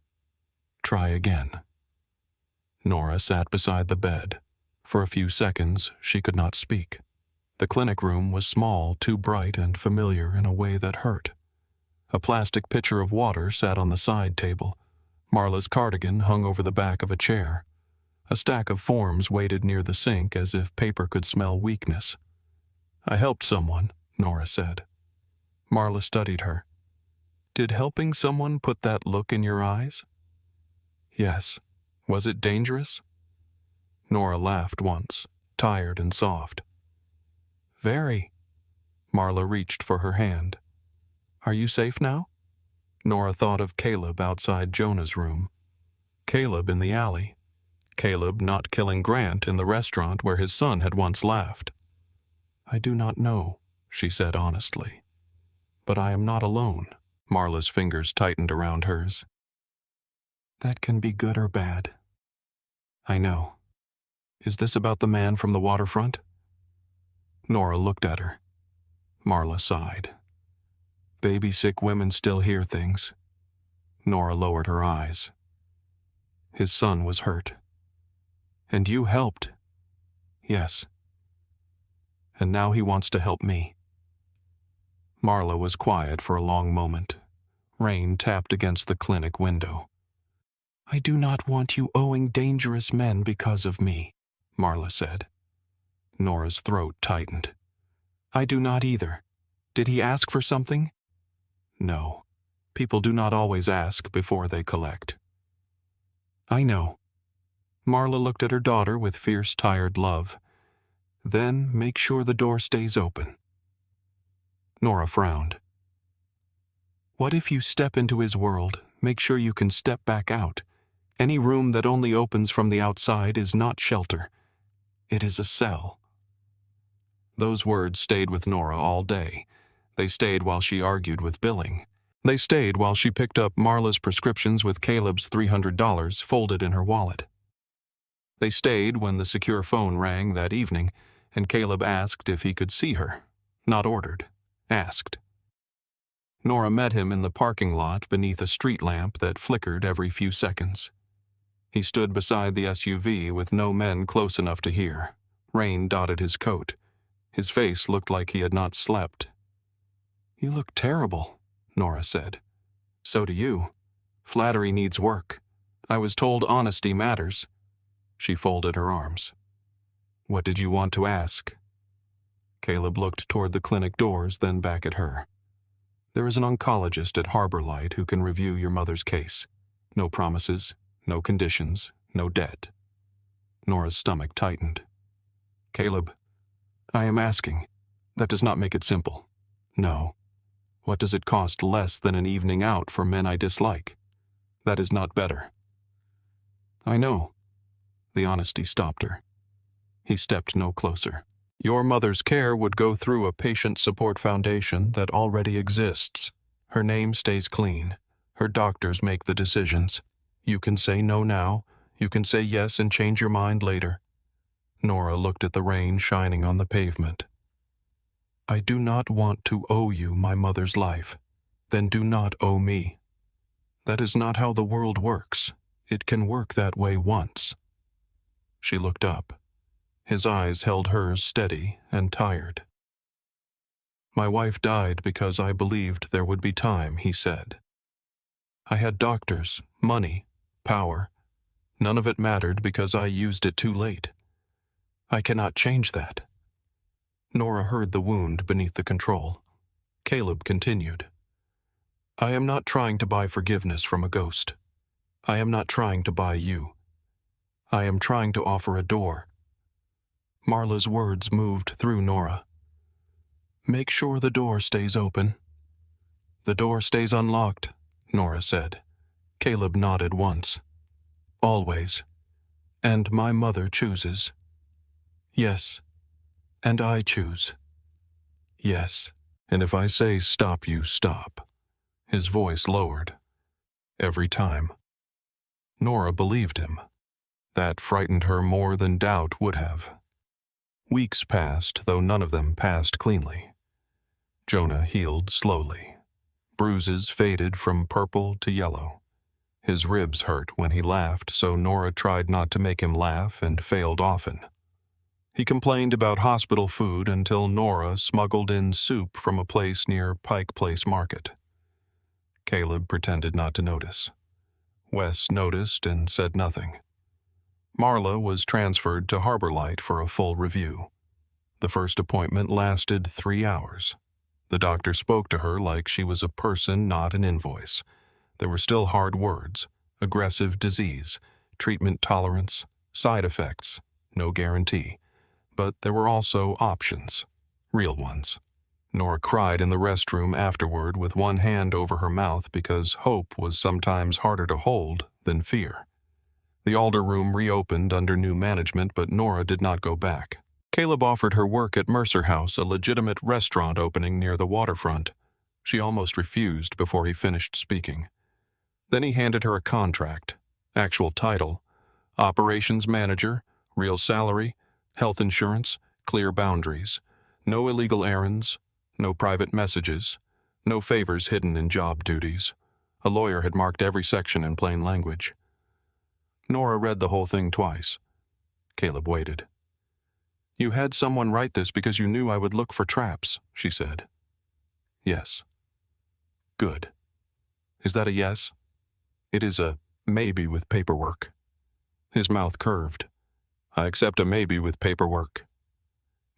Try again." Nora sat beside the bed. For a few seconds, she could not speak. The clinic room was small, too bright and familiar in a way that hurt. A plastic pitcher of water sat on the side table. Marla's cardigan hung over the back of a chair. A stack of forms waited near the sink as if paper could smell weakness. "I helped someone," Nora said. Marla studied her. "Did helping someone put that look in your eyes?" "Yes. Was it dangerous?" Nora laughed once, tired and soft. "Very." Marla reached for her hand. "Are you safe now?" Nora thought of Caleb outside Jonah's room. Caleb in the alley. Caleb not killing Grant in the restaurant where his son had once laughed. "I do not know," she said honestly. "But I am not alone." Marla's fingers tightened around hers. "That can be good or bad." "I know. Is this about the man from the waterfront?" Nora looked at her. Marla sighed. "Baby-sick women still hear things." Nora lowered her eyes. "His son was hurt. And you helped." "Yes. And now he wants to help me." Marla was quiet for a long moment. Rain tapped against the clinic window. "I do not want you owing dangerous men because of me," Marla said. Nora's throat tightened. "I do not either. Did he ask for something?" "No. People do not always ask before they collect." "I know." Marla looked at her daughter with fierce, tired love. "Then make sure the door stays open." Nora frowned. "What if you step into his world? Make sure you can step back out. Any room that only opens from the outside is not shelter. It is a cell." Those words stayed with Nora all day. They stayed while she argued with billing. They stayed while she picked up Marla's prescriptions with Caleb's $300 folded in her wallet. They stayed when the secure phone rang that evening, and Caleb asked if he could see her. Not ordered. Asked. Nora met him in the parking lot beneath a street lamp that flickered every few seconds. He stood beside the SUV with no men close enough to hear. Rain dotted his coat. His face looked like he had not slept. "You look terrible," Nora said. "So do you. Flattery needs work. I was told honesty matters." She folded her arms. "What did you want to ask?" Caleb looked toward the clinic doors, then back at her. "There is an oncologist at Harbor Light who can review your mother's case. No promises, no conditions, no debt." Nora's stomach tightened. "Caleb, I am asking. That does not make it simple. No. What does it cost less than an evening out for men I dislike? That is not better." "I know." The honesty stopped her. He stepped no closer. "Your mother's care would go through a patient support foundation that already exists. Her name stays clean. Her doctors make the decisions. You can say no now. You can say yes and change your mind later." Nora looked at the rain shining on the pavement. "I do not want to owe you my mother's life. Then do not owe me. That is not how the world works. It can work that way once." She looked up. His eyes held hers steady and tired. "My wife died because I believed there would be time," he said. "I had doctors, money, power. None of it mattered because I used it too late. I cannot change that." Nora heard the wound beneath the control. Caleb continued. "I am not trying to buy forgiveness from a ghost. I am not trying to buy you. I am trying to offer a door." Marla's words moved through Nora. "Make sure the door stays open." "The door stays unlocked," Nora said. Caleb nodded once. Always. And my mother chooses. Yes. And I choose. Yes. And if I say stop, you stop. His voice lowered. Every time. Nora believed him. That frightened her more than doubt would have. Weeks passed, though none of them passed cleanly. Jonah healed slowly. Bruises faded from purple to yellow. His ribs hurt when he laughed, so Nora tried not to make him laugh and failed often. He complained about hospital food until Nora smuggled in soup from a place near Pike Place Market. Caleb pretended not to notice. Wes noticed and said nothing. Marla was transferred to Harbor Light for a full review. The first appointment lasted 3 hours. The doctor spoke to her like she was a person, not an invoice. There were still hard words: aggressive disease, treatment tolerance, side effects, no guarantee. But there were also options, real ones. Nora cried in the restroom afterward with one hand over her mouth because hope was sometimes harder to hold than fear. The Alder room reopened under new management, but Nora did not go back. Caleb offered her work at Mercer House, a legitimate restaurant opening near the waterfront. She almost refused before he finished speaking. Then he handed her a contract, actual title, operations manager, real salary, health insurance, clear boundaries, no illegal errands, no private messages, no favors hidden in job duties. A lawyer had marked every section in plain language. Nora read the whole thing twice. Caleb waited. You had someone write this because you knew I would look for traps, she said. Yes. Good. Is that a yes? It is a maybe with paperwork. His mouth curved. I accept a maybe with paperwork.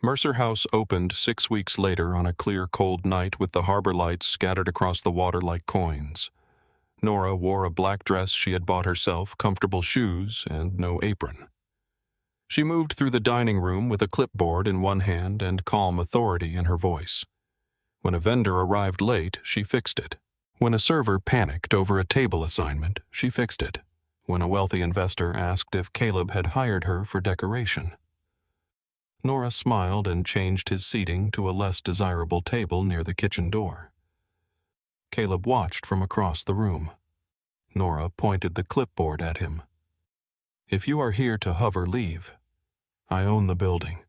Mercer House opened 6 weeks later on a clear, cold night with the harbor lights scattered across the water like coins. Nora wore a black dress she had bought herself, comfortable shoes, and no apron. She moved through the dining room with a clipboard in one hand and calm authority in her voice. When a vendor arrived late, she fixed it. When a server panicked over a table assignment, she fixed it. When a wealthy investor asked if Caleb had hired her for decoration. Nora smiled and changed his seating to a less desirable table near the kitchen door. Caleb watched from across the room. Nora pointed the clipboard at him. If you are here to hover, leave. I own the building,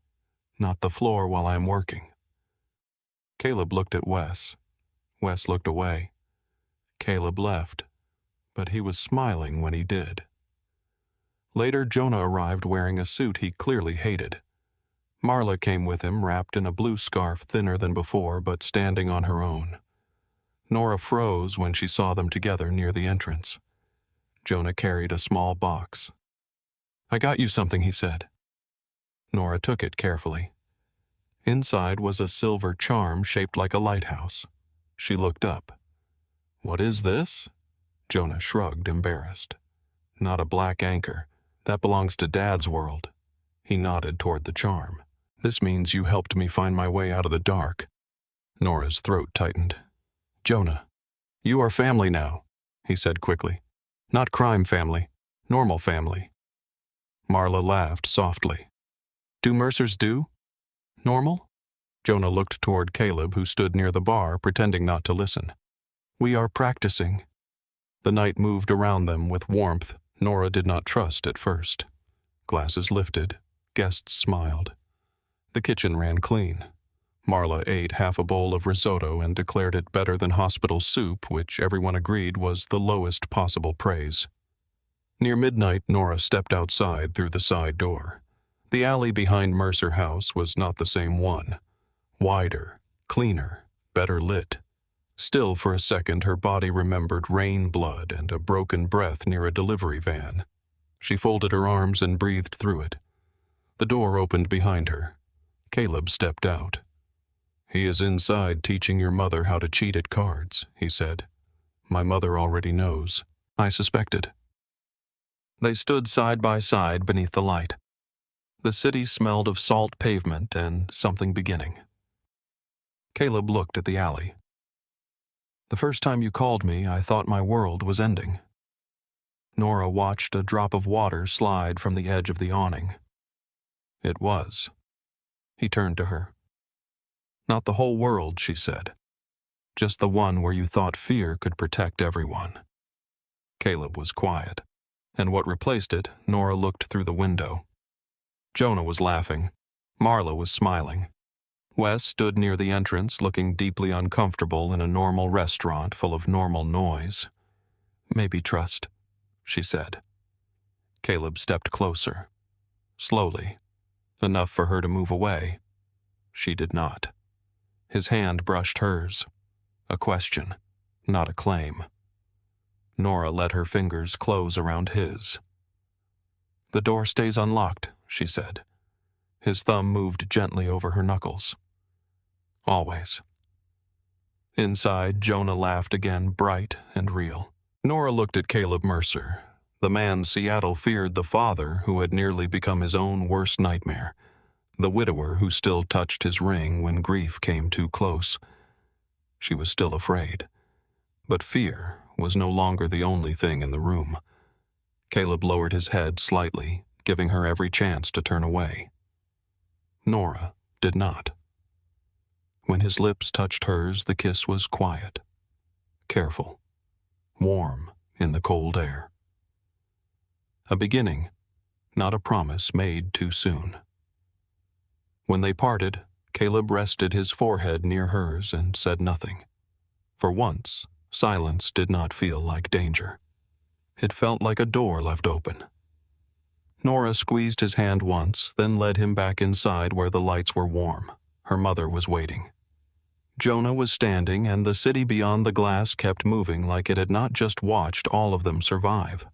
not the floor while I am working. Caleb looked at Wes. Wes looked away. Caleb left, but he was smiling when he did. Later, Jonah arrived wearing a suit he clearly hated. Marla came with him, wrapped in a blue scarf thinner than before, but standing on her own. Nora froze when she saw them together near the entrance. Jonah carried a small box. I got you something, he said. Nora took it carefully. Inside was a silver charm shaped like a lighthouse. She looked up. What is this? Jonah shrugged, embarrassed. Not a black anchor. That belongs to Dad's world. He nodded toward the charm. This means you helped me find my way out of the dark. Nora's throat tightened. Jonah, you are family now, he said quickly. Not crime family, normal family. Marla laughed softly. Do Mercers do? Normal? Jonah looked toward Caleb, who stood near the bar, pretending not to listen. We are practicing. The night moved around them with warmth Nora did not trust at first. Glasses lifted. Guests smiled. The kitchen ran clean. Marla ate half a bowl of risotto and declared it better than hospital soup, which everyone agreed was the lowest possible praise. Near midnight, Nora stepped outside through the side door. The alley behind Mercer House was not the same one. Wider, cleaner, better lit. Still, for a second, her body remembered rain blood and a broken breath near a delivery van. She folded her arms and breathed through it. The door opened behind her. Caleb stepped out. He is inside teaching your mother how to cheat at cards, he said. My mother already knows. I suspected. They stood side by side beneath the light. The city smelled of salt pavement and something beginning. Caleb looked at the alley. The first time you called me, I thought my world was ending. Nora watched a drop of water slide from the edge of the awning. It was. He turned to her. Not the whole world, she said. Just the one where you thought fear could protect everyone. Caleb was quiet, and what replaced it, Nora looked through the window. Jonah was laughing. Marla was smiling. Wes stood near the entrance, looking deeply uncomfortable in a normal restaurant full of normal noise. Maybe trust, she said. Caleb stepped closer. Slowly. Enough for her to move away. She did not. His hand brushed hers. A question, not a claim. Nora let her fingers close around his. The door stays unlocked, she said. His thumb moved gently over her knuckles. Always. Inside, Jonah laughed again, bright and real. Nora looked at Caleb Mercer, the man Seattle feared, the father who had nearly become his own worst nightmare, the widower who still touched his ring when grief came too close. She was still afraid. But fear was no longer the only thing in the room. Caleb lowered his head slightly, giving her every chance to turn away. Nora did not. When his lips touched hers, the kiss was quiet, careful, warm in the cold air. A beginning, not a promise made too soon. When they parted, Caleb rested his forehead near hers and said nothing. For once, silence did not feel like danger. It felt like a door left open. Nora squeezed his hand once, then led him back inside where the lights were warm. Her mother was waiting. Jonah was standing, and the city beyond the glass kept moving like it had not just watched all of them survive,